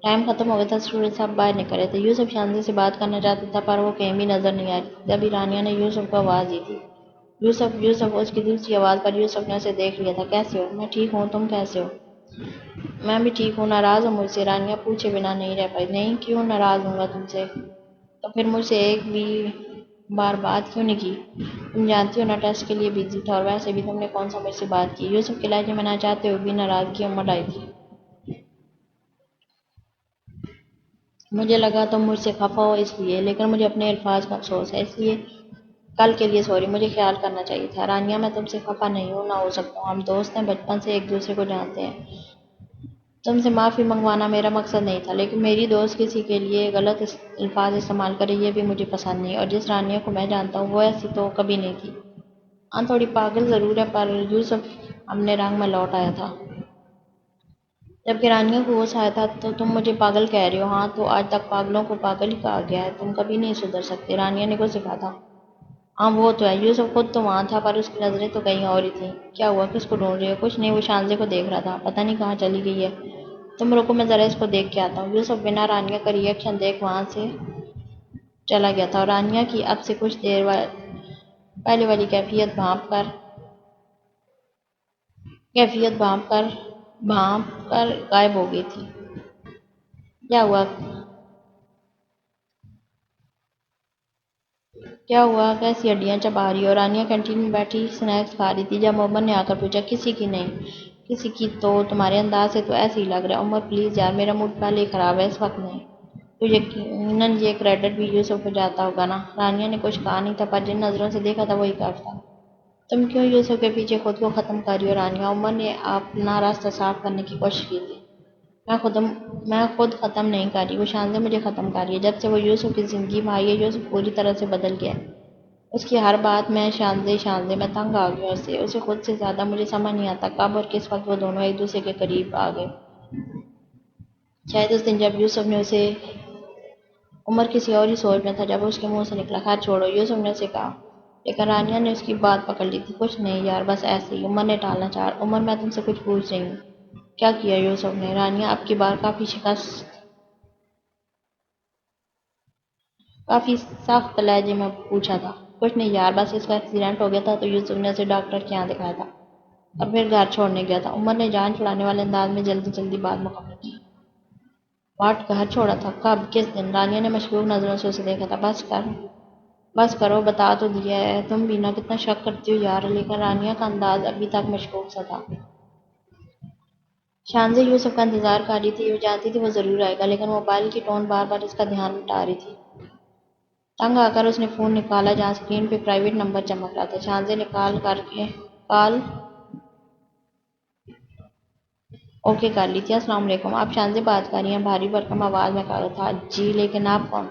ٹائم ختم ہو گیا تھا، اسٹوڈنٹس سب باہر نکل رہے تھے۔ یوسف شانزی سے بات کرنا چاہتا تھا پر وہ کہیں بھی نظر نہیں آ رہی تھی۔ تبھی رانیہ نے یوسف کو آواز دی تھی۔ یوسف، یوسف، اس کی دوسری آواز پر یوسف نے اسے دیکھ لیا تھا۔ کیسے ہو؟ میں ٹھیک ہوں، تم کیسے ہو؟ میں بھی ٹھیک ہوں۔ ناراض ہو مجھ سے؟ رانیہ پوچھے بنا نہیں رہ پائی۔ نہیں، کیوں ناراض ہوں گا تم سے؟ تو پھر مجھ سے ایک بھی بار بات کیوں نہیں کی؟ تم جانتی ہو نا ٹیسٹ کے لیے بزی تھا، اور ویسے بھی تم نے کون سا مجھ سے بات کی؟ یوسف کے لہجے میں نہ چاہتے ہوئے بھی ناراضگی امڑ آئی تھی۔ مجھے لگا تم مجھ سے خفا ہو اس لیے، لیکن مجھے اپنے الفاظ کا افسوس ہے، اس لیے کل کے لیے سوری، مجھے خیال کرنا چاہیے تھا۔ رانیہ، میں تم سے خفا نہیں ہوں، نہ ہو سکتا ہوں، ہم دوست ہیں، بچپن سے ایک دوسرے کو جانتے ہیں۔ تم سے معافی منگوانا میرا مقصد نہیں تھا، لیکن میری دوست کسی کے لیے غلط الفاظ استعمال کرے یہ بھی مجھے پسند نہیں، اور جس رانیہ کو میں جانتا ہوں وہ ایسی تو کبھی نہیں تھی۔ ہاں تھوڑی پاگل ضرور ہے، پر یوسف اپنے رنگ میں لوٹ آیا تھا۔ جبکہ رانیہ کو غصہ آیا تھا تو تم مجھے پاگل کہہ رہے ہو؟ ہاں تو آج تک پاگلوں کو پاگل ہی کہا گیا ہے، تم کبھی نہیں سدھر سکتے، رانیہ نے غصے سے کہا تھا۔ ہاں وہ تو ہے، یوسف خود تو وہاں تھا پر اس کی نظریں تو کہیں اور ہی تھیں۔ کیا ہوا، کس کو ڈھونڈ رہے ہو؟ کچھ نہیں، وہ شانزی کو دیکھ رہا تھا، پتہ نہیں کہاں چلی گئی ہے۔ تم رکو، میں ذرا اس کو دیکھ کے آتا ہوں۔ یوسف بنا رانیہ کا ری ایکشن دیکھ وہاں سے چلا گیا تھا اور رانیہ کی اب سے کچھ دیر پہلے والی کیفیت بھانپ کر غائب ہو گئی تھی۔ کیا ہوا؟ کیا ہوا؟ کیسی ہڈیاں چبا رہی ہو؟ رانیہ کینٹین میں بیٹھی سنیکس کھا رہی تھی جب محمد نے آ کر پوچھا۔ کسی کی نہیں، کسی کی تو تمہارے انداز سے تو ایسے ہی لگ رہا ہے۔ عمر پلیز یار، میرا موڈ پہلے ہی خراب ہے، اس وقت نہیں۔ تو یقیناً یہ کریڈٹ بھی یوسف کو جاتا ہوگا نا؟ رانیہ نے کچھ کہا نہیں تھا، پر جن نظروں سے دیکھا تھا وہی کافی تھا۔ تم کیوں یوسف کے پیچھے خود کو ختم کر رہی ہو رانیہ؟ عمر نے اپنا راستہ صاف کرنے کی کوشش کی تھی۔ میں خود ختم نہیں کر رہی، وہ شانزے مجھے ختم کر رہی ہے۔ جب سے وہ یوسف کی زندگی میں آئی ہے، یوسف پوری طرح سے بدل گیا ہے۔ اس کی ہر بات میں شانزے میں تنگ آ گیا اسے خود سے زیادہ۔ مجھے سمجھ نہیں آتا کب اور کس وقت وہ دونوں ایک دوسرے کے قریب آ گئے۔ شاید اس دن جب یوسف نے اسے عمر کسی اور ہی سوچ میں تھا جب اس کے منہ سے نکلا خیر چھوڑو، یوسف نے اسے کہا، لیکن رانیہ نے اس کی بات پکڑ لی تھی۔ کچھ نہیں یار، بس ایسے ہی۔ عمر نے ٹالنا چاہا۔ عمر میں تم سے کچھ پوچھ رہی ہوں۔ کیا کیا یوسف نے؟ رانیہ اب کی بار کافی سخت لہجے میں پوچھا تھا۔ کچھ نہیں یار، بس اس کا ایکسیڈنٹ ہو گیا تھا تو یوسف نے اسے ڈاکٹر کے یہاں دکھایا تھا اور پھر گھر چھوڑنے گیا تھا۔ عمر نے جان چھڑانے والے انداز میں جلدی جلدی بات مکمل کی۔ واٹ؟ گھر چھوڑا تھا؟ کب؟ کس دن؟ رانیہ نے مشکوک نظروں سے اسے دیکھا تھا۔ بس کرو، بتا تو دیا ہے۔ تم بھی نا کتنا شک کرتی ہو یار۔ لیکن رانیہ کا انداز ابھی تک مشکوک سا تھا۔ شانزے یوسف کا انتظار کر رہی تھی۔ وہ جانتی تھی وہ ضرور آئے گا، لیکن موبائل کی ٹون بار بار اس کا دھیان ہٹا رہی تھی۔ تنگ آ کر اس نے فون نکالا جہاں اسکرین پہ پرائیویٹ نمبر چمک رہا تھا۔ شانزے نے کال اوکے کر لی تھی۔ السلام علیکم، آپ شانزے بات کر رہی ہیں؟ بھاری بھرکم آواز میں کہا تھا۔ جی، لیکن آپ کون؟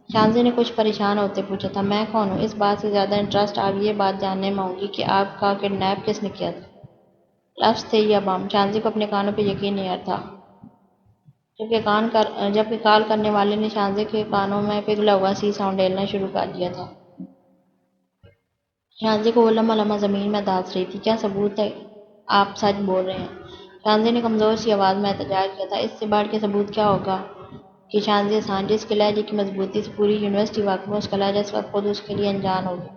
شانزے نے کچھ پریشان ہوتے پوچھا تھا۔ میں کون ہوں؟ اس بات سے زیادہ انٹرسٹ اب یہ بات جاننے میں ہوگی کہ آپ کا کڈنیپ کس نے کیا تھا۔ لفظ تھے یا بم؟ شانزے کو اپنے کانوں پہ یقین نہیں آ رہا تھا، جبکہ کال کرنے والے نے شانزے کے کانوں میں پگھلا ہوا سی ساؤنڈ ڈالنا شروع کر دیا تھا۔ شانزے کو وہ لمحہ لمحہ زمین میں دھانس رہی تھی۔ کیا ثبوت ہے آپ سچ بول رہے ہیں؟ شانزے نے کمزور سی آواز میں احتجاج کیا تھا۔ اس سے بڑھ کے ثبوت کیا ہوگا کہ شانزے احسان جس کے لہجے کی مضبوطی سے پوری یونیورسٹی واقف ہے، اس کا لہجہ اس وقت خود اس کے لیے انجان ہو گیا۔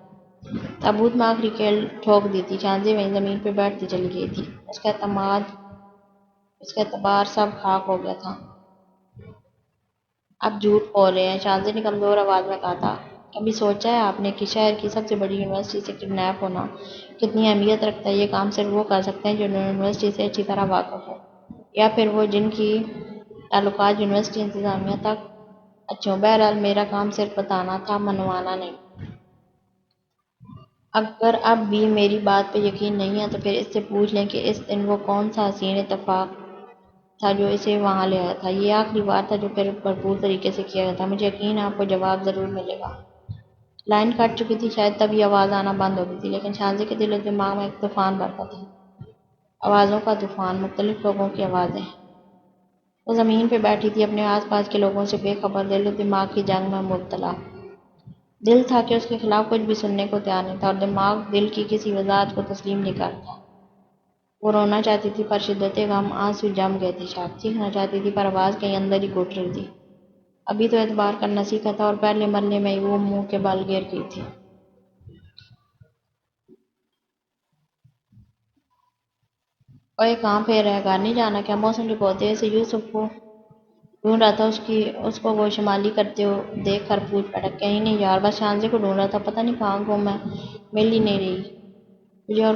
تابوت میں آخری کیل ٹھوک دی تھی۔ شانزے وہیں زمین پہ بیٹھتی چلی گئی تھی۔ اس کا اعتبار سب خاک ہو گیا تھا۔ آپ جھوٹ بول رہے ہیں، شانزے نے کمزور آواز میں کہا تھا۔ کبھی سوچا ہے آپ نے کہ شہر کی سب سے بڑی یونیورسٹی سے کڈنیپ ہونا کتنی اہمیت رکھتا ہے؟ یہ کام صرف وہ کر سکتے ہیں جو یونیورسٹی سے اچھی طرح واقف ہو، یا پھر وہ جن کی تعلقات یونیورسٹی انتظامیہ تک اچھے ہوں۔ بہرحال میرا کام صرف بتانا تھا، منوانا نہیں۔ اگر اب بھی میری بات پہ یقین نہیں ہے تو پھر اس سے پوچھ لیں کہ اس دن وہ کون سا حسین اتفاق تھا جو اسے وہاں لے آیا تھا۔ یہ آخری بار تھا جو پھر بھرپور طریقے سے کیا گیا تھا۔ مجھے یقین ہے آپ کو جواب ضرور ملے گا۔ لائن کٹ چکی تھی، شاید تبھی آواز آنا بند ہو گئی تھی، لیکن شانزے کے دل و دماغ میں ایک طوفان برپا تھا، آوازوں کا طوفان، مختلف لوگوں کی آوازیں۔ وہ زمین پہ بیٹھی تھی، اپنے آس پاس کے لوگوں سے بے خبر، دل و دماغ کی جنگ میں مبتلا۔ دل تھا کہ اس کے خلاف کچھ بھی سننے کو تیار نہیں تھا، اور دماغ دل کی کسی وضاحت کو تسلیم نہیں کرتا۔ وہ رونا چاہتی تھی پر شدت غم آنسو جم گئے تھے۔ شاید چیخنا چاہتی تھی پر آواز کہیں اندر ہی گھٹ رہی تھی۔ ابھی تو اعتبار کرنا سیکھا تھا اور پہلے مرلے میں ہی وہ منہ کے بل گر گئی تھی۔ اوئے کہاں پھر رہا ہے؟ گھر نہیں جانا کیا؟ محسن رپورٹ دیر سے یوسف کو ڈھونڈ رہا تھا، اس کو وہ شمالی کرتے ہوئے دیکھ کر پوچھ پڑا۔ کہیں نہیں یار، بس شانزے کو ڈھونڈ رہا تھا، پتہ نہیں کہاں گم ہے، مل ہی نہیں رہی۔ تجھے اور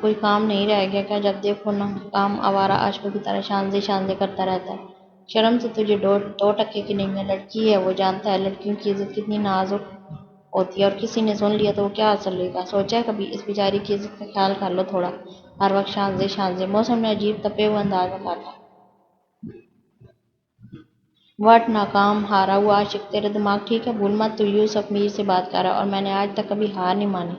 کوئی کام نہیں رہ گیا کیا؟ جب دیکھو نا کام آوارہ عاشقوں کی طرح شانزے کرتا رہتا ہے۔ شرم سے تجھے دو ٹکے کی نہیں ہے۔ لڑکی ہے، وہ جانتا ہے لڑکیوں کی عزت کتنی نازک ہوتی ہے، اور کسی نے سن لیا تو وہ کیا اثر لے گا؟ سوچا ہے کبھی؟ اس بیچاری کی عزت کا خیال کر لو تھوڑا، ہر وقت شانزے۔ موسم نے عجیب تپے ہوئے انداز میں کہا تھا۔ وٹ؟ ناکام ہارا ہوا عاشق؟ تیرا دماغ ٹھیک ہے؟ بھول مت تو یوسف میر سے بات کر رہا ہے، اور میں نے آج تک کبھی ہار نہیں مانی۔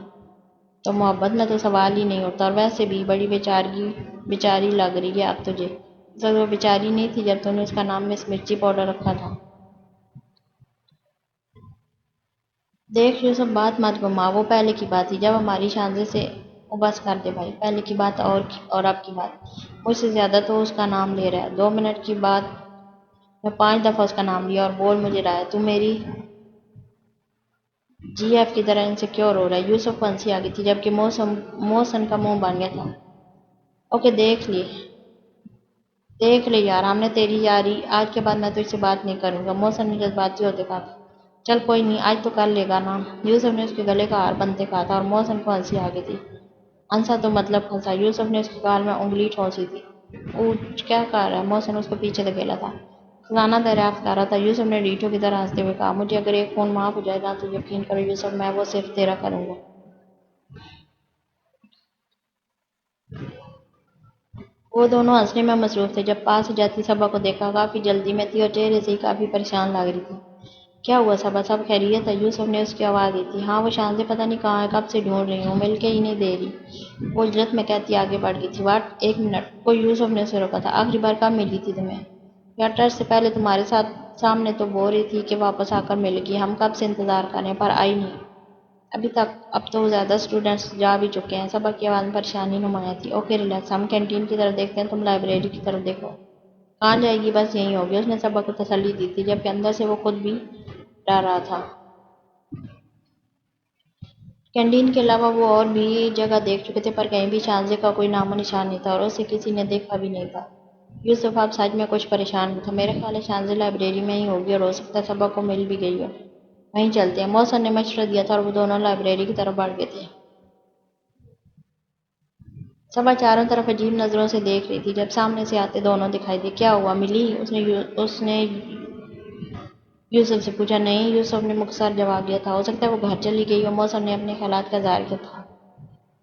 تو محبت میں تو سوال ہی نہیں اٹھتا، اور ویسے بھی بڑی بیچاری لگ رہی ہے اب تجھے۔ اس وقت وہ بیچاری نہیں تھی جب تو نے اس کا نام مس مرچی پاؤڈر رکھا تھا۔ دیکھ یوسف، بات مت گھما، وہ پہلے کی بات تھی جب ہماری شانزے سے بس کر دے بھائی، پہلے کی بات اور اب کی بات۔ مجھ سے زیادہ تو اس کا نام لے رہا ہے، 2 منٹ کی بات میں 5 دفعہ اس کا نام لیا اور بول مجھے رہا ہے تو میری جی ایف کی طرح انسیکیور ہو رہا ہے۔ یوسف کو ہنسی آ گئی تھی جبکہ محسن کا منہ بن گیا تھا۔ اوکے دیکھ لے یار، ہم نے تیری یاری، آج کے بعد میں تجھ سے بات نہیں کروں گا، محسن نے جذباتی ہوتے کہا تھا۔ چل کوئی نہیں، آج تو کر لے گا نا۔ یوسف نے اس کے گلے کا ہار بنتے کہا تھا اور محسن کو ہنسی آ گئی تھی۔ ہنسا تو مطلب ہنسا، یوسف نے اس کے گال میں انگلی ٹھونسی تھی۔ اوچ، کیا کر رہا ہے؟ محسن اس کو پیچھے دھکیلا تھا۔ خزانہ دریافت کر رہا تھا، یوسف نے ڈیٹو کی طرح ہنستے ہوئے کہا۔ مجھے اگر ایک خون معاف ہو جائے گا تو یقین کرو یوسف، میں وہ صرف تیرا کروں گا۔ وہ دونوں ہنسنے میں مصروف تھے جب پاس جاتی صبا کو دیکھا۔ کافی جلدی میں تھی اور چہرے سے ہی کافی پریشان لگ رہی تھی۔ کیا ہوا صبا، سب خیریت ہے؟ یوسف نے اس کی آواز دی تھی۔ ہاں، وہ شانزے پتہ نہیں کہاں ہے، کب سے ڈھونڈ رہی ہوں، مل کے ہی نہیں دے رہی، وہ اجلت میں کہتی آگے بڑھ گئی تھی۔ واٹ، ایک منٹ، کو یوسف نے اسے روکا تھا۔ آخری بار کب ملی تھی تمہیں؟ یا ٹرسٹ سے پہلے تمہارے سامنے تو بول رہی تھی کہ واپس آ کر ملے گی، ہم کب سے انتظار کر رہے ہیں پر آئی نہیں ابھی تک۔ اب تو زیادہ اسٹوڈنٹس جا بھی چکے ہیں۔ صبا کی آواز میں پریشانی نمایاں تھی۔ اوکے ریلیکس، ہم کینٹین کی طرف دیکھتے ہیں، تم لائبریری کی طرف دیکھو۔ کہاں جائے گی؟ بس یہیں ہوگی، اس نے صبا کو تسلی دی تھی جبکہ اندر سے وہ خود بھی ڈر رہا تھا۔ کینٹین کے علاوہ وہ اور بھی جگہ دیکھ چکے تھے پر کہیں بھی شانزے کا کوئی نام و نشان نہیں تھا اور اسے کسی نے دیکھا بھی نہیں تھا۔ یوسف اب سچ میں کچھ پریشان بھی تھا۔ میرے خیال ہے شانزے لائبریری میں ہی ہوگی اور ہو سکتا ہے صبا کو مل بھی گئی ہو، وہیں چلتے ہیں، محسن نے مشورہ دیا تھا اور وہ دونوں لائبریری کی طرف بڑھ گئے تھے۔ صبا چاروں طرف عجیب نظروں سے دیکھ رہی تھی جب سامنے سے آتے دونوں دکھائی دیے۔ کیا ہوا، ملی؟ اس نے یوسف سے پوچھا۔ نہیں، یوسف نے مختصر جواب دیا تھا۔ ہو سکتا ہے وہ گھر چلی گئی ہو، محسن نے اپنے خیالات کا اظہار کیا تھا۔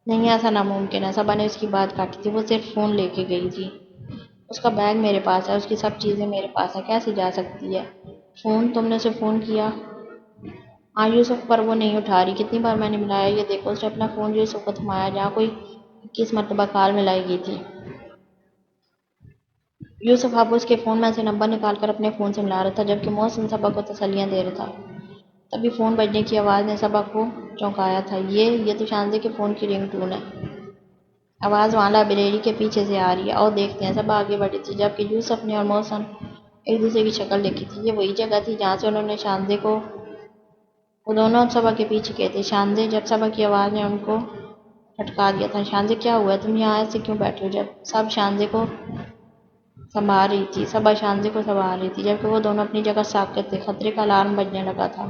نہیں، ایسا ناممکن ہے، صبا نے اس کی بات کاٹی تھی، وہ صرف فون لے کے گئی تھی۔ اس کا بیگ میرے پاس ہے، اس کی سب چیزیں میرے پاس ہیں، کیسے جا سکتی ہے؟ فون، تم نے اسے فون کیا؟ ہاں یوسف، پر وہ نہیں اٹھا رہی، کتنی بار میں نے ملایا، یہ دیکھو۔ اس نے اپنا فون یوسف کو تھمایا جہاں کوئی 21 مرتبہ کال ملائی گئی تھی۔ یوسف اب اس کے فون میں سے نمبر نکال کر اپنے فون سے ملا رہا تھا جبکہ محسن صبا کو تسلیاں دے رہا تھا۔ تبھی فون بجنے کی آواز نے صبا کو چونکایا تھا۔ یہ تو شانزے کے فون کی رنگ ٹون ہے۔ آواز وہاں لائبریری کے پیچھے سے آ رہی ہے، آؤ دیکھتے ہیں۔ صبا آگے بڑھی تھی جبکہ یوسف نے اور محسن ایک دوسرے کی شکل دیکھی تھی۔ یہ وہی جگہ تھی جہاں سے انہوں نے شانزے کو، وہ دونوں صبا کے پیچھے گئے تھے۔ شانزے، جب صبا کی آواز نے ان کو ہٹکا دیا تھا۔ شانزے، کیا ہوا ہے؟ تم یہاں ایسے کیوں بیٹھے ہو؟ جب سب شانزے کو سنبھال رہی تھی، صبا شانزے کو سنبھال رہی تھی جبکہ وہ دونوں اپنی جگہ ساکت تھے۔ خطرے کا الارم بجنے لگا تھا۔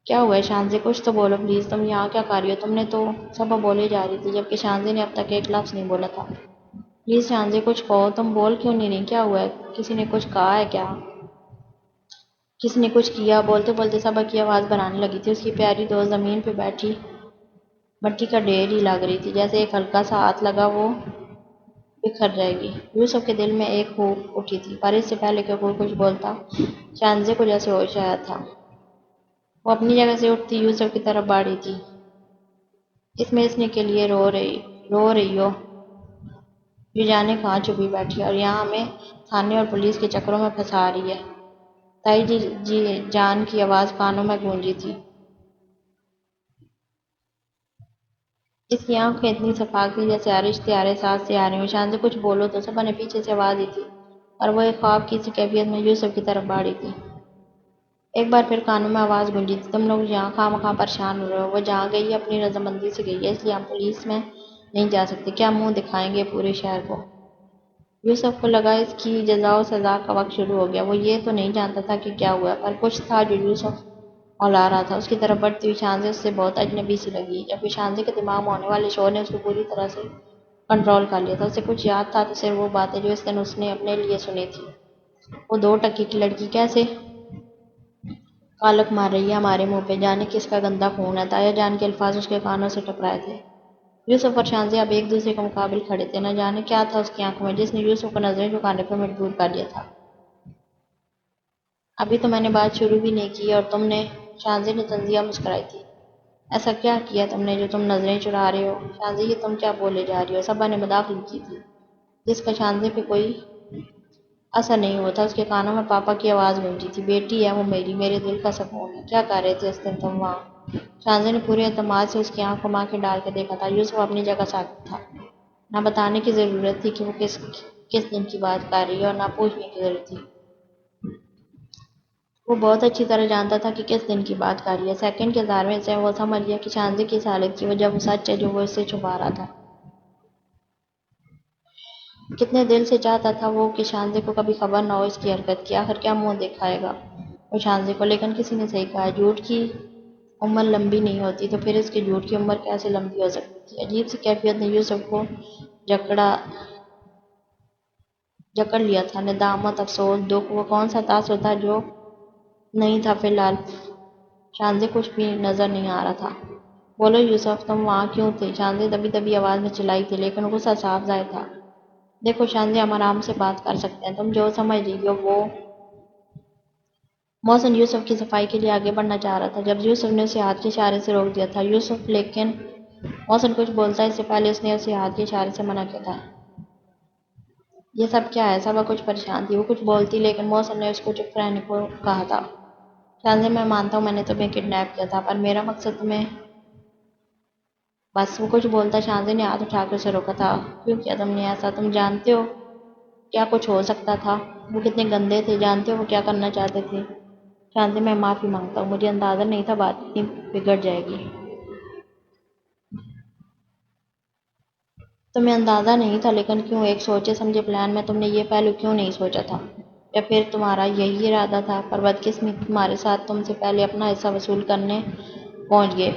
کیا ہوا ہے شانزے؟ کچھ تو بولو پلیز، تم یہاں کیا کر رہی ہو؟ تم نے تو، صبا بولے جا رہی تھی جبکہ شانزے نے اب تک ایک لفظ نہیں بولا تھا۔ پلیز شانزے کچھ کہو، تم بول کیوں نہیں رہی؟ کیا ہوا ہے؟ کسی نے کچھ کہا ہے کیا؟ کسی نے کچھ کیا؟ بولتے بولتے صبا کی آواز بنانے لگی تھی۔ اس کی پیاری دوست زمین پہ بیٹھی مٹی کا ڈھیر ہی لگ رہی تھی، جیسے ایک ہلکا سا ہاتھ لگا وہ بکھر جائے گی۔ یوسف کے دل میں ایک پھونک اٹھی تھی پر اس سے پہلے کہ کوئی کچھ بولتا شانزے کو جیسے ہوش آیا تھا۔ وہ اپنی جگہ سے اٹھتی یوسف کی طرف بڑھی تھی۔ اس نے کے لیے رو رہی ہو؟ یہ جانے کہاں چھپی بیٹھی ہے اور یہاں ہمیں تھانے اور پولیس کے چکروں میں پھنسا رہی ہے۔ تائی جی جان کی آواز کانوں میں گونجی تھی۔ اس کی آنکھیں اتنی شفاف تھیں جیسے ہر اشتہار ساتھ سے آ رہی ہوں۔ شانزے کچھ بولو تو، صبا نے پیچھے سے آواز دی تھی اور وہ ایک خواب کی سی کیفیت میں یوسف کی طرف بڑھی تھی۔ ایک بار پھر کانوں میں آواز گونجی تھی، تم لوگ یہاں خواہ مخواہ پریشان ہو رہے ہو، وہ جہاں گئی ہے اپنی رضامندی سے گئی ہے، اس لیے ہم پولیس میں نہیں جا سکتے۔ کیا منہ دکھائیں گے پورے شہر کو؟ یوسف کو لگا اس کی جزا و سزا کا وقت شروع ہو گیا۔ وہ یہ تو نہیں جانتا تھا کہ کیا ہوا پر کچھ تھا جو یوسف اولا رہا تھا۔ اس کی طرف بڑھتی ہوئی شانزے اس سے بہت اجنبی سی لگی جبکہ شانزے کے دماغ میں ہونے والے شور نے اس کو پوری طرح سے کنٹرول کر لیا تھا۔ اسے کچھ یاد تھا تو صرف وہ باتیں جو اس دن اس نے اپنے لیے سنی تھی۔ وہ 2 ٹکی کی لڑکی کیسے کالک مار رہی ہے ہمارے منہ پہ، جانے کس کا گندا خون ہے، تایا جان کے الفاظ اس کے کانوں سے ٹکرائے تھے۔ یوسف اور شانزے اب ایک دوسرے کے مقابل کھڑے تھے۔ نہ جانے کیا تھا اس کی آنکھوں میں جس نے یوسف کو نظریں جھکانے پر مجبور کر دیا تھا۔ ابھی تو میں نے بات شروع بھی نہیں کی اور تم نے، شانزے نے تنزیہ مسکرائی تھی۔ ایسا کیا کیا تم نے جو تم نظریں چرا رہے ہو؟ شانزے، یہ تم کیا بولے جا رہی ہو؟ صبا نے مداخلت کی تھی جس کا شانزے پہ کوئی اثر نہیں ہوا تھا۔ اس کے کانوں میں پاپا کی آواز گونجی تھی، بیٹی ہے وہ میری، میرے دل کا سکون ہے۔ کیا کر رہے تھے اس دن تم وہاں؟ شانزے نے پورے اعتماد سے اس کی آنکھ کو آنکھیں ڈال کے دیکھا تھا۔ یوسف اپنی جگہ ساکت تھا۔ نہ بتانے کی ضرورت تھی کہ وہ کس دن کی بات کر رہی ہے اور نہ پوچھنے کی ضرورت تھی۔ وہ بہت اچھی طرح جانتا تھا کہ کس دن کی بات کر رہی ہے۔ سیکنڈ کے 1000ویں سے وہ سمجھ گیا کہ شانزے کی اس حالت کی وجہ وہ سچ ہے جو وہ اس سے چھپا رہا تھا۔ کتنے دل سے چاہتا تھا وہ کہ شانزے کو کبھی خبر نہ ہو اس کی حرکت کی۔ آخر کیا منہ دکھائے گا؟ وہ شانزے کو، لیکن کسی نے صحیح کہا، جھوٹ کی عمر لمبی نہیں ہوتی، تو پھر اس کی جھوٹ کی عمر کیسے لمبی ہو سکتی تھی؟ عجیب سی کیفیت نے یوسف کو جکڑا جکڑ لیا تھا، ندامت، افسوس، دکھ، وہ کون سا تاثر تھا جو نہیں تھا فی الحال؟ شانزے کچھ بھی نظر نہیں آ رہا تھا۔ بولو یوسف، تم وہاں کیوں تھے؟ شانزے دبی دبی آواز میں چلائی تھی، لیکن غصہ صاف ظاہر تھا۔ دیکھو شانزے، ہم آرام سے بات کر سکتے ہیں، تم جو سمجھ رہی ہو وہ… محسن یوسف کی صفائی کے لیے آگے بڑھنا چاہ رہا تھا، جب یوسف نے اسے ہاتھ کے اشارے سے روک دیا تھا۔ یوسف، لیکن محسن کچھ بولتا اس سے پہلے اس نے اسے ہاتھ کے اشارے سے منع کیا تھا۔ یہ سب کیا ہے؟ صبا کچھ پریشان تھی، وہ کچھ بولتی، لیکن محسن نے اس کو چپ رہنے کو کہا تھا۔ شانزے، میں مانتا ہوں میں نے تمہیں کڈنیپ کیا تھا، پر میرا مقصد تمہیں… بس، وہ کچھ بولتا۔ شانزے نے ہاتھ اٹھا کر اسے روکا تھا۔ کیوں کیا تم نے ایسا؟ تم جانتے ہو کیا کچھ ہو سکتا تھا؟ وہ کتنے گندے تھے، جانتے ہو وہ کیا کرنا چاہتے تھے؟ شانزے، میں معافی مانگتا ہوں، مجھے اندازہ نہیں تھا بات اتنی بگڑ جائے گی۔ تمہیں اندازہ نہیں تھا، لیکن کیوں؟ ایک سوچے سمجھے پلان میں تم نے یہ پہلو کیوں نہیں سوچا تھا؟ یا پھر تمہارا یہی ارادہ تھا؟ پر بدقسمتی تمہارے ساتھ تم سے پہلے اپنا حصہ وصول کرنے پہنچ گئے۔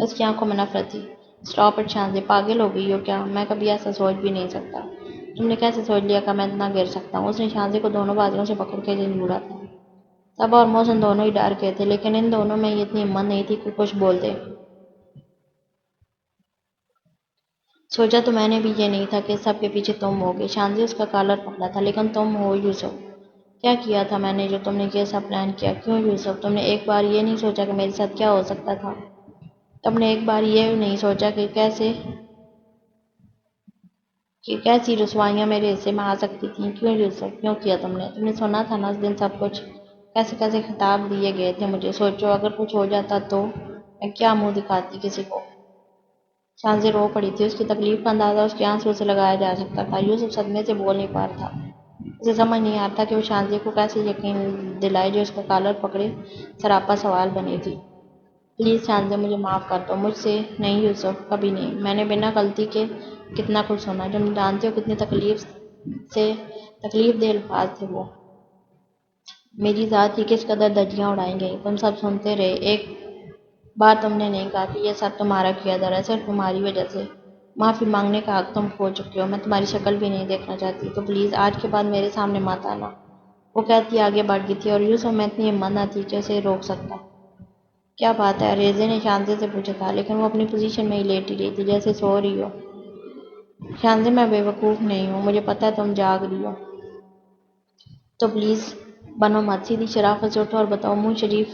اس کی آنکھوں میں نفرت تھی۔ اسٹاپ اٹ شانزے، پاگل ہو گئی ہو کیا؟ میں کبھی ایسا سوچ بھی نہیں سکتا۔ تم نے کیسے سوچ لیا کہ میں اتنا گر سکتا ہوں؟ اس نے شانزے کو دونوں بازوؤں سے پکڑ کے جھنجھوڑا تھا۔ صبا اور محسن دونوں ہی ڈر گئے تھے، لیکن ان دونوں میں یہ اتنی ہمت نہیں تھی کہ کچھ بول دے۔ سوچا تو میں نے بھی یہ نہیں تھا کہ سب کے پیچھے تم ہوگے۔ شانزے اس کا کالر پکڑا تھا، لیکن تم ہو یوسف۔ کیا کیا تھا میں نے جو تم نے یہ سب پلان کیا؟ کیوں یوسف؟ تم نے ایک بار یہ نہیں سوچا کہ میرے ساتھ کیا ہو سکتا تھا؟ تم نے ایک بار یہ نہیں سوچا کہ کیسی رسوائیاں میرے حصے میں آ سکتی تھیں؟ کیوں یوسف؟ کیوں کیا تم نے؟ تم نے سنا تھا نا اس دن سب کچھ، کیسے کیسے خطاب دیے گئے تھے مجھے۔ سوچو اگر کچھ ہو جاتا تو میں کیا منہ دکھاتی کسی کو؟ شانزے رو پڑی تھی، اس کی تکلیف کا اندازہ اس کے آنسوں سے لگایا جا سکتا تھا۔ یوسف صدمے سے بول نہیں پا رہا تھا۔ اسے سمجھ نہیں آتا کہ وہ شانزے کو کیسے یقین دلائے جو اس کا کالر پکڑے سراپا سوال بنی تھی۔ پلیز شانزے، مجھے معاف کر دو۔ مجھ سے نہیں یوسف، کبھی نہیں۔ میں نے بنا غلطی کے کتنا کچھ سنا، تم جانتے ہو کتنی تکلیف دہ الفاظ تھے وہ۔ میری ذات کی کس قدر دھجیاں اڑائی گئیں، تم سب سنتے رہے۔ ایک بار تم نے نہیں کہا کہ یہ سب تمہارا کیا دھرا، صرف تمہاری وجہ سے۔ معافی مانگنے کا حق تم کھو چکے ہو، میں تمہاری شکل بھی نہیں دیکھنا چاہتی، تو پلیز آج کے بعد میرے سامنے مت آنا۔ وہ کہتی آگے بڑھ گئی تھی، اور یوسف میں اتنی ہمت نہ تھی کہ اسے روک سکتا۔ کیا بات ہے؟ ریزے نے شانزے سے پوچھا تھا، لیکن وہ اپنی پوزیشن میں ہی لیٹی رہی تھی جیسے سو رہی ہو۔ شانزے، میں بے وقوف نہیں ہوں، مجھے پتہ ہے تم جاگ رہی ہو، تو پلیز بنو مت۔ سیدھی شرافت سے اٹھو اور بتاؤ، منہ شریف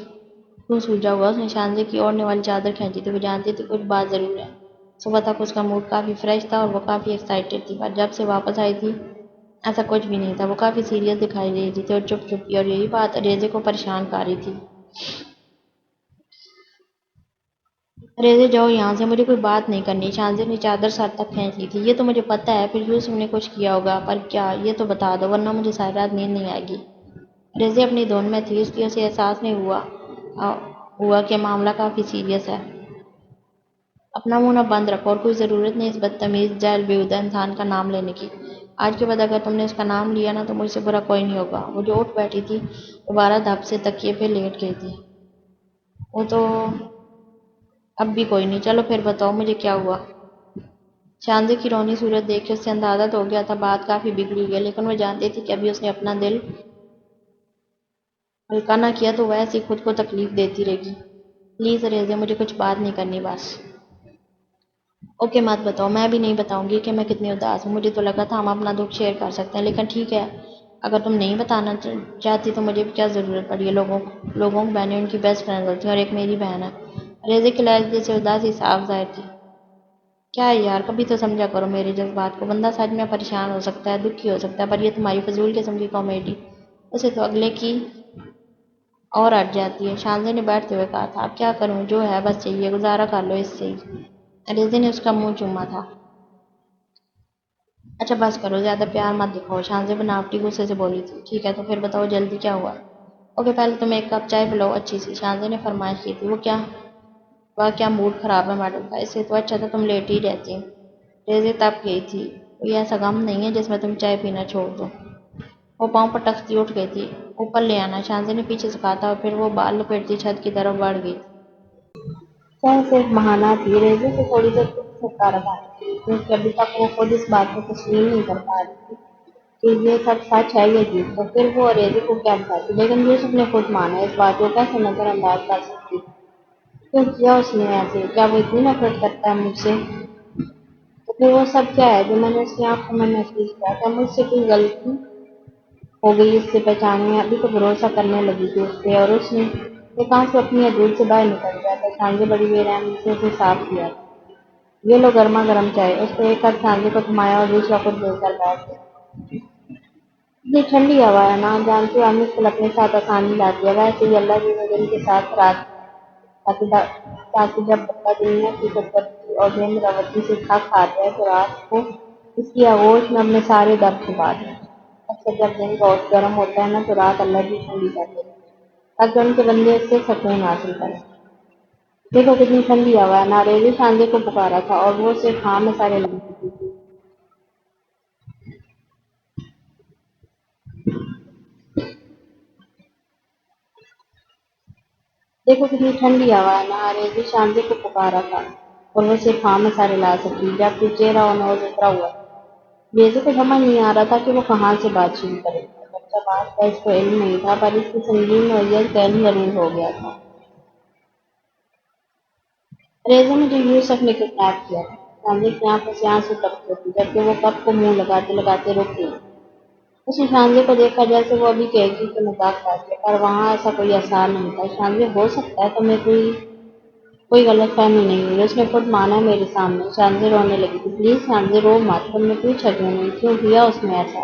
کیوں سوجا ہوا؟ اس نے شانزے کی اوڑھنے والی چادر کھینچی تھی۔ وہ جانتی تھی کچھ بات ضرور ہے۔ صبح تک اس کا موڈ کافی فریش تھا اور وہ کافی ایکسائٹیڈ تھی، پر جب سے واپس آئی تھی ایسا کچھ بھی نہیں تھا۔ وہ کافی سیریس دکھائی دے رہی تھی اور چپ چپ تھی، اور یہی بات ریزے کو پریشان کر رہی تھی۔ ریزے، جاؤ یہاں سے، مجھے کوئی بات نہیں کرنی۔ شانزے نے چادر سر تک کھینچ لی تھی۔ یہ تو مجھے پتہ ہے، پھر یوسف نے کچھ کیا ہوگا، پر کیا؟ یہ تو بتا دو، ورنہ مجھے ساری رات نیند نہیں آئے گی۔ ریزے اپنی دھن میں تھی، اس لیے اسے احساس نہیں ہوا کہ معاملہ کافی سیریس ہے۔ اپنا منہ نہ بند رکھو، اور کوئی ضرورت نہیں اس بدتمیز، جاہل، بیہودہ انسان کا نام لینے کی۔ آج کے بعد اگر تم نے اس کا نام لیا نا تو مجھ سے برا کوئی نہیں ہوگا۔ وہ جو اٹھ بیٹھی تھی، دوبارہ دھپ سے تکیے پہ لیٹ گئی تھی۔ وہ تو اب بھی کوئی نہیں، چلو پھر بتاؤ مجھے کیا ہوا؟ شانزے کی رونی صورت دیکھ کے اس سے اندازہ تو ہو گیا تھا بات کافی بگڑی ہے، لیکن وہ جانتی تھی کہ ابھی اس نے اپنا دل ہلکا نہ کیا تو وہ ایسے ہی خود کو تکلیف دیتی رہے گی۔ پلیز ریزے، مجھے کچھ بات نہیں کرنی، بس۔ اوکے مت بتاؤ، میں بھی نہیں بتاؤں گی کہ میں کتنی اداس ہوں۔ مجھے تو لگا تھا ہم اپنا دکھ شیئر کر سکتے ہیں، لیکن ٹھیک ہے، اگر تم نہیں بتانا چاہتی تو مجھے بھی کیا ضرورت پڑی ہے؟ لوگوں کی بہنیں ان کی بیسٹ فرینڈ ہوتی ہیں، اور ایک میری بہن ہے۔ ریزے کے لہجے سے اداسی صاف ظاہر تھی۔ کیا ہے یار، کبھی تو سمجھا کرو میرے جذبات کو۔ بندہ سچ میں پریشان ہو سکتا ہے، دکھی ہو سکتا ہے، پر یہ تمہاری فضول قسم کی کامیڈی اسے تو اگلے کی اور اٹ جاتی ہے۔ شانزے نے بیٹھتے ہوئے کہا تھا، اب کیا کروں، جو ہے بس چاہیے، گزارا کر لو اس سے ہی۔ ریزے نے اس کا منہ چوما تھا۔ اچھا بس کرو، زیادہ پیار مت دکھاؤ، شانزے بناوٹی غصے سے بولی تھی۔ ٹھیک ہے، تو پھر بتاؤ جلدی کیا ہوا؟ اوکے، پہلے تم ایک کپ چائے پلاؤ اچھی سی، شانزے نے فرمائش کی تھی۔ وہ کیا موڈ خراب ہے میڈم کا؟ اس سے تو اچھا تھا تم لیٹ ہی رہتی۔ ریزے تپ گئی تھی۔ کوئی ایسا غم نہیں ہے جس میں تم چائے پینا چھوڑ دو۔ وہ پاؤں پٹکتی اٹھ گئی تھی۔ اوپر لے آنا، شانزی نے پیچھے سے کہا تھا اور پھر وہ بال لپیٹتی چھت کی طرف بڑھ گئی۔ چند صرف بہانہ تھی، ریزی سے تھوڑی دیر چھٹکارا پانے کے لیے، کیونکہ ابھی تک وہ خود اس بات کو تسلیم نہیں کر پا رہی تھی کہ یہ سب سچ ہے یا جھوٹ۔ تو پھر وہ ریزی کو کیا بتاتی، لیکن یوسف نے خود مانا اس بات کو کیسے نظر انداز کر سکتی تھی؟ کیوں کیا اس نے ایسے؟ کیا وہ اتنی نفرت کرتا ہے مجھ سے؟ تو پھر وہ سب کیا ہے جو میں نے اس کی آنکھوں میں محسوس کیا؟ کیا مجھ سے کوئی غلطی ہو گئی اس سے پہچاننے میں؟ ابھی تو بھروسہ کرنے لگی تھی اس پہ، اور اس نے ایک آنکھ سے اپنی حدود سے باہر نکل گیا تھا۔ شانزی بڑی بے رحمی سے اسے صاف کیا تھا۔ یہ لو گرما گرم چائے۔ اس نے ایک ہاتھ شانزی کو تھمایا اور دوسرا خود لے کر بیٹھ گیا۔ یہ ٹھنڈی ہوا ہے نا، جانتی ہو ہم مشکل اپنے ساتھ آسانی لاتی ہے، ویسے ہی اللہ بھی دن کے ساتھ رات، تاکہ جب بندہ دنیا کی غربت اور بے مروتی سے تھک ہار جائے تو رات کو اس کی آغوش میں اپنے سارے درد چھپا دے۔ اکثر جب دن بہت گرم ہوتا ہے نا تو رات اللہ بھی ٹھنڈی کر دیتی ہے تاکہ ان کے بندے اس سے سکون حاصل کریں۔ دیکھو کتنی ٹھنڈی ہوا ہے نا، ریزی شانزی کو پکارا تھا اور وہ صرف ہاں میں سارے لگ چکی تھی۔ دیکھو کتنی ٹھنڈی ہوا ہے نا، ریزی شانزی کو پکارا تھا اور وہ صرف ہاں میں سارے لا سکی۔ جب پھر چہرہ اور نوز اترا ہوا، ریزی کو سمجھ نہیں آ رہا تھا کہ وہ کہاں سے بات شروع کرے۔ بچہ بات کا اس کو علم نہیں تھا، پر اس کی سنگین نوعیت کا علم ضرور ہو گیا تھا۔ ریزی نے جو یوسف نے کڈنیپ کیا تھا۔ شانزی کی آنکھوں سے آنسو ٹپکتے تھے جبکہ وہ کپ کو منہ لگاتے لگاتے رک گئی۔ اس نے شانزی کو دیکھا جیسے وہ ابھی کہے گی کہ مذاق کر دیا، پر وہاں ایسا کوئی آثار نہیں تھا۔ شانزی ہو سکتا ہے تمہیں کوئی غلط فہمی نہیں ہوئی، اس نے خود مانا میرے سامنے۔ شانزی رونے لگی تھی۔ پلیز شانزی رو مت، تم نے پوچھا کیوں نہیں، کیوں کیا اس نے ایسا؟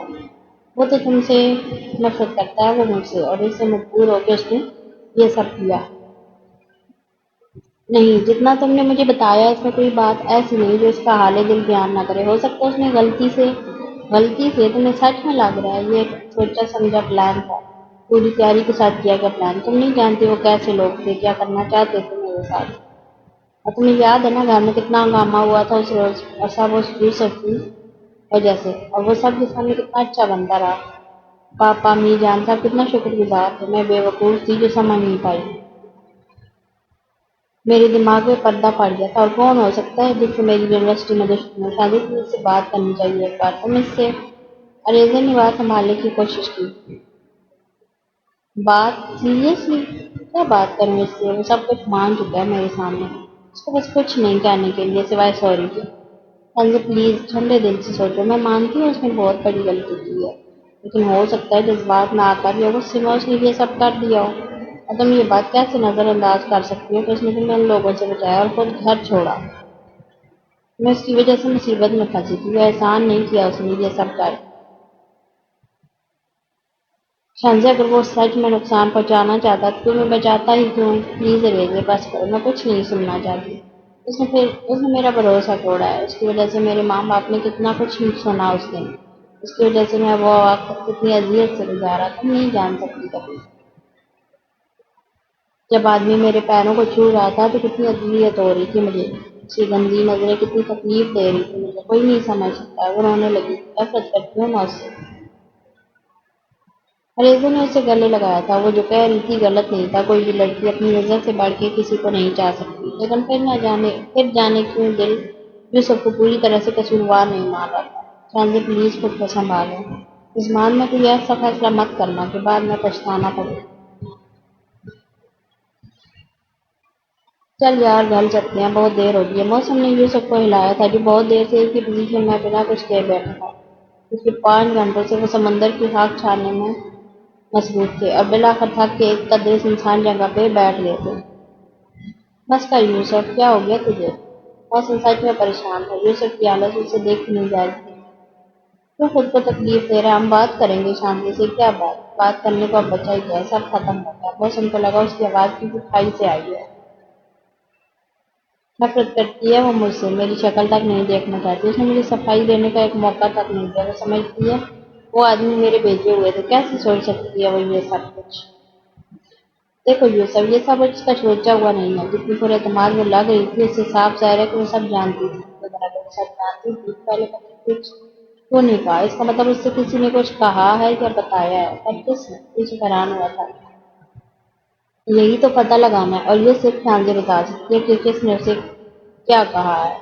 وہ تو تم سے نفرت کرتا ہے، وہ مجھ سے، اور اس سے مجبور ہو کے اس نے یہ سب کیا۔ نہیں، جتنا تم نے مجھے بتایا اس میں کوئی بات ایسی نہیں جو اس کا حال دل بیان نہ کرے۔ ہو سکتا ہے اس نے غلطی سے تمہیں سچ میں لگ رہا ہے یہ ایک سوچا سمجھا پلان تھا، پوری تیاری کے ساتھ کیا گیا پلان۔ تم نہیں جانتے وہ کیسے لوگ تھے، کیا کرنا چاہتے تھے میرے ساتھ۔ اور تمہیں یاد ہے نا گھر میں کتنا ہنگامہ ہوا تھا اس روز، اور سب اس یوسف کی وجہ سے، اور وہ سب کے سامنے کتنا اچھا بنتا رہا۔ پاپا امی جان سب کتنا شکر گزار تھے، میں بے وقوف تھی جو سمجھ نہیں پائی۔ میرے دماغ میں پردہ پڑ گیا تھا۔ اور کون ہو سکتا ہے جس سے میری یونیورسٹی میں دشمنی ہو؟ شاید تمہیں اس سے بات کرنی چاہیے ایک بار، تم اس سے۔ ریزی نے بات سنبھالنے کی کوشش کی۔ بات؟ سیریسلی؟ کیا بات کروں اس سے؟ وہ سب کچھ مان چکا ہے میرے سامنے، اس کو بس کچھ نہیں کہنے کے لیے سوائے سوری کے۔ شانزی پلیز ٹھنڈے دل سے سوچو، میں مانتی ہوں اس نے بہت بڑی غلطی کی ہے، لیکن ہو سکتا ہے جذبات میں آ کر یا غصے میں اس نے یہ سب کر دیا ہو۔ اور تم یہ بات کیسے نظر انداز کر سکتی ہو کہ اس نے تمہیں ان لوگوں سے بچایا اور خود گھر چھوڑا؟ میں اس کی وجہ سے مصیبت میں پھنسی تھی، وہ احسان نہیں کیا اس نے یہ سب کر۔ شانزی اگر وہ سچ میں نقصان پہنچانا چاہتا تو میں بچاتا ہی کیوں؟ پلیز ریزی بس کرو، میں کچھ نہیں سننا چاہتی۔ اس نے میرا بھروسہ توڑا ہے، اس کی وجہ سے میرے ماں باپ نے کتنا کچھ سنا اس دن، اس کی وجہ سے میں وہ وقت کتنی اذیت سے گزارا، تم نہیں جان سکتی کبھی۔ جب آدمی میرے پیروں کو چھو رہا تھا تو کتنی اذیت ہو رہی تھی مجھے، اس کی گندی نظریں کتنی تکلیف دے رہی تھی مجھے، کوئی نہیں سمجھ سکتا۔ وہ رونے لگی، نفرت کرتی ہوں میں اس سے۔ ریزی نے اسے گلے لگایا تھا، وہ جو کہہ رہی تھی غلط نہیں تھا، کوئی بھی لڑکی اپنی عزت سے بڑھ کے کسی کو نہیں چاہ سکتی، لیکن پھر جانے کیوں دل یوسف کو پوری طرح سے قصوروار نہیں مان رہا تھا۔ شانزی پلیز خود کو سنبھالو، اس بات میں کوئی ایسا فیصلہ مت کرنا کہ بعد میں پچھتانا پڑے۔ چل یار گھر چلتے ہیں، بہت دیر ہو گئی ہے۔ موسم نے یوسف کو ہلایا تھا جو بہت دیر سے ایک ہی پوزیشن میں بنا کچھ کہے بیٹھا تھا۔ پچھلے 5 گھنٹوں سے وہ سمندر کی خاک چھاننے میں مصروف تھے اور بالآخر تھک کے ایک تدریس انسان جگہ پہ بیٹھ گئے تھے۔ بس کر یوسف، کیا ہو گیا تجھے؟ موسم سچ میں پریشان تھا، یوسف کی حالت اسے دیکھی نہیں جا رہی تھی۔ تو خود کو تکلیف دے رہا، ہم بات کریں گے شانزی سے۔ کیا بات کرنے کو اب بچا ہی گیا، سب ختم ہو گیا۔ موسم کو لگا اس کی آواز کسی کھائی سے آئی ہے۔ نفرت کرتی ہے وہ مجھ سے، میری شکل تک نہیں دیکھنا چاہتی، اس نے مجھے صفائی دینے کا ایک موقع تک نہیں دیا۔ وہ سمجھتی ہے وہ آدمی میرے بھیجے ہوئے تھے، کیسے سوچ سکتی ہے وہ یہ سب کچھ؟ دیکھو یوسف، یہ سب اس کا سوچا ہوا نہیں ہے، جتنی پر اعتماد وہ لگ رہی تھی اس سے صاف ظاہر ہے کہ وہ سب جانتی تھی۔ تو اگر وہ سب جانتی تھی پہلے کبھی کچھ کیوں نہیں کہا؟ اس کا مطلب اس سے کسی نے کچھ کہا ہے یا بتایا ہے؟ تب کس نے؟ پیچھے حیران ہوا تھا۔ یہی تو پتہ لگانا ہے، اور یہ صرف شانزی بتا سکتی ہے کہ کس نے اسے کیا کہا ہے،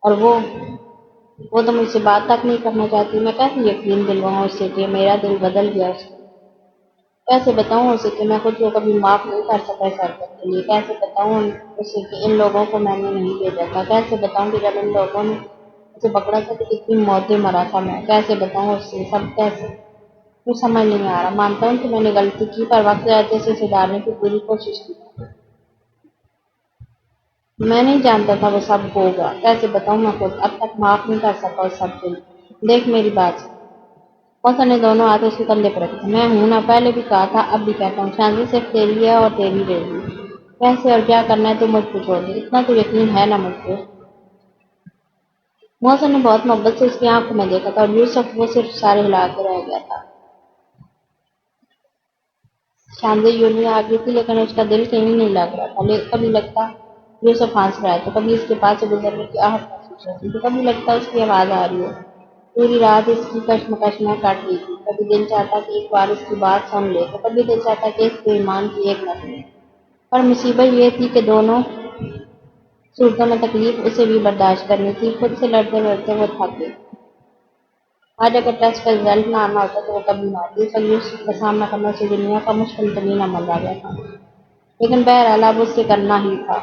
اور وہ تو مجھ سے بات تک نہیں کرنا چاہتی۔ میں کیسے یقین دلواؤں اسے کہ میرا دل بدل گیا اس کا؟ کیسے بتاؤں اسے کہ میں خود کو کبھی معاف نہیں کر سکا اس حرکت کے لیے؟ کیسے بتاؤں اسے کہ ان لوگوں کو میں نے نہیں بھیجا تھا؟ کیسے بتاؤں کہ جب ان لوگوں نے اسے پکڑا تھا تو کتنی موتیں مرا تھا میں؟ کیسے بتاؤں اسے سب؟ کیسے؟ کچھ سمجھ نہیں آ رہا۔ مانتا ہوں کہ میں نے غلطی کی، پر وقت رہتے اسے سدھارنے کی پوری کوشش کی۔ میں نہیں جانتا تھا وہ سب ہوگا۔ کیسے بتاؤں میں خود اب تک معاف نہیں کر سکا اس سب کے لیے۔ دیکھ میری بات سن۔ موسا نے دونوں ہاتھ اس کے کندھے پر رکھے۔ میں ہوں نا، پہلے بھی کہا تھا، اب بھی کہتا ہوں، شانزی صرف تیری ہے اور تیری رہے گی۔ کیسے اور کیا کرنا ہے تو مجھ کو چھوڑ دے، اتنا تو یقین ہے نا مجھ پہ۔ موسا نے بہت محبت سے اس کی آنکھوں میں دیکھا تھا، اور یوسف وہ صرف سارے ہلا کے رہ گیا تھا۔ شانزی یوں نہیں آ گئی تھی، لیکن اس کا دل کہیں نہیں لگ رہا تھا۔ کبھی لگتا یوسف ہنس رہا ہے تو کبھی اس کے پاس سے گزرنے کی آہٹ محسوس ہوتی تو کبھی لگتا اس کی آواز آ رہی ہے۔ پوری رات اس کی کشمکش میں کٹ رہی تھی۔ کبھی دل چاہتا کہ ایک بار اس کی بات سن لے تو کبھی دل چاہتا کہ اس کے ایمان کی ایک نہ سنے۔ پر مصیبت یہ تھی کہ دونوں صورتوں میں تکلیف اسے بھی برداشت کرنی تھی۔ خود سے لڑتے لڑتے وہ تھک گئی۔ آج اگر ٹیسٹ کا رزلٹ نہ آنا ہوتا تو وہ کبھی نہ آتی۔ اس وقت یوسف کا سامنا کرنا اسے دنیا کا مشکل ترین عمل آ گیا تھا، لیکن بہرحال اب اسے کرنا ہی تھا۔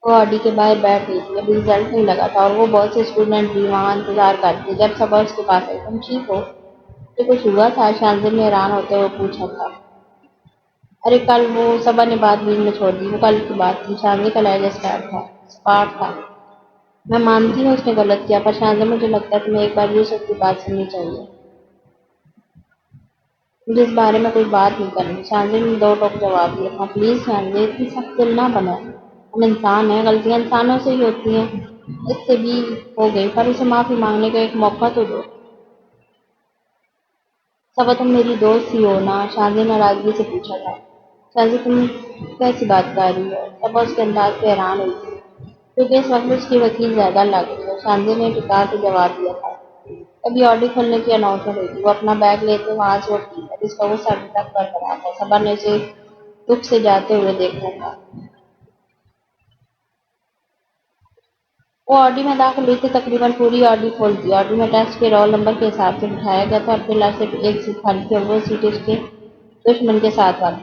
وہ آڈی کے باہر بیٹھ گئی تھی۔ ابھی رزلٹ نہیں لگا تھا اور وہ بہت سے اسٹوڈنٹ بھی وہاں انتظار کرتے۔ جب صبا اس کے پاس آئی، تم ٹھیک ہو؟ کہ کچھ ہوا تھا؟ شانزی نے حیران ہوتے ہوئے پوچھا تھا۔ ارے کل وہ صبا نے بات بیچ میں چھوڑ دی، وہ کل کی بات تھی۔ شانزی کا لہجہ سپاٹ تھا۔ میں مانتی ہوں اس نے غلط کیا، پر شانزی مجھے لگتا ہے تمہیں ایک بار یوسف کی بات سننی چاہیے۔ مجھے اس بارے میں کوئی بات نہیں کرنی، شانزی نے دو ٹوک جواب دیا۔ ہاں پلیز شانزی، اتنی سخت دل نہ بنو، ہم انسان ہیں، غلطیاں انسانوں سے ہی ہوتی ہیں۔ اس سے بھی ہو گئی، پر اسے معافی مانگنے کا ایک موقع تو دو۔ صبا تم میری دوست ہی ہو نا؟ شانزی نے ناراضگی سے پوچھا تھا۔ شانزی تم کیسی بات کر رہی ہو؟ صبا اس کے انداز پہ حیران ہوئی تھی، کیونکہ اس وقت اس کی وکیل زیادہ لگ رہی ہے۔ شانزی نے ٹکا کے جواب دیا تھا، ابھی آڈی کھلنے کی اناؤنسمنٹ ہوئی تھی۔ وہ اپنا بیگ لیتے وہاں سے اٹھی، اب اس کا غصہ ابھی تک برقرار تھا۔ صبا نے اسے دکھ سے جاتے ہوئے دیکھا تھا۔ وہ آڈی میں داخل ہوئی تھی، تقریباً پوری آڈی فل تھی۔ آڈی میں ٹیسٹ کے رول نمبر کے حساب سے بٹھایا گیا تھا اور فی الحال صرف ایک سیٹ خالی تھی اور وہ سیٹ اس کے دشمن کے ساتھ والی۔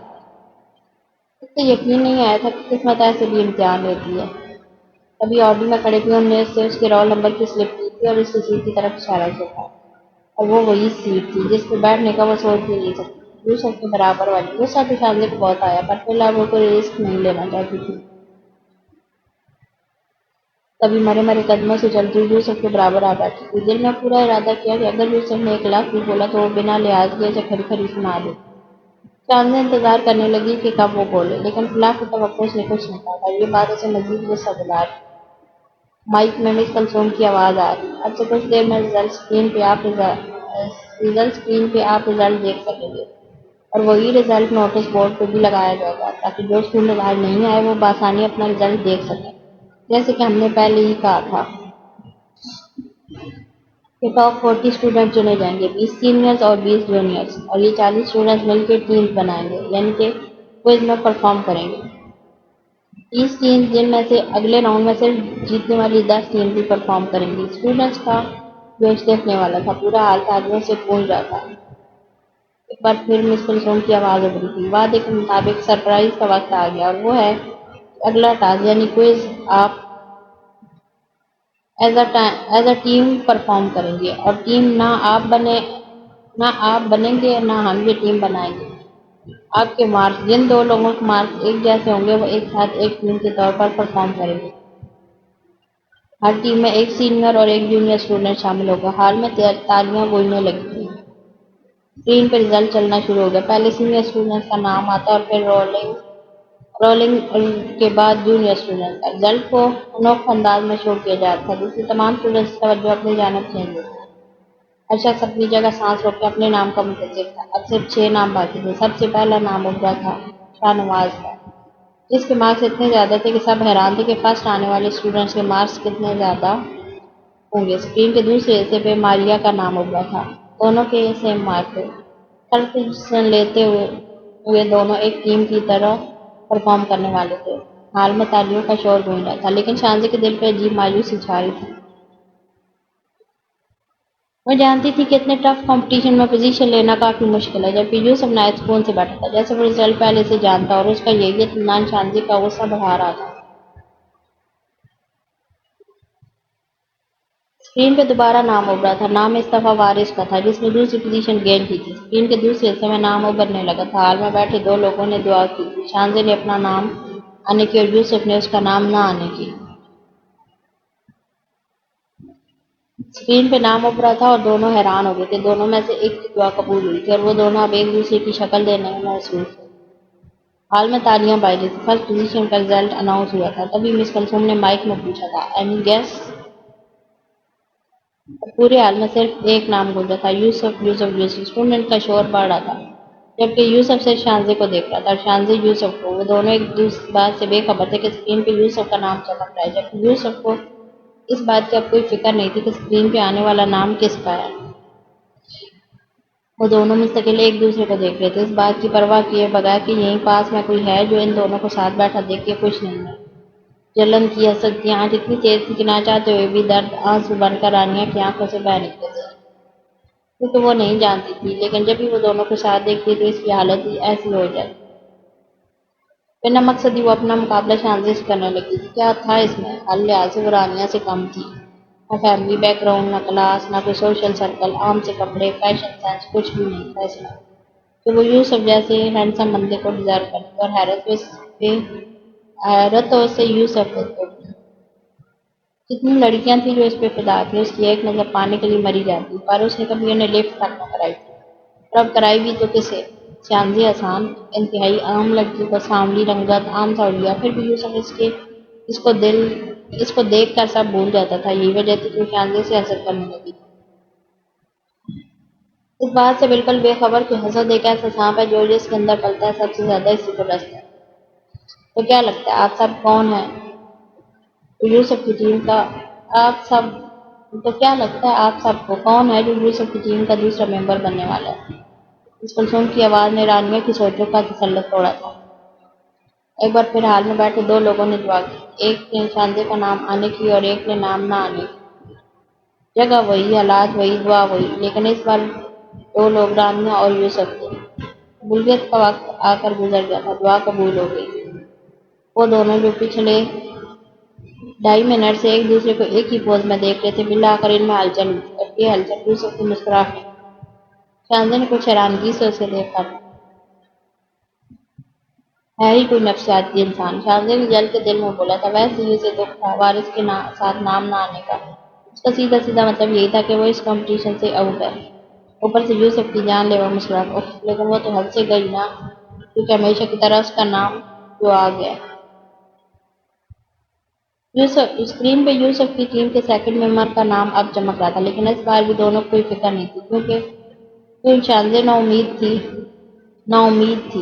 اسے یقین نہیں آیا تھا کہ قسمت ایسے بھی امتحان لیتی ہے۔ تبھی آڈی میں کھڑے پیون نے اس سے اس کے رول نمبر کی سلپ لی تھی اور اس کی سیٹ کی طرف اشارہ کیا تھا، اور وہ وہی سیٹ تھی جس پہ بیٹھنے کا وہ سوچ بھی نہیں سکتی، یوسف کے برابر والی۔ غصہ تو شانزی کو بہت آیا، پر فی الحال وہ کوئی رسک نہیں لینا چاہتی تھی۔ تبھی مرے مرے قدموں سے چلتی ہوئی یوسف کے برابر آ بیٹھی تھی۔ دل میں پورا ارادہ کیا کہ اگر یوسف نے 1 لاکھ بھی بولا تو وہ بنا لحاظ کیے اسے کھری کھری سنا دے۔ شانزی انتظار کرنے لگی کہ کب وہ بولے، لیکن خلاف توقع اس نے کچھ نہیں کہا تھا۔ یہ بات اسے مزید غصہ دلا رہی۔ مائک میں مس کلثوم کی آواز آ رہی، اب سے کچھ دیر میں ریزلٹ اسکرین پہ آپ رزلٹ دیکھ سکیں گے، اور وہی رزلٹ نوٹس بورڈ پہ بھی لگایا جائے گا تاکہ جو اسٹوڈنٹ آج نہیں آئے وہ بآسانی اپنا رزلٹ دیکھ سکیں۔ جیسے کہ ہم نے پہلے ہی کہا تھا کہ ٹاپ 40 اسٹوڈنٹ چنے جائیں گے، 20 سینئرز اور 20 جونیئرز، اور یہ 40 اسٹوڈنٹس مل کے ٹیمز بنائیں گے، یعنی کہ کوئز میں پرفارم کریں گے۔ 30 ٹیمز جن میں سے اگلے راؤنڈ میں صرف جیتنے والی 10 ٹیم بھی پرفارم کریں گی۔ اسٹوڈنٹس کا جوش دیکھنے والا تھا، پورا حال تالیوں سے گونج رہا تھا۔ ایک بار پھر مس کلثوم کی آواز ابھری تھی، وعدے کے مطابق سرپرائز کا وقت آ گیا، اور وہ ہے کہ اگلا ٹاسک یعنی کوئز آپ ایز اے ٹیم پرفارم کریں گے، اور ٹیم نہ آپ بنیں گے نہ ہم یہ ٹیم بنائیں گے۔ آپ کے مارکس، جن 2 لوگوں کے مارکس ایک جیسے ہوں گے وہ ایک ساتھ ایک ٹیم کے طور پر پرفارم کریں گے۔ ہر ٹیم میں ایک سینئر اور ایک جونیئر اسٹوڈنٹ شامل ہوگا۔ حال میں تالیاں گونجنے لگی تھیں۔ اسکرین پہ رزلٹ چلنا شروع ہو گیا۔ پہلے سینئر اسٹوڈنٹ کا نام آتا اور پھر رولنگ کے بعد جونیئر اسٹوڈنٹ کا۔ رزلٹ کو انوکھے انداز میں شو کیا جا رہا تھا، جس سے تمام اسٹوڈنٹس کی توجہ اپنی جانب کھینچ لی۔ ہر شخص اپنی جگہ سانس روک کے اپنے نام کا منتظر تھا۔ اب صرف 6 نام باقی تھے۔ سب سے پہلا نام ابھرا تھا شاہ نواز کا، جس کے مارکس اتنے زیادہ تھے کہ سب حیران تھے کہ فرسٹ آنے والے اسٹوڈنٹس کے مارکس کتنے زیادہ ہوں گے۔ اسکرین کے دوسرے حصے پہ ماریا کا نام ابھرا تھا۔ دونوں کے سیم مارک تھے۔ ہر پوزیشن لیتے ہوئے دونوں ایک ٹیم کی طرح پرفارم کرنے والے تھے۔ ہال میں تالیوں کا شور گونج رہا تھا، لیکن شانزی کے دل پہ عجیب مایوسی چھا رہی تھی۔ وہ جانتی تھی کہ اتنے ٹف کمپٹیشن میں پوزیشن لینا کافی مشکل ہے، جبکہ یوسف نہایت سکون سے بیٹھا تھا، جیسے وہ رزلٹ پہلے سے جانتا اور اس کا یہی اطمینان شانزی کا غصہ بڑھا رہا تھا۔ اسکرین پہ دوبارہ نام ابھرا تھا۔ نام اس دفعہ وارث کا تھا، جس نے دوسری پوزیشن گین کی تھی۔ اسکرین کے دوسرے حصے میں نام ابھرنے لگا تھا۔ ہال میں بیٹھے دو لوگوں نے دعا کی تھی، شانزی نے اپنا نام آنے کی اور یوسف نے اس کا نام نہ آنے کی۔ اسکرین پہ نام ابھرا تھا اور دونوں حیران ہو گئے تھے۔ دونوں میں سے ایک کی دعا قبول ہوئی تھی اور وہ دونوں اب ایک دوسرے کی شکل دینے میں مصروف تھے۔ ہال میں تالیاں بائی رہی تھیں۔ فرسٹ پوزیشن کا رزلٹ اناؤنس ہوا تھا۔ تبھی مس کلثوم نے مائک میں پوچھا تھا، "اینی گیس؟" پورے ہال میں صرف ایک نام گونجا تھا، یوسف یوسف یوسف۔ اسٹوڈنٹ کا شور بڑھ رہا تھا، جبکہ یوسف صرف شانزی کو دیکھ رہا تھا اور شانزی یوسف کو۔ وہ دونوں ایک بات سے بے خبر تھے کہ اسکرین پہ یوسف کا نام چمک رہا ہے، جبکہ یوسف کو اس بات کی اب کوئی فکر نہیں تھی کہ اسکرین پہ آنے والا نام کس کا ہے۔ وہ دونوں مستقل ایک دوسرے کو دیکھ رہے تھے، اس بات کی پرواہ کیے بغیر کہ یہیں پاس میں کوئی ہے جو ان دونوں کو ساتھ بیٹھا دیکھ کے خوش نہیں ہے۔ جلن کی حسد کی آنچ اتنی تیز تھی کہ نہ چاہتے ہوئے بھی درد آنسو بن کر رانیہ کی آنکھوں سے بہہ نکلے تھے۔ کیونکہ وہ نہیں جانتی تھی، لیکن جب بھی وہ دونوں کو ساتھ دیکھتی تو اس کی حالت ہی ایسی ہو جاتی۔ بنا مقصد ہی وہ اپنا مقابلہ شانزی سے کرنے لگی تھی۔ کیا تھا اس میں؟ ہر لحاظ سے وہ رانیہ سے کم تھی۔ نہ فیملی بیک گراؤنڈ، نہ کلاس، نہ کوئی سوشل سرکل، عام سے کپڑے، فیشن سینس، کچھ بھی نہیں تھا اس میں کہ وہ یوسف جیسے ہینڈسم بندے کو ڈیزرو کرتی، اور حیرت تو اسے یوسف پہ تھی۔ کتنی لڑکیاں تھیں جو اس پہ فدا تھیں، اس کی ایک نظر پانے کے لیے مری جاتی، پر اس نے کبھی انہیں لفٹ تک نہ کرائی تھی۔ اور اب کرائی بھی تو کسے؟ شانزی حسان، انتہائی عام لڑکی کو سانولی رنگت، عام سا حلیہ، پھر بھی یوسف اس کو دیکھ کر سب بھول جاتا تھا۔ یہی وجہ تھی کہ وہ شانزی سے حسد کرنے لگی تھی، اس بات سے بالکل بے خبر کہ حسد ایک ایسا سانپ ہے جو جس کے اندر پلتا ہے سب سے زیادہ اسی کو ڈستا ہے۔ تو کیا لگتا ہے آپ سب کون ہیں؟ تو یوسف کی ٹیم کا آپ سب تو کیا لگتا ہے آپ سب کو کون ہے جو یوسف کی ٹیم کا دوسرا ممبر بننے والا ہے؟ اس کلثوم کی آواز نے رانیہ کی سوچوں کا تسلط توڑا تھا۔ ایک بار پھر ہال میں بیٹھے دو لوگوں نے دعا کی، ایک نے شانزی کا نام آنے کی اور ایک نے نام نہ آنے کی۔ جگہ وہی، حالات وہی، دعا وہی، لیکن اس بار دو لوگ رانیہ اور یوسف تھے۔ قبولیت کا وقت آ کر گزر گیا تھا، دعا قبول ہو گئی تھی۔ وہ دونوں جو پچھلے 2.5 منٹ سے ایک دوسرے کو ایک ہی پوز میں دیکھ رہے تھے، بالآخر ان میں ہلچل ہوئی، اور یہ ہلچل یوسف کی مسکراہٹ میں۔ شانزی نے کچھ حیرانگی سے اسے دیکھا تھا۔ ہے ہی کوئی نفسیاتی انسان، شانزی نے جل کے دل میں بولا تھا۔ ویسے ہی اسے دکھ تھا وارث کے ساتھ نام نہ آنے کا۔ اس کا سیدھا سیدھا مطلب یہی تھا کہ وہ اس کمپٹیشن سے آؤٹ ہے۔ اوپر سے یوسف کی جان لیوا مسکراہٹ، اف، لیکن وہ تو حد سے گئی نا، کیونکہ ہمیشہ کی طرح اس کا نام جو آ گیا۔ اسکرین پہ یوسف کی ٹیم کے سیکنڈ ممبر کا نام اب چمک رہا تھا، لیکن اس بار بھی دونوں کو کوئی فکر نہیں تھی، کیونکہ شانزی نا امید تھی۔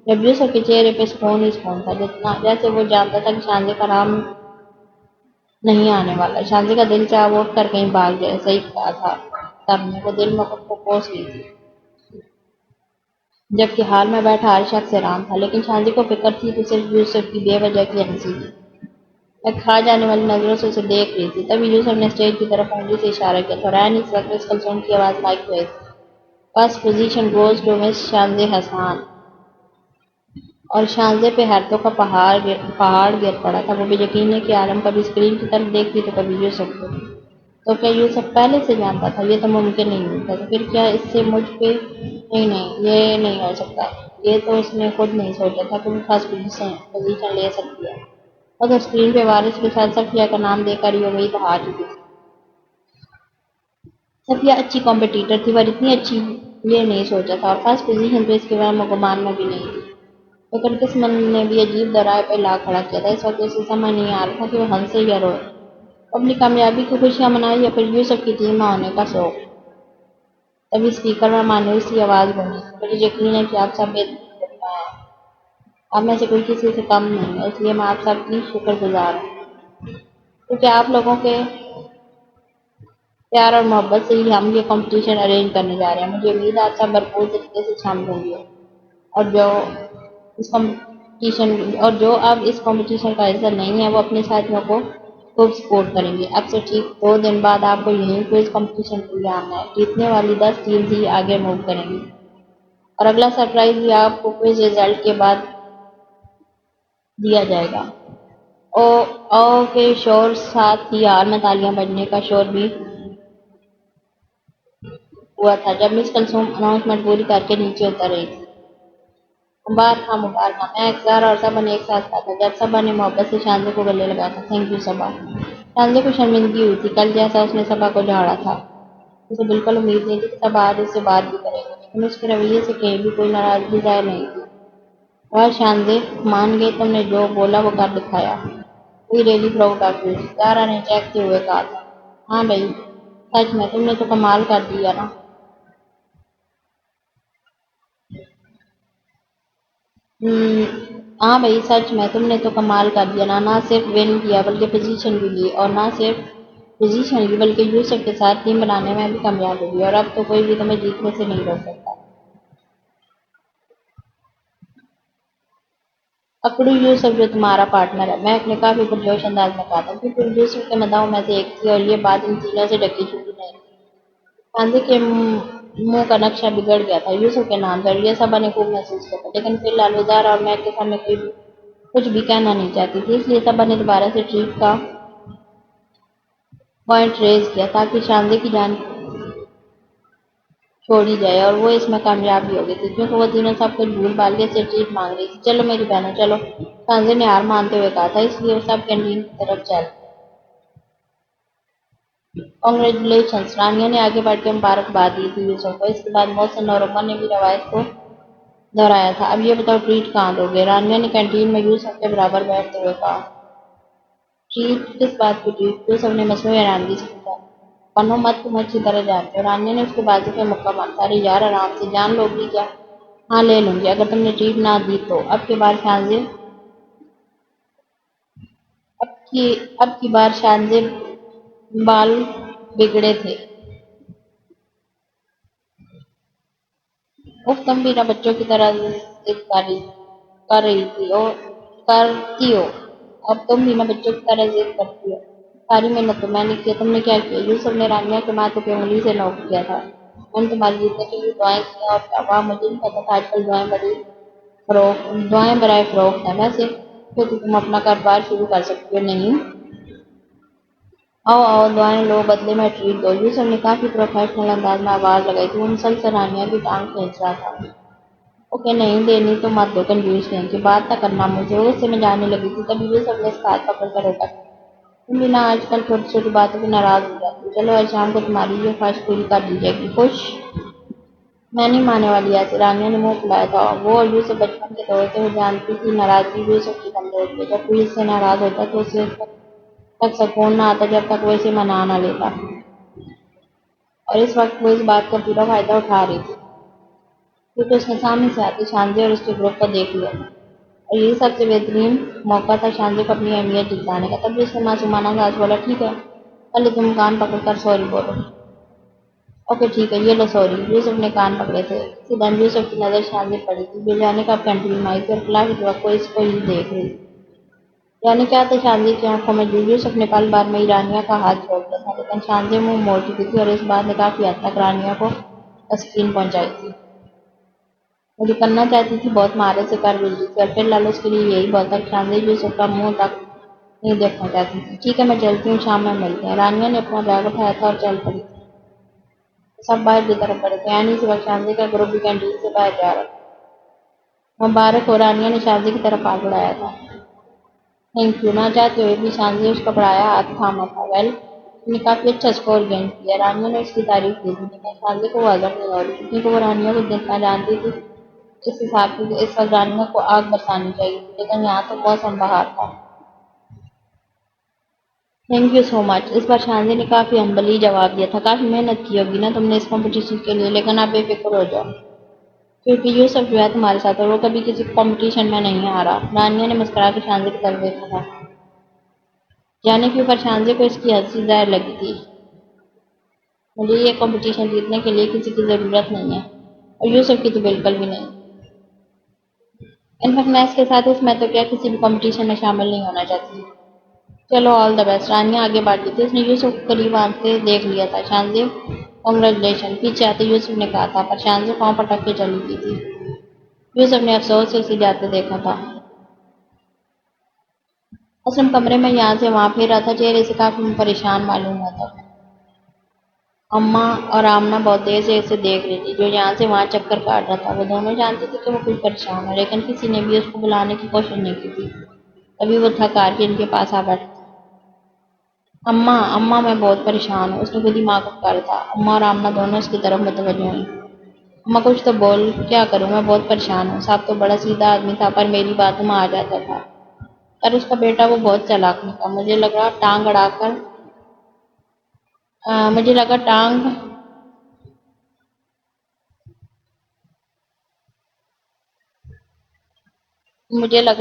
جب یوسف کے چہرے پہ سکون ہی سکون تھا، جیسے وہ جانتا تھا کہ شانزی کا نام نہیں آنے والا۔ شانزی کا دل چاہا وہ اٹھ کر کہیں بھاگ جائے، صحیح کہا تھا تب نے، وہ دل میں خود کو کوس رہی تھی۔ جبکہ حال میں بیٹھا ہر شخص حیران تھا، لیکن شانزی کو فکر تھی تو صرف یوسف کی بے وجہ کی ہنسی تھی۔ ایک کھا جانے والی نظروں سے اسے دیکھ رہی تھی۔ تبھی یوسف نے اسٹیج کی طرف انگلی سے اشارہ کیا تو رین اس وقت مس کلثوم کی آواز مائک پہ آئی، "فرسٹ پوزیشن گوز ٹو مس شانزی حسان"۔ اور شانزی پہ حیرتوں کا پہاڑ گر پڑا تھا۔ وہ بے یقینی کے عالم، کبھی اسکرین کی طرف دیکھتی تو کبھی یوسف کو۔ تو کیا یوسف پہلے سے جانتا تھا؟ یہ تو ممکن نہیں ہوتا۔ تو پھر کیا اس سے مجھ پہ نہیں، یہ نہیں ہو سکتا۔ یہ تو اس نے خود نہیں سوچا تھا کہ وہ فرسٹ پوزیشن لے سکتی ہے۔ اور تو اسکرین پہ وارث کے ساتھ صفیہ کا نام دیکھ کر ہی امید ہار چکی تھی۔ صفیہ اچھی کمپٹیٹر تھی، پر اتنی اچھی یہ نہیں سوچا تھا، اور فرسٹ پوزیشن تو اس کے وہم و گمان میں بھی نہیں تھی۔ لیکن قسمت نے بھی عجیب درائے پہ لا کھڑا کیا تھا۔ اس وقت اسے سمجھ نہیں آ رہا تھا کہ وہ ہنسے یا روئے، اپنی کامیابی کی خوشیاں منائے یا پھر یوسف کی ٹیم میں ہونے کا شوق۔ تبھی اسپیکر میں مانوس سی آواز گونجی، "مجھے یقین ہے کہ آپ سب بہترین ہیں، آپ میں سے کوئی کسی سے کم نہیں ہے، اس لیے میں آپ سب کی شکر گزار ہوں، کیونکہ آپ لوگوں کے پیار اور محبت سے ہی ہم یہ کمپٹیشن ارینج کرنے جا رہے ہیں۔ مجھے امید ہے آپ سب بھرپور طریقے سے شامل ہوں گے اور اس کمپٹیشن جو اب اس کمپٹیشن کا حصہ نہیں ہے وہ اپنے ساتھیوں کو خوب سپورٹ کریں گے۔ اب سے ٹھیک 2 دن بعد آپ کو یہیں کوئز کمپٹیشن کے لیے آنا ہے۔ جیتنے والی 10 ٹیمز ہی آگے موو کریں گی اور اگلا سرپرائز بھی آپ کو کوئز ریزلٹ کے بعد دیا جائے گا۔ او او کے شور ساتھ ہی ہال میں تالیاں بجنے کا شور بھی ہوا تھا جب مس کلثوم اناؤنسمنٹ پوری کر کے نیچے اتر رہی تھی۔ مبارک مبارک، میں اقرار اور صبا نے ایک ساتھ کہا تھا جب صبا نے محبت سے شانزے کو گلے لگایا تھا۔ تھینک یو صبا۔ شانزے کو شرمندگی ہوئی تھی، کل جیسا اس نے صبا کو جھاڑا تھا۔ اسے بالکل امید نہیں تھی کہ صبا آج اس سے بات بھی کرے گی، لیکن اس کے رویے سے کہیں بھی کوئی ناراضگی ظاہر نہیں تھی۔ واہ شانزے، مان گئی، تم نے جو بولا وہ کر دکھایا۔ We really proud of you, Sitara نے چہکتے ہوئے کہا تھا۔ ہاں بھائی، سچ میں تم نے تو کمال کر دیا نا۔ ہاں بھائی، سچ میں تم نے تو کمال کر دیا نا۔ نہ صرف ون کیا بلکہ پوزیشن بھی لی، اور نہ صرف پوزیشن لی بلکہ یوسف کے ساتھ ٹیم بنانے میں بھی کامیاب ہوئی، اور اب تو کوئی بھی تمہیں جیتنے سے نہیں روک سکتا۔ اکڑو یوسف جو تمہارا پارٹنر ہے، مہک نے کافی پرجوش انداز میں کہا تھا، کیونکہ وہ یوسف کے مداحوں میں سے ایک تھی اور یہ بات امتیازوں سے ڈکی چھپی نہیں تھی۔ شانزے کے منہ کا نقشہ بگڑ گیا تھا یوسف کے نام سے، اور یہ صبا نے خوب محسوس کیا تھا، لیکن فی الحال وہ زہرا اور مہک کے سامنے کچھ بھی کہنا نہیں چاہتی تھی، اس لیے صبا نے دوبارہ سے ٹریٹ کا پوائنٹ ریز کیا تاکہ شانزے کی جان چھوڑی جائے، اور وہ اس میں کامیاب بھی ہو گئی تھی کیونکہ وہ تینوں سب کچھ بھول بھال کے اسے ٹریٹ مانگ رہی تھی۔ چلو میری بہنوں چلو، شانزے نے ہار مانتے ہوئے کہا تھا، اس لیے وہ سب کینٹین کی طرف چل۔ کنگریچولیشنز، رانیہ نے آگے بڑھ کے مبارکباد دی تھی یوسف کو۔ اس کے بعد محسن اور عمر نے بھی روایت کو دہرایا تھا۔ اب یہ بتاؤ ٹریٹ کہاں دو گے؟ رانیہ نے کینٹین میں یوسف کے برابر بیٹھتے ہوئے کہا۔ ٹریٹ؟ کس بات کی ٹریٹ؟ یوسف نے مصنوعی حیرانگی سے پوچھا۔ پنو مت، تم اچھی طرح جانتے ہو۔ رانیہ نے اس کے بازو پہ مکہ مارا۔ ارے یار آرام سے، جان لو گی کیا؟ ہاں لے لوں گی، اگر تم نے ٹریٹ نہ دی تو۔ اب کی بار شانزے بال بگڑے تھے۔ اف، تم بھی نہ بچوں کی طرح ضد کر رہی تھی کرتی ہو۔ اب تم بھی نہ بچوں کی طرح ضد کرتی ہو۔ ساری محنت تو میں نے کی ہے، تم نے کیا کیا؟ یوسف نے رانیہ کے ماتھے پہ انگلی سے نوک کیا تھا۔ میں نے تمہاری جیتنے کے لیے دعائیں کی ہیں اور کیا۔ واہ، مجھے نہیں پتا تھا آج کل دعائیں برائے فروخت ہیں۔ ویسے پھر تو تم اپنا کاروبار شروع کر سکتی ہو، نہیں؟ آؤ آؤ، دعائیں لو، بدلے میں ٹریٹ دو۔ یوسف نے کافی پروفیشنل انداز میں آواز لگائی تھی، وہ مسلسل رانیہ کی ٹانگ کھینچ رہا تھا۔ اوکے، نہیں دینی تو مت دو، کنجوس کہیں کی، بات نہ کرنا مجھ سے۔ وہ غصے میں جانے لگی تھی، تب یوسف نے اس کا ہاتھ پکڑ کر روکا تھا۔ تم بھی نہ آج کل چھوٹی چھوٹی باتوں پہ ناراض ہو جاتی ہو۔ چلو آج شام کو تمہاری یہ خواہش پوری کر دی جائے گی، خوش؟ میں نہیں ماننے والی ایسے، رانیہ نے منہ پھلایا تھا۔ وہ اور یوسف بچپن کے دور سے، وہ جانتی تھی ناراضگی یوسف کی کمزوری ہے۔ جب کوئی اس سے ناراض ہوتا تو اسے تک سکون نہ آتا جب تک وہ اسے منا نہ لیتا، اور اس وقت وہ اس بات کا پورا فائدہ اٹھا رہی تھی کیونکہ اس نے سامنے سے آتے شانزے اور اس کے گروپ کو دیکھ لیا تھا، اور یہی سب سے بہترین موقع تھا شانزے کو اپنی اہمیت جتانے کا۔ تب بھی اس نے معصومانہ انداز بولا، ٹھیک ہے، پہلے تم کان پکڑ کر سوری بولو۔ اوکے ٹھیک ہے، یہ لو سوری۔ یوسف نے کان پکڑے تھے۔ اسی دم یوسف کی نظر شانزے پڑی تھی جو جانے کا کینٹین میں آئی تھی اور فلاح کی توقع اس کو ہی دیکھ رہی تھی۔ یعنی کیا تھا شانزے کی آنکھوں میں جو یوسف نے پل بھر میں ہی رانیہ کا ہاتھ چھوڑ دیا تھا، لیکن شانزے منہ موڑ چکی تھی اور اس بات نے کافی حد تک رانیہ کو تسکین پہنچائی تھی۔ وہ جو کرنا چاہتی تھی بہت مہارت سے کر بھی لی تھی، اور فی الحال اس کے لیے یہی بہت تھا کہ شانزے یوسف کا منہ تک نہیں دیکھنا چاہتی تھی۔ ٹھیک ہے، میں چلتی ہوں، شام میں ملتے ہیں۔ رانیہ نے اپنا بیگ اٹھایا تھا اور چل پڑی تھی۔ سب باہر کی طرف بڑھے تھے، یعنی اسی وقت شانزے کا گروپ بھی کینٹین سے باہر جا رہا تھا۔ مبارک ہو، رانیہ نے شانزے کی طرف ہاتھ بڑھایا تھا۔ تھینک یو، نہ چاہتے ہوئے بھی شانزے اس کا بڑھایا ہاتھ تھاما تھا۔ ویل، تم نے کافی اچھا اسکور گین کیا۔ رانیہ نے اس کی تعریف کی تھی، لیکن شانزے کو وہ ہضم نہیں ہو رہی تھی کیونکہ وہ رانیہ کو جتنا جانتی تھی اس حساب سے اس وقت رانیہ کو آگ برسانی چاہیے تھی، لیکن یہاں تو موسم بہار تھا۔ تھینک یو سو مچ، اس بار شانزے نے کافی ہمبلی جواب دیا تھا۔ کافی محنت کی ہوگی نا تم نے اس کمپٹیشن کے لیے، لیکن آپ بے فکر ہو جاؤ کیونکہ یوسف جو ہے تمہارے ساتھ، اور وہ کبھی کسی کمپٹیشن میں نہیں ہارا۔ رانیہ نے مسکرا کے شانزے کی طرف دیکھا تھا، جانے کے اوپر شانزے کو اس کی ہنسی ظاہر لگی تھی۔ مجھے یہ کمپٹیشن جیتنے کے لیے کسی کی ضرورت نہیں ہے، اور یوسف کی تو بالکل بھی نہیں۔ انفیکٹ میں اس کے ساتھ اس میں تو کیا کسی بھی کمپٹیشن میں شامل نہیں ہونا چاہتی۔ چلو آل دا بیسٹ۔ رانیہ آگے بڑھ گئی تھی، اس نے یوسف کو قریب آتے دیکھ لیا تھا۔ شانزی کنگریچولیشن، پیچھے آتے یوسف نے کہا تھا، پر شانزی پاؤں پٹک کے چلی گئی تھی۔ یوسف نے افسوس سے اسے جاتے دیکھا تھا۔ اسلم کمرے میں یہاں سے وہاں پھر رہا تھا، چہرے سے کافی پریشان معلوم ہوتا تھا۔ اماں اور آمنہ بہت دیر سے اسے دیکھ رہی تھی، جو یہاں سے وہاں چکر کاٹ رہا تھا۔ وہ دونوں جانتی تھی کہ وہ کچھ پریشان ہے، لیکن کسی نے بھی اس کو بلانے کی کوشش نہیں کی تھی۔ تبھی وہ تھک ہار کے ان کے پاس آ بیٹھا۔ اماں اماں میں بہت پریشان ہوں، اس نے خود ہی ماں کو پکارا تھا۔ اماں اور آمنہ دونوں اس کی طرف متوجہ ہوئیں۔ اماں کچھ تو بول۔ کیا کروں، میں بہت پریشان ہوں۔ صاحب تو بڑا سیدھا آدمی تھا، پر میری باتوں میں آ جاتا تھا۔ اور اس کا بیٹا وہ بہت چالاک نکلا۔ مجھے لگا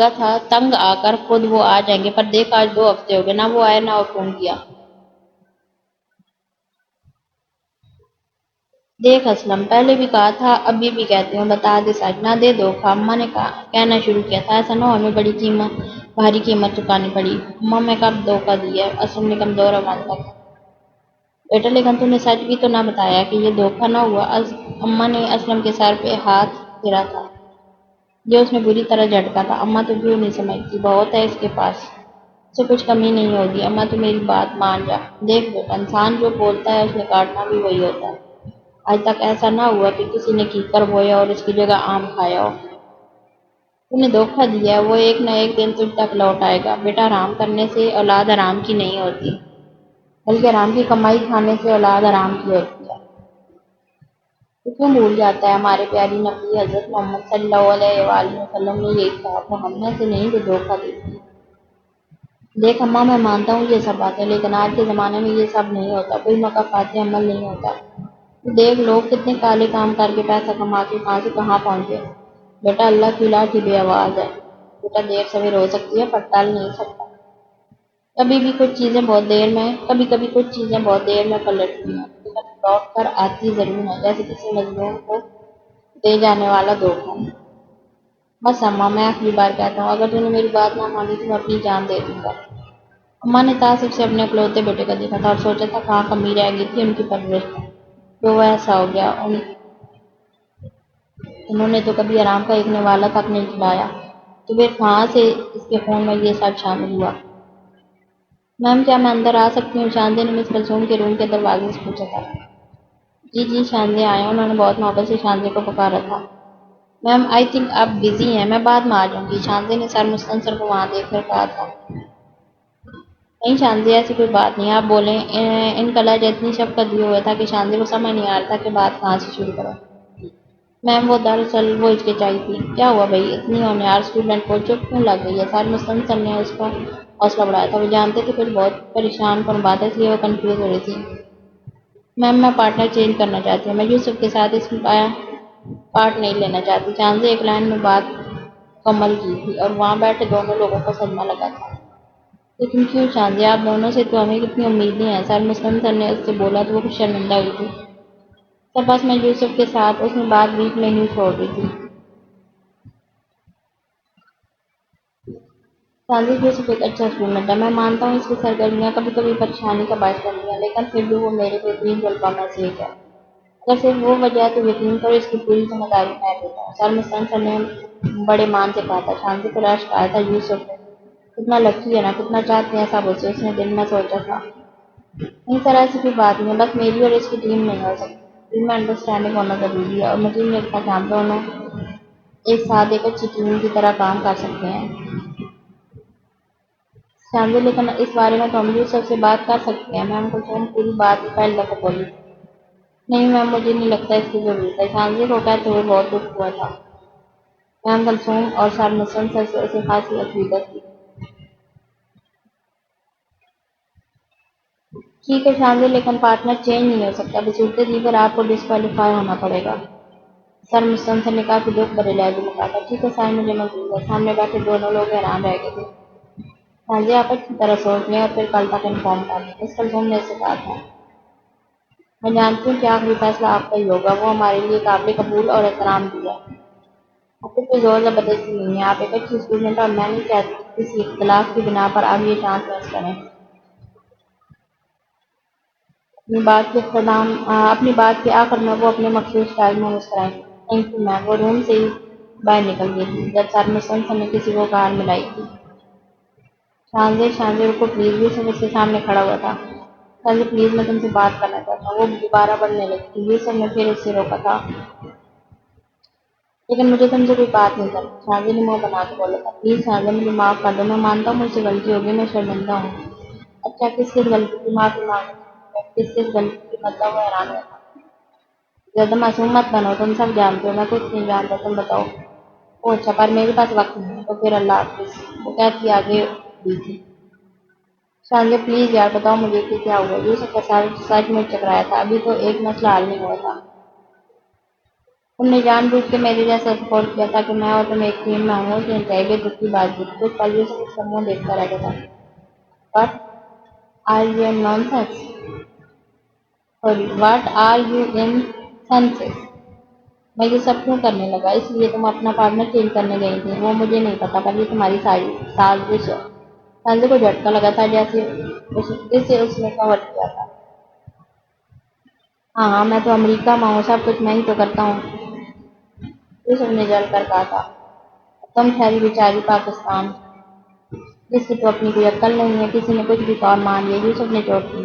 تھا تنگ آ کر خود وہ آ جائیں گے، پر دیکھ آج 2 ہفتے ہو گئے، نہ وہ آئے نہ وہ فون کیا۔ دیکھ اسلم، پہلے بھی کہا تھا، ابھی بھی کہتی ہوں، بتا دے سچ، نہ دے دھوکہ۔ اماں نے کہنا شروع کیا تھا، ایسا نہ ہو ہمیں بھاری قیمت چکانی پڑی۔ اماں میں کب دھوکہ دی ہے؟ اسلم نے کمزور آواز میں کہا۔ بیٹا لیکن تو نے سچ بھی تو نہ بتایا کہ یہ دھوکہ نہ ہوا۔ اماں نے اسلم کے سر پہ ہاتھ پھیرا تھا، جو اس نے بری طرح جھٹکا تھا۔ اماں تو کیوں نہیں سمجھتی، بہت ہے اس کے پاس، اسے کچھ کمی نہیں ہوگی۔ اماں تو میری بات مان جا۔ دیکھ بیٹا، انسان جو بولتا ہے اس نے کاٹنا بھی وہی ہوتا ہے۔ آج تک ایسا نہ ہوا کہ کسی نے کیکر بویا اور اس کی جگہ آم کھایا ہو۔ تو نے دھوکہ دیا ہے، وہ ایک نہ ایک دن تجھ تک لوٹ آئے گا۔ بیٹا حرام کرنے سے اولاد حرام کی نہیں ہوتی، بلکہ حرام کی کمائی کھانے سے اولاد حرام کی ہوتی ہے۔ تو کیوں بھول جاتا ہے؟ ہمارے پیاری نبی حضرت محمد صلی اللہ علیہ وآلہ وسلم نے یہی کہا، وہ ہم میں سے نہیں جو دھوکہ دیتی۔ دیکھ اماں، میں مانتا ہوں یہ سب باتیں، لیکن آج کے زمانے میں یہ سب نہیں ہوتا، کوئی مکافاتی عمل نہیں ہوتا۔ دیکھ لوگ کتنے کالے کام کر کے پیسہ کما کے کہاں سے کہاں پہنچے۔ بیٹا اللہ کی لاٹھی بے آواز ہے، بیٹا دیر سویر ہو سکتی ہے پر ٹل نہیں سکتا۔ کبھی کچھ چیزیں بہت دیر میں پلٹتی ہیں، لیکن لوٹ کر آتی ضرور ہیں، جیسے کسی مظلوم کو دے جانے والا دھوکہ۔ بس اماں، میں آخری بار کہتا ہوں، اگر تو نے میری بات نہ مانی تو میں اپنی جان دے دوں گا۔ اماں نے تعصب سے اپنے اکلوتے بیٹے کا دیکھا تھا اور سوچا تھا کہاں کمی رہ گئی تھی ان کی پرورش میں، تو وہ ایسا ہو گیا۔ انہوں نے تو کبھی آرام کا ایک نوالا تک نہیں کھلایا، تو پھر کہاں سے اس کے خون میں یہ سب شامل ہوا؟ میم کیا میں اندر آ سکتی ہوں؟ شاندی نے مس کلثوم کے روم کے دروازے سے پوچھا تھا۔ جی شاندی آئے۔ انہوں نے بہت محبت سے شاندی کو پکارا تھا۔ میم آئی تھنک آپ بزی ہیں، میں بعد میں آ جاؤں گی، شاندی نے سر مستنصر کو وہاں دیکھ کر کہا تھا۔ نہیں شاندی، ایسی کوئی بات نہیں، آپ بولیں۔ ان کا لہجہ اتنی شفقت دیے ہوئے تھا کہ شاندی کو سمجھ نہیں آ رہا تھا کہ بات کہاں سے شروع کریں۔ میم وہ دراصل وہ ہچکچائی تھی۔ کیا ہوا بھائی، اتنی ہونہار اسٹوڈنٹ کو چوٹ کیوں لگ گئی ہے؟ سر مستنصر نے اس کا حوصلہ بڑھایا تھا۔ وہ جانتے تھے کچھ بہت پریشان کن بات ہے، اس لیے وہ کنفیوز ہو رہی تھی۔ میم میں پارٹنر چینج کرنا چاہتی ہوں، میں یوسف کے ساتھ اس میں پارٹ نہیں لینا چاہتی۔ شاندی ایک لائن میں بات مکمل کی تھی اور وہاں بیٹھے دونوں لوگوں کو صدمہ لگا تھا۔ لیکن کیوں شاندی، آپ دونوں سے تو ہمیں کتنی امیدیں ہیں، سر مستنصر نے اس سے بولا تو وہ کچھ شرمندہ ہوئی تھی۔ سر بس میں یوسف کے ساتھ، اس نے بات بیچ میں ہی چھوڑ دی تھی۔ شاندی، یوسف ایک اچھا اسٹوڈنٹ ہے، میں مانتا ہوں اس کی سرگرمیاں کبھی کبھی پریشانی کا باعث بنتی ہیں، لیکن پھر بھی وہ میرے بہترین طلباء میں سے ایک ہے۔ اگر صرف وہ وجہ ہے تو یقین کرو اس کی پوری ذمہ داری میں لیتا ہوں، سر مستنصر نے بڑے مان سے کہا تھا۔ شاندی کو رشک آیا تھا۔ یوسف کتنا لکی ہے نا، کتنا چاہتے ہیں سب اسے، اس نے دل میں سوچا تھا۔ نہیں سر، ایسی کوئی بات نہیں ہے، بس میری اور اس کی ٹیم نہیں ہو سکتی، ٹیم میں انڈرسٹینڈنگ ہونا ضروری ہے، اور مجھے نہیں لگتا کہ ہم دونوں ایک ساتھ ایک اچھی ٹیم کی طرح کام کر سکتے ہیں۔ شاندی، لیکن اس بارے میں تو ہم یوسف سے بات کر سکتے ہیں۔ میم کلثوم پوری بات پہلے دفعہ بولی۔ نہیں میم، مجھے نہیں لگتا اس کی ضرورت ہے، شاندی کو کہتے ہوئے بہت دکھ ہوا تھا۔ میم کلثوم اور سر مستنصر سے اسے خاصی عقیدت تھی۔ ٹھیک ہے شاندی، لیکن پارٹنر چینج نہیں ہو سکتا، بصورت دیگر آپ کو ڈسکوالیفائی ہونا پڑے گا، سر مستنصر نے کافی دکھ بھرے لہجے میں کہا تھا۔ ٹھیک ہے سر، مجھے منظور ہے۔ سامنے بیٹھے دونوں لوگ حیران رہ گئے تھے۔ شاندی، آپ اچھی طرح سوچ لیں اور پھر کل تک انفارم کر دیں، مس کلثوم نے اسے کہا تھا۔ میں جانتی ہوں کہ آخری فیصلہ آپ کا ہی ہوگا، وہ ہمارے لیے قابل قبول اور احترام بھی ہے۔ آپ کو کوئی زور زبردستی نہیں ہے، آپ ایک اچھی اسٹوڈنٹ، اور میں نہیں چاہتی کہ کسی اختلاف کی بنا پر آپ یہ چانس ویسٹ کریں۔ اپنی بات کے آخر میں وہ اپنے مخصوص اسٹائل میں مسکرائی۔ Thank you ma'am. وہ روم سے ہی باہر نکل گئی تھی جب سر میں سنسن نے کسی کو کار ملائی تھی۔ شانزے رکو پلیز، یوسف اس کے سامنے کھڑا ہوا تھا۔ شانزے پلیز، میں تم سے بات کرنا چاہتا ہوں۔ وہ دوبارہ بڑھنے لگی تھی۔ یوسف نے پھر اس سے روکا تھا۔ لیکن مجھے تم سے کوئی بات نہیں کرنی، شانزے نے منہ بنا کے بولا تھا۔ پلیز شانزے، مجھے معاف کر دو، میں مانتا ہوں مجھ سے غلطی ہوگی، میں شرمندہ ہوں۔ اچھا، کس غلطی کی معافی مانگنی؟ کس غلطی کی؟ مطلب وہ حیران ہوا تھا۔ زیادہ معصوم مت بنو، تم سب جانتے ہو، میں کچھ نہیں جانتا، تم بتاؤ۔ اوہ اچھا، پر میرے پاس وقت نہیں ہے، تو پھر اللہ حافظ، وہ کہتی آگے دی تھی۔ شانزے پلیز یار بتاؤ مجھے کہ کیا ہوا۔ یوسف کا سر سچ میں چکرایا تھا، ابھی تو ایک مسئلہ حل نہیں ہوا تھا۔ تم نے جان بوجھ کے میرے جیسا سپورٹ کیا تھا کہ میں اور تم ایک ٹیم میں ہوں، کہ انتہائی بے دکھ کی بات تھی۔ کچھ پل یوسف اس کا منہ دیکھتا رہ گیا تھا۔ What are you in nonsense? Sorry, what are you in senses? میں یہ سب کیوں کرنے لگا؟ اس لیے تم اپنا پارٹنر چینج کرنے گئی تھی؟ وہ مجھے نہیں پتا، پر یہ تمہاری سازش ہے۔ شانزے کو جھٹکا لگا تھا جیسے اس نے کور کیا تھا۔ ہاں، میں تو امریکہ میں ہوں، سب کچھ میں ہی تو کرتا ہوں، یوسف نے جل کر کہا تھا۔ تم ٹھہری بیچاری پاکستان، جس کی تو اپنی کوئی عقل نہیں ہے، کسی نے کچھ بھی کام مان لیا۔ یوسف نے چوٹ کی،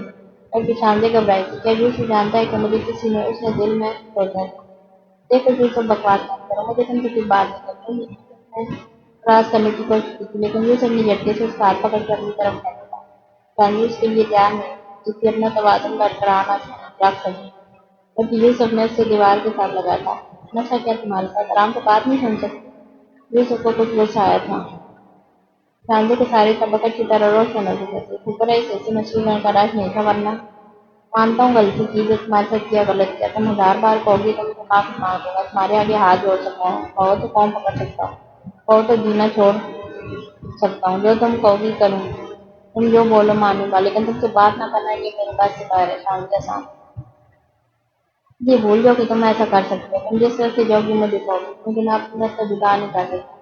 بلکہ شانزے گھبرائی تھی۔ کیا یوسف جانتا ہے کہ مجھے کسی نے اس نے دل میں سوچا تھا؟ دیکھو یوسف، بکواس مت کرو، مجھے تم سے کوئی بات نہیں کرنی۔ نے فراز کرنے کی کوشش کی تھی، لیکن یوسف نے جھٹکے سے اس کا ہاتھ پکڑ کر اپنی طرف کھینچا تھا۔ شانزے اس کے لیے تیار نہیں تھی کہ اپنا توازن برقرار رکھ سکے، جبکہ یوسف نے اس سے دیوار کے ساتھ لگایا تھا۔ مسئلہ کیا تمہارے ساتھ؟ آرام سے بات نہیں سن سکتی؟ یوسف کو کچھ غصہ آیا تھا۔ شانزے کے سارے طبق اچھی طرح روشن ہو چکے تھے۔ شکر ہے اس ایسی مچھلی میں کا رش نہیں تھا، ورنہ مانتا ہوں غلطی کی، جو تمہارے ساتھ کیا غلط کیا۔ تم ہزار بار کہو گی تو مجھے معافی مانگ دوں گا، تمہارے آگے ہاتھ جوڑ سکتا ہوں، کہو تو فون پکڑ سکتا ہوں، کہو تو جینا چھوڑ سکتا ہوں، جو تم کہو گی کروں گی، تم جو بولو مانوں گا، لیکن تم سے بات نہ کرنا یہ میرے پاس سے باہر ہے۔ شانزے سان، یہ بھول جاؤ کہ تم ایسا کر سکتے ہو، تم جس طرح سے جو بھی مجھے کہو گی، مجھے میں اپنے سے جدا نہیں کر سکتا۔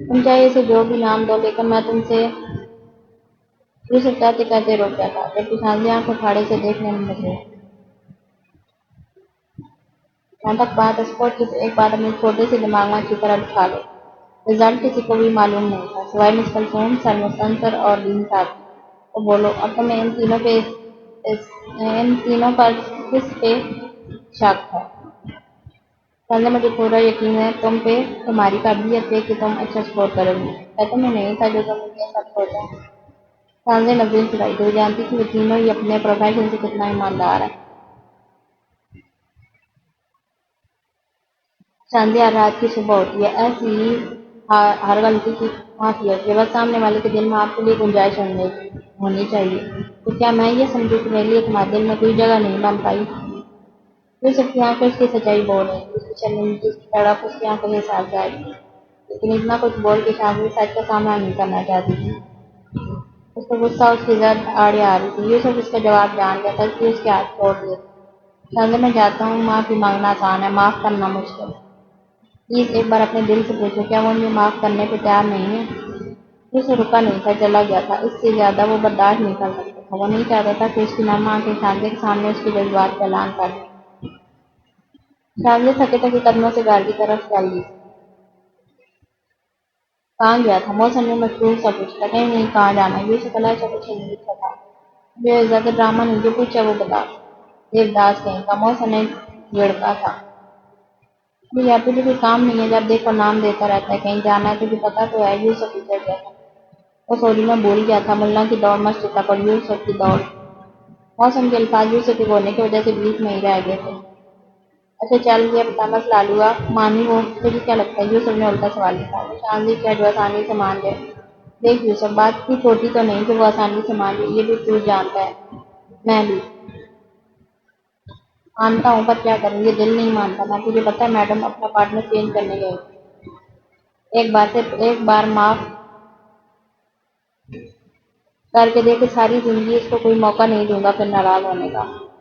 تم چاہے اسے جو بھی نام دو، لیکن میں تم سے، یوسف کہتے کہتے روک گیا تھا، جبکہ شانزے آنکھ اٹھاڑے سے دیکھنے میں مصروف۔ جہاں تک بات ہے سپورٹ کی، تو ایک بات اپنے چھوٹے سے دماغ میں اچھی طرح بٹھا لو، رزلٹ کسی کو بھی معلوم نہیں تھا سوائے مس کلثوم، سر مسنصر اور دین صاحب کی۔ تو بولو، اب تمہیں ان تینوں پر کس پہ شک ہے؟ شانزے مجھے پورا یقین ہے تم پہ، تمہاری قابلیت پہ کہ تم اچھا سکور کرو گی۔ کیا تمہیں نہیں تھا جو تم یہ سب سوچا؟ شانزے نظریں چڑھائی تو وہ جانتی تھی وہ تینوں ہی اپنے پروفیشن سے کتنا ایماندار ہے۔ شانزے، ہر رات کی صبح ہوتی ہے، ایسی ہی ہر غلطی کی معافی ہوتی ہے، بس سامنے والے کے دل میں آپ کے لیے گنجائش ہونی چاہیے۔ تو کیا میں یہ سمجھوں کہ میرے لیے تمہارے دل میں کوئی جگہ نہیں بن پائی؟ یوسف کی آنکھیں اس کی سچائی بول رہی تھی، اس کی شرمندگی، اس کی تڑپ اس کی آنکھوں کے ساتھ ظاہر تھی، لیکن اتنا کچھ بول کے شانزے سچ کا سامنا نہیں کرنا چاہتی تھی۔ اس کو غصہ اس کی زد آڑے آ رہی تھی۔ یوسف اس کا جواب جان گیا تھا، اس لیے اس کے ہاتھ چھوڑ دیے تھے۔ شانزے، میں جاتا ہوں، معافی مانگنا آسان ہے، معاف کرنا مشکل۔ پلیز ایک بار اپنے دل سے پوچھو، کیا وہ مجھے معاف کرنے کو تیار نہیں ہے؟ یوسف رکا نہیں تھا، چلا گیا تھا، اس سے زیادہ وہ برداشت نہیں کر سکتا تھا۔ وہ نہیں چاہتا تھا کہ اس کی نرم آنکھیں شانزے کے سامنے اس کے جذبات کا اعلان کر دیں۔ شانزے تھکے تھکے قدموں سے گھر کی طرف چل دی۔ کہاں گیا تھا؟ موسم نے مشغول سا پوچھا۔ کہیں نہیں، کہاں جانا؟ یوسف علیہ سے کچھ نہیں پوچھا تھا، جو زیادہ ڈرامہ نہیں، جو پوچھا وہ بتا۔ دیوداس کہیں کا، موسم نے جھڑکا تھا۔ یار تجھے کوئی کام نہیں ہے، جب دیکھو نام دیتا رہتا ہے، کہیں جانا ہے تجھے پتا تو ہے۔ یوسف پیچھے گیا تھا۔ وہ سوری میں بھول گیا تھا، ملا کی دوڑ مسجد تک اور یوسف کی دوڑ۔ موسم کے الفاظ یوسف کے بولنے کی وجہ سے بیچ میں ہی رہ گئے تھے۔ اچھا چل، یہ بتا مسئلہ حل ہوا؟ مانی وہ؟ تجھے کیا لگتا ہے؟ یوسف نے الٹا سوال کیا۔ وہ شانزے کیا جو آسانی سے مان جائے؟ دیکھ یوسف، بات اتنی چھوٹی تو نہیں کہ وہ آسانی سے مان جائے، یہ بھی تو جانتا ہے۔ میں بھی مانتا ہوں، پر کیا کروں، یہ دل نہیں مانتا نا۔ تجھے پتا ہے میڈم اپنا پارٹنر چینج کرنے گئے تھے۔ ایک بار معاف کر کے دیکھ، ساری زندگی اس کو کوئی موقع نہیں دوں گا پھر ناراض ہونے کا۔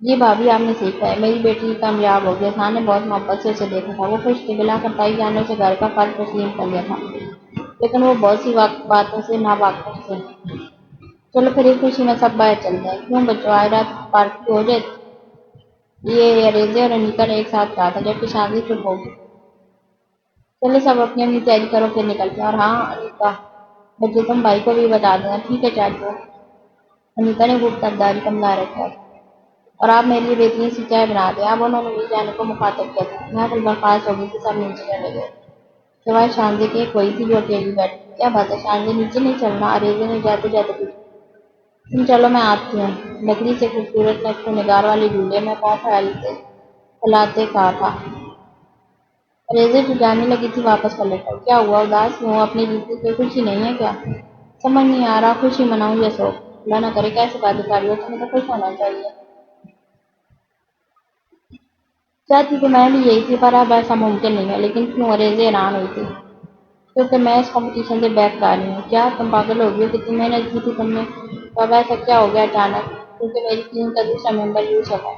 جی بھابھی آپ نے سیکھا ہے، میری بیٹی کامیاب ہو گئی، خان نے بہت محبت سے اسے دیکھا تھا، وہ خوش تھی، بلا کر تائی جان نے اسے گھر کا فرض تسلیم کر لیا تھا، لیکن وہ بہت سی باتوں سے ناواقف تھے۔ چلو پھر ایک خوشی میں سب باہر چلتے ہیں، کیوں بچوں آج رات پارٹی ہو جائے؟ یہ اریزے اور انیتا نے ایک ساتھ کہا تھا، جبکہ شادی چپ ہوگی۔ چلے سب اپنی اپنی تیاری کرو، پھر نکلتے ہیں۔ اور ہاں انیتا، بچے تم بھائی کو بھی بتا دینا۔ ٹھیک ہے چاچو۔ انیتا نے خوب تبداری کا مظاہرہ کیا اور آپ میرے لیے بہترین سی چائے بنا دیں۔ اب انہوں نے مل جانے کو مخاطب کیا تھا، محفل برخاست ہو گئی کہ سب نیچے چلے گئے، سوائے شانزے کے کوئی تھی جو اکیلی بیٹھی۔ کیا بات ہے شانزے، نیچے نہیں چلنا؟ اریزے نے جاتے جاتے پوچھا۔ تم چلو میں آتی ہوں۔ لکڑی سے خوبصورت نقش و نگار والے جھولے میں پاؤں پھیلاتے کہا تھا۔ اریزے جو جانے لگی تھی واپس پلٹ آئی۔ کیا ہوا، اداس کیوں ہو؟ اپنی جیت کی کوئی خوشی نہیں ہے کیا؟ سمجھ نہیں آ رہا، خوشی مناؤں یا سوگ؟ اللہ نہ کرے کیسے باتیں کر رہی ہو، تمہیں تو خوش ہونا چاہیے۔ چاہتی تو میں بھی یہی تھی، پر اب ایسا ممکن نہیں ہے۔ لیکن کیوں؟ اریزے حیران ہوئی تھی۔ کیونکہ میں اس کمپٹیشن سے بیک کر رہی ہوں۔ کیا تم پاگل ہو گئی ہو؟ کتنی محنت کی تھی تم نے، تو اب ایسا کیا ہو گیا اچانک؟ کیونکہ میری ٹیم کا دوسرا ممبر یوسف ہے۔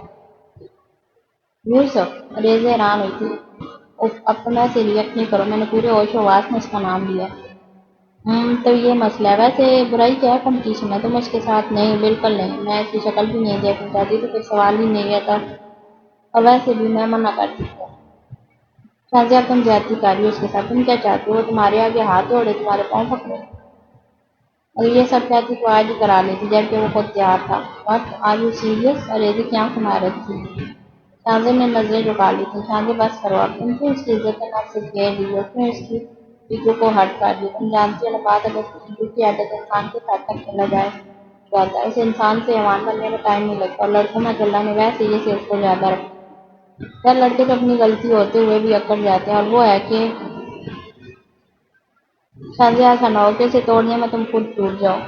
یوسف؟ اریزے حیران ہوئی تھی۔ اف، اب تم ایسے ریئیکٹ نہیں کرو، میں نے پورے ہوش و حواس میں اس کا نام لیا۔ تو یہ مسئلہ ہے۔ ویسے برائی کیا ہے کمپٹیشن میں؟ تم اس کے ساتھ؟ نہیں بالکل نہیں، میں اس کی شکل بھی نہیں دیکھنا چاہتی، تو کوئی سوال ہی نہیں ہے تب، اور ویسے بھی میں منع کر چکی ہوں۔ شازیہ اب تم زیادتی کر رہی ہو اس کے ساتھ، تم کیا چاہتی ہو وہ تمہارے آگے ہاتھ جوڑے، تمہارے پاؤں پکڑے؟ اگر یہ سب چاہتی تو آج ہی کرا لیتی، جبکہ وہ خود تیار تھا۔ But are you serious? Areeze کی آنکھ مارت تھی۔ شانزے نے نظریں جھکا لی تھی۔ شانزے بس کرو اب، تم کیوں اس کی عزت نفس سے گھیر رہی ہو، کیوں اس کی ایگو کو ہرٹ کر رہی ہو؟ تم جانتی ہو نا بات، اگر ایگو کی عادت انسان کے ساتھ تک چلا جاتا ہے، اسے انسان سے حیوان بننے میں ٹائم نہیں لگتا، اور لڑکوں میں تو اللہ نے ویسے ہی اسے اس کو زیادہ رکھا۔ یار لڑکے تو اپنی غلطی ہوتے ہوئے بھی اکڑ جاتے ہیں، اور وہ ہے کہ شانزے ایسا نہ ہو کہ اسے توڑنے میں تم خود ٹوٹ جاؤ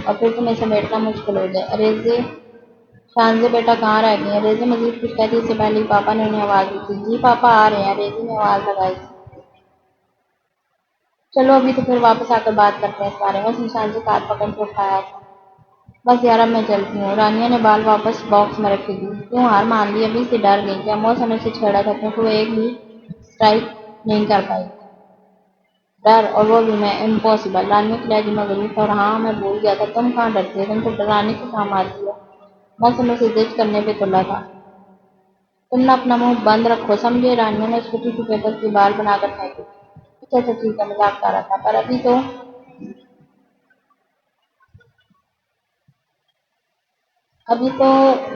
اور پھر تمہیں سمیٹنا مشکل ہو جائے۔ اریزے، شانزے بیٹا کہاں رہ گئی؟ اریزے مزید کچھ کہتی اس سے پہلے ہی پاپا نے انہیں آواز دی تھی۔ جی پاپا آ رہے ہیں، اریزے نے آواز لگائی تھی۔ چلو ابھی تو پھر واپس آ کر بات کرتے ہیں اس بارے میں۔ اس نے شانزے کا ہاتھ پکڑ کے اٹھایا تھا۔ بس یار اب میں چلتی ہوں۔ رانیہ نے بال واپس باکس میں رکھ دی۔ کیوں ہار مان لی؟ ابھی سے ڈر گئی کیا؟ موسم نے اسے چھیڑا تھا کیونکہ وہ ایک بھی اسٹرائک نہیں کر پائی۔ ڈر، اور وہ بھی میں؟ امپاسبل۔ رانیہ کی لہجے میں غرور تھا۔ اور ہاں میں بھول گیا تھا، تم کہاں ڈرتی ہو، تم تو ڈرانے کے کام آتی ہو۔ موسم نے اسے زج کرنے پہ تلا تھا۔ تم نہ اپنا منہ بند رکھو سمجھے؟ رانیہ نے اس کو ٹیشو پیپر کی بال بنا کر پھینکی۔ اچھا اچھا ٹھیک ہے، مذاق کر رہا تھا، پر ابھی تو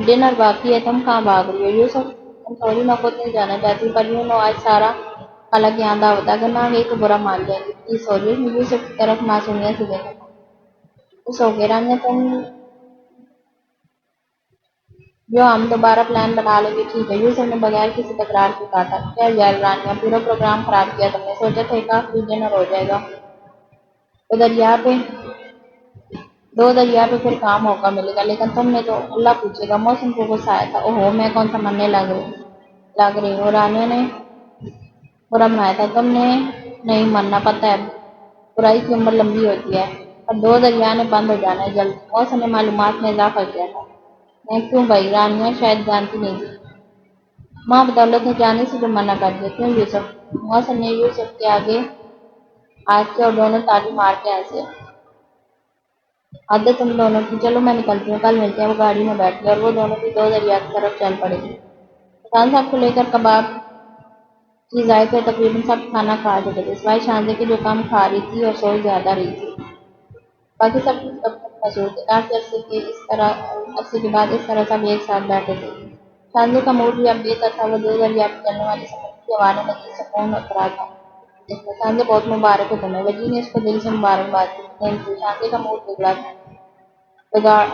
ڈنر باقی ہے، تم کہاں بھاگ رہی ہو؟ یوسف، تم سوری میں خود نہیں جانا چاہتی، پر یوں نو آج سارا خالہ کی یہاں دعوت ہے، اگر نہ گئی تو برا مان جائیں گی، پلیز سوری۔ اس نے یوسف کی طرف معصومیت سے دیکھا۔ اس ہو گئے رانیہ، تم جو ہم دوبارہ پلان بنا لیں گے، ٹھیک ہے؟ یوسف نے بغیر کسی تکرار کے کہا تھا۔ کیا یار رانیہ، پورا پروگرام خراب کیا تم نے، سوچا تھا ایک آخری ڈنر ہو جائے گا تو دریا پہ پھر کام موقع ملے گا، لیکن تم نے تو اللہ پوچھے گا۔ موسم کو غصہ آیا تھا۔ اوہو، میں کون سا مرنے لگ رہی ہوں؟ رانیہ نے برا منایا تھا۔ تم نے نہیں مرنا، پتہ ہے برائی کی عمر لمبی ہوتی ہے، اور دو دریا نے بند ہو جانا ہے جلد۔ موسم نے معلومات میں اضافہ کیا تھا۔ میں کیوں بھائی؟ رانیہ شاید جانتی نہیں تھی۔ ماں بدولت نے جانے سے جو منع کر دیا۔ کیوں یوسف؟ موسم نے یوسف کے آگے ہاتھ کیا اور دونوں تالی مار کے ہنسے۔ حد ہے تم دونوں کی، چلو میں نکلتی ہوں، کل ملتے ہیں۔ وہ گاڑی میں بیٹھ گئے اور وہ دونوں بھی دو دریا کی طرف چل پڑے۔ خان صاحب کو لے کر کباب کی ذائقے تقریباً سب کھانا کھا چکے تھے، سوائے شانزے کے جو کم کھا رہی تھی اور سوئی زیادہ رہی تھی۔ باقی سب کچھ تب تک مصروف تھے۔ کافی عرصے کے بعد اس طرح سب ایک ساتھ بیٹھے تھے۔ شانزے کا موڈ بھی اب بہتر تھا، وہ دو دریا پہ چلنے والی سمندر کی ہوا نے مزید سکون اترا تھا اس میں۔ شانزے بہت مبارک ہو تمہیں، وجی نے اس کو دل سے مبارکباد دی۔ Thank you. شانزے کا موڈ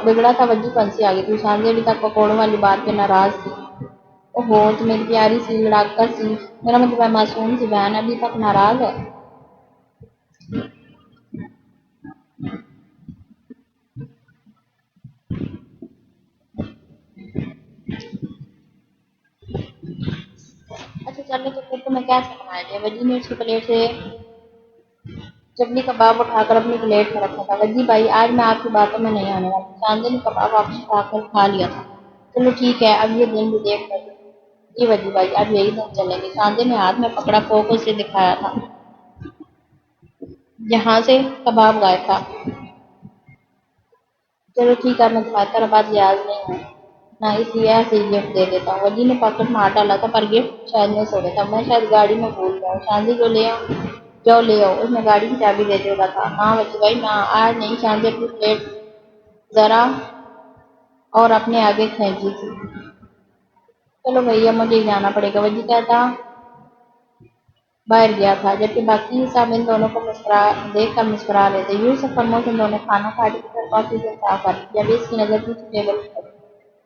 بگڑا تھا، وجی کو ہنسی آ گئی تھی۔ شانزے ابھی تک پکوڑوں والی بات پہ ناراض تھی۔ اوہو، تو میری پیاری سی لڑاکا سی، میرا مطلب ہے معصوم سی بہن ابھی تک ناراض ہے؟ اچھا چلو، تو پھر تمہیں کیسے بنایا جائے؟ وجی نے اس کی پلیٹ سے چٹنی کباب اٹھا کر اپنی پلیٹ میں رکھا تھا۔ وجی بھائی، آج میں آپ کی باتوں میں نہیں آنے والی۔ شانزے نے کباب واپس اٹھا کر کھا لیا تھا۔ چلو ٹھیک ہے، اب یہ دن بھی دیکھ لیں۔ جی وجی بھائی، اب یہی دن چلیں گے۔ شاندے نے ہاتھ میں پکڑا فوکس سے دکھایا تھا جہاں سے کباب غائب تھا۔ چلو ٹھیک ہے، میں تمہاری طرح بات لحاظ نہیں ہوں، نہ اس لیے ایسے ہی گفٹ دے دیتا ہوں۔ وجی نے پاکٹ میں ہاتھ ڈالا تھا پر گفٹ شاید مس ہو گیا تھا۔ میں شاید گاڑی میں بھول گیا ہوں۔ شاندی جو لے آؤ، جو لے آؤ، اس نے گاڑی کی چابی دے دیا تھا۔ ہاں وجی بھائی، نہ آج نہیں۔ شاندی کی پلیٹ ذرا اور اپنے آگے کھینچی تھی۔ چلو بھیا مجھے ہی جانا پڑے گا، وجی کہتا باہر گیا تھا، جبکہ باقی سب ان دونوں کو دیکھ کر مسکرا رہے تھے۔ یوسف اور محسن دونوں کھانا کھا کے پھر کافی سے انتہا کر دی۔ جب اس کی نظر دوسری ٹیبل پر پڑی،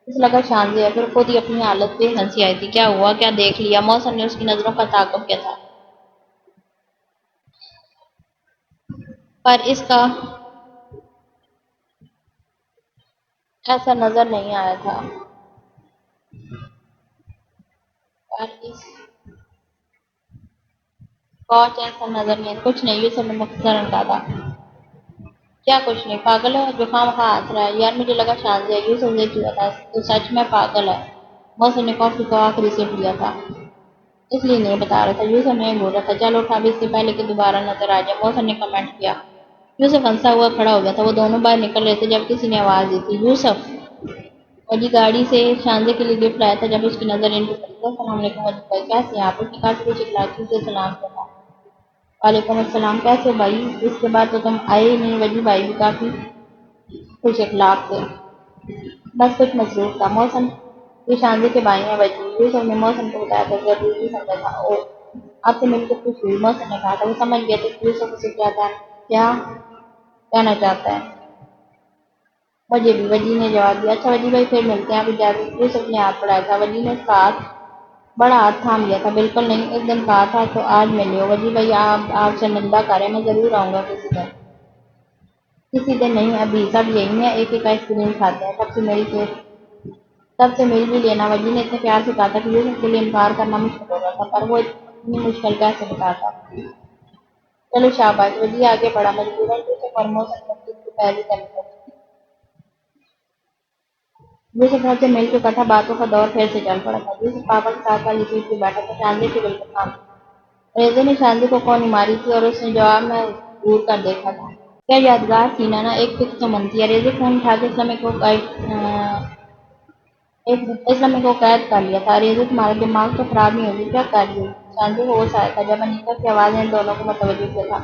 اس لگا شاندی ہے، پھر خود ہی اپنی حالت پہ ہنسی آئی تھی۔ کیا ہوا؟ کیا دیکھ لیا؟ محسن نے اس کی نظروں کا تعاقب کیا تھا، پر اس کا ایسا نظر نہیں آیا تھا۔ پر اس کوچ ایسا نظر نہیں، کچھ نہیں، یوسف نے مختصراً کہا تھا۔ کیا کچھ نہیں؟ پاگل ہے جو خواہ مخواہ ہنس رہا ہے؟ یار مجھے لگا شاندی ہے۔ یوسف نے کیا تھا تو سچ میں پاگل ہے؟ محسن نے کافی کو آخری سپ لیا تھا، اس لیے نہیں بتا رہا تھا۔ یوسف نے بولا تھا چل اٹھ اب اس سے پہلے کہ دوبارہ نظر آ جائے، محسن نے کمنٹ کیا۔ یوسف ہنسا ہوا کھڑا ہو گیا تھا۔ وہ دونوں باہر نکل رہے تھے جب کسی نے آواز دی تھی، یوسف! وجی گاڑی سے شاندی کے لیے گفٹ لایا تھا۔ جب اس کی نظر ان پر پڑی، السلام علیکم وجی بھائی، کیسے ہیں آپ؟ اس نے کافی کچھ اخلاقی سے سلام کیا تھا۔ وعلیکم السلام، کیسے ہو بھائی؟ اس کے بعد تو تم آئے ہی نہیں۔ وجی بھائی بھی کافی خوش اخلاق تھے، بس کچھ مصروف تھا۔ محسن یہ شاندی کے بھائی ہیں وجی، یوسف نے محسن کو بتایا تھا، ضروری سمجھا تھا۔ او، آپ سے مل کر خوش ہوئی، محسن نے کہا تھا۔ وہ سمجھ گیا تھا کہ یوسف اسے کیا کہنا چاہتا ہے۔ مجھے بھی، وجی نے جواب دیا۔ اچھا وجی بھائی پھر ملتے ہیں، اب اجازت۔ یوسف نے ہاتھ بڑھایا تھا، وجی نے اس کا بڑا ہاتھ تھام لیا تھا۔ بالکل نہیں، ایک دن کہا تھا تو آج مل لیو۔ وجی بھائی آپ شرمندہ کریں، میں ضرور آؤں گا کسی دن۔ کسی دن نہیں، ابھی سب یہی ہیں، ایک ایک آئس کریم کھاتے ہیں، سب سے مل بھی لینا۔ وجی نے اتنے پیار سے کہا تھا کہ یوسف کے لیے انکار کرنا مشکل ہو رہا تھا، پر وہ اتنی مشکل کیسے بتاتا۔ چلو شاباش، وجی آگے بڑھا۔ مجبوراً یوسف اور محسن مسجد کی پیروی کرنی پڑی۔ یوسف گھر سے مل چکا تھا، باتوں کا دور پھر سے چل پڑا تھا۔ یوسف پاپا کے ساتھ والی سیٹ پہ بیٹھا تھا، شاندی کے بالکل سامنے۔ ریزے نے شاندی کو کونی ماری تھی اور اس نے جواب میں گور کر دیکھا تھا۔ کیا یادگار تھی نا، ایک فکس تو منتی ہے۔ ریزے فون اٹھا کے اسلم کو قید کر لیا تھا۔ ریزے تمہارا دماغ تو خراب نہیں ہوگی، کیا کر رہی ہو؟ شاندی کو ہوش آیا تھا جب انیتا کی آواز نے ان دونوں کو متوجہ کیا تھا۔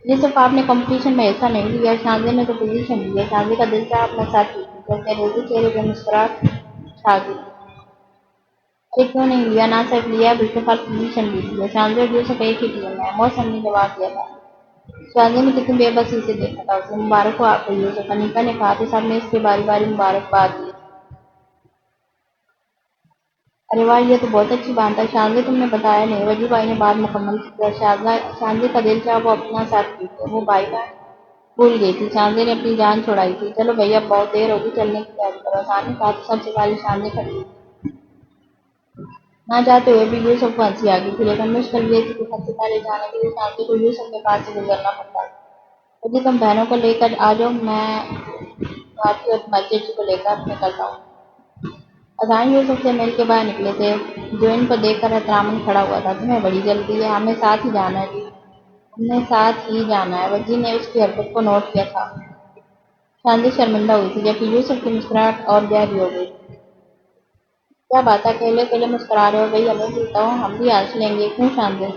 یوسف آپ نے کمپٹیشن میں حصہ نہیں لیا، شاندی نے تو پوزیشن لی ہے۔ شاندی کا دل چاہا اپنا ساتھ جیسے ریزے چہرے پہ مسکراہٹ چھا گئی۔ ارے کیوں نہیں لیا؟ نہ صرف لیا بلکہ فرسٹ پوزیشن بھی لی ہے۔ شاندی اور یوسف ایک ہی ٹیم ہے، محسن نے جواب دیا تھا۔ شاندی نے کتنی بے بسی سے دیکھا تھا اسے۔ مبارک ہو آپ کو یوسف، انیتا نے کہا تو سب نے اس سے باری باری مبارکباد دی۔ ارے واہ، یہ تو بہت اچھی بات ہے۔ شاندی تم نے بتایا نہیں، وجی بھائی نے بات مکمل کی۔ شاندی کا دل چاہا وہ اپنا ساتھ پیتے، وہ بھائی بہن بھول گئی تھی۔ شاندی نے اپنی جان چھڑائی تھی۔ چلو بھیا بہت دیر ہوگی، چلنے کی تیاری کرو۔ آسان نے کہا تو سب سے پہلے شاندی کھڑی ہوئی۔ نہ چاہتے ہوئے بھی یوسف کو ہنسی آ گئی تھی، لیکن مشکل یہ تھی کہ سب سے پہلے جانے کے لیے شاندی کو یوسف کے پاس سے گزرنا پڑتا۔ وجی تم بہنوں کو لے کر آ جاؤ، میں آپ کی اور تمہاری چچی کو لے کر نکلتا ہوں۔ اذان یوسف سے مل کے باہر نکلے تھے، جو ان کو دیکھ کر احتراماً کھڑا ہوا تھا۔ تمہیں بڑی جلدی ہے، ہمیں ساتھ ہی جانا ہے جی، ہمیں ساتھ ہی جانا ہے۔ وجی نے اس کی حرکت کو نوٹ کیا تھا۔ شاندی شرمندہ ہوئی تھی، جبکہ یوسف کی مسکراہٹ اور گہری ہو گئی۔ کیا بات ہے، اکیلے اکیلے مسکرا رہے ہو؟ بھئی ہمیں بھی بتاؤ، ہم بھی ہنس لیں گے، کیوں شاندی؟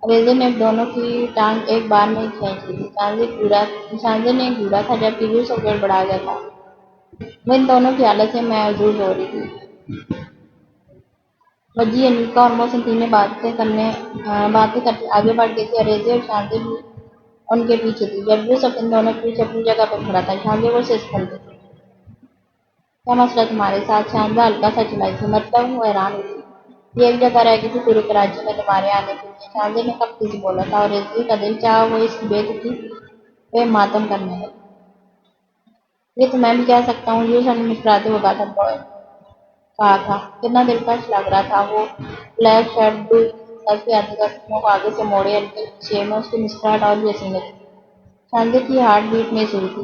ریزے نے دونوں کی ٹانگ ایک بار میں کھینچ لی تھی۔ شاندی نے گھورا تھا جبکہ یوسف گڑبڑا گیا تھا۔ وہ ان دونوں کی حالت سے محظوظ ہو رہی تھی۔ وجی، انیتا اور محسن تینوں باتیں کرتے آگے بڑھ گئے تھے اور ریزے اور شاندی بھی ان کے پیچھے تھی۔ جب یوسف ان دونوں کے پیچھے اپنی جگہ پر کھڑا تھا، شاندی وہ اسے اسپن دی۔ کیا مسئلہ تمہارے ساتھ؟ شاندی ہلکا سا چلائی تھی، مطلب وہ حیران ہوئی تھی۔ یہ ایک جگہ رہ گئی تھی پورے کراچی میں تمہارے آنے کے لیے، شاندی نے سختی سے بولا تھا، اور ریزے کا دل چاہا وہ اس کی بے دخلی پہ ماتم کرنے لگی۔ یہ تو میں بھی کہہ سکتا ہوں، یوسف نے مسکراتے ہوئے کہا تھا۔ کتنا دلکش لگ رہا تھا وہ بلیک شرٹ، بھی سر کے آدھے زخموں کو آگے سے موڑے ہلکے پیچھے میں، اس کی مسکراہٹ اور بھی حسین لگی۔ شاندی کی ہارٹ بیٹ تیز ہوئی تھی۔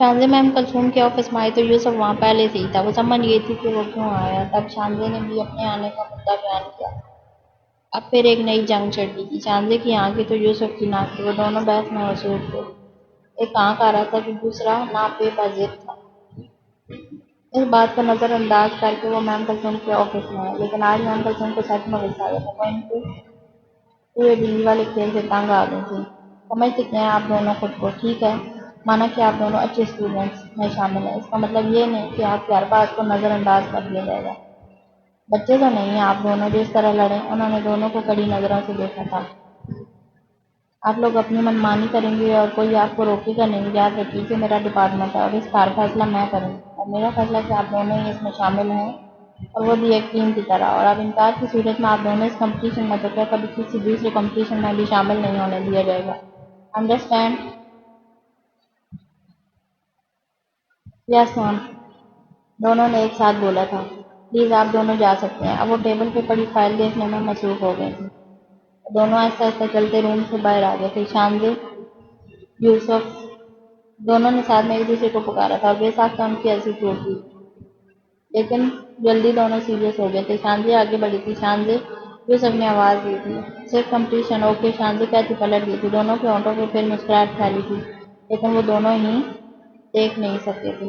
شانزے میم کلثوم کے آفس میں آئی تو یوسف وہاں پہلے سے ہی تھا۔ وہ سمجھ گئی تھی کہ وہ کیوں آیا۔ تب شانزے نے بھی اپنے آنے کا مدعا بیان کیا۔ اب پھر ایک نئی جنگ چھڑ دی تھی، شانزے کی آنکھ کی تو یوسف کی ناک کی۔ وہ دونوں بحث میں مصروف تھے، ایک آنکھ آ رہا تھا کہ دوسرا نا پے پذیر تھا۔ اس بات کو نظر انداز کر کے وہ میم کلثوم کے آفس میں آئے، لیکن آج میم کلثوم کو سچ میں غصہ آیا تھا۔ وہ ان کے پورے بلی والے کھیل سے تنگ آ گئی تھی۔ سمجھتے کیا ہیں آپ دونوں خود کو؟ ٹھیک ہے، مانا کہ آپ دونوں اچھے اسٹوڈنٹس میں شامل ہیں، اس کا مطلب یہ نہیں کہ آپ کی ہر بات کو نظر انداز کر دیا جائے گا۔ بچے تو نہیں ہیں آپ دونوں جو اس طرح لڑیں۔ انہوں نے دونوں کو کڑی نظروں سے دیکھا تھا۔ آپ لوگ اپنی منمانی کریں گے اور کوئی آپ کو روکے گا نہیں۔ یاد رکھیے کہ میرا ڈپارٹمنٹ ہے اور اس کا ہر فیصلہ میں کروں گی، اور میرا فیصلہ کہ آپ دونوں ہی اس میں شامل ہیں، اور وہ بھی ایک ٹیم کی طرح۔ اور اب انکار کی صورت میں آپ دونوں اس کمپٹیشن میں تو کیا کبھی کسی دوسرے کمپٹیشن میں بھی شامل نہیں ہونے دیا جائے گا۔ انڈرسٹینڈ؟ یس میم، دونوں نے ایک ساتھ بولا تھا۔ پلیز آپ دونوں جا سکتے ہیں۔ اب وہ ٹیبل پہ پڑی فائل دیکھنے میں مصروف ہو گئی تھی۔ دونوں آہستہ آہستہ چلتے روم سے باہر آ گئے تھے۔ شانزے، یوسف دونوں نے ساتھ میں ایک دوسرے کو پکارا تھا اور بے ساختہ ان کی ہنسی ٹوٹ گئی، لیکن جلدی دونوں سیریس ہو گئے تھے۔ شانزے آگے بڑھی تھی۔ شانزے، یوسف نے آواز دی تھی۔ صرف کمپٹیشن، اوکے؟ شانزے کہتی پلٹ گئی تھی۔ دونوں کے ہونٹوں پہ پھر مسکراہٹ پھیلی تھی، لیکن وہ دونوں ہی دیکھ نہیں سکتے تھے۔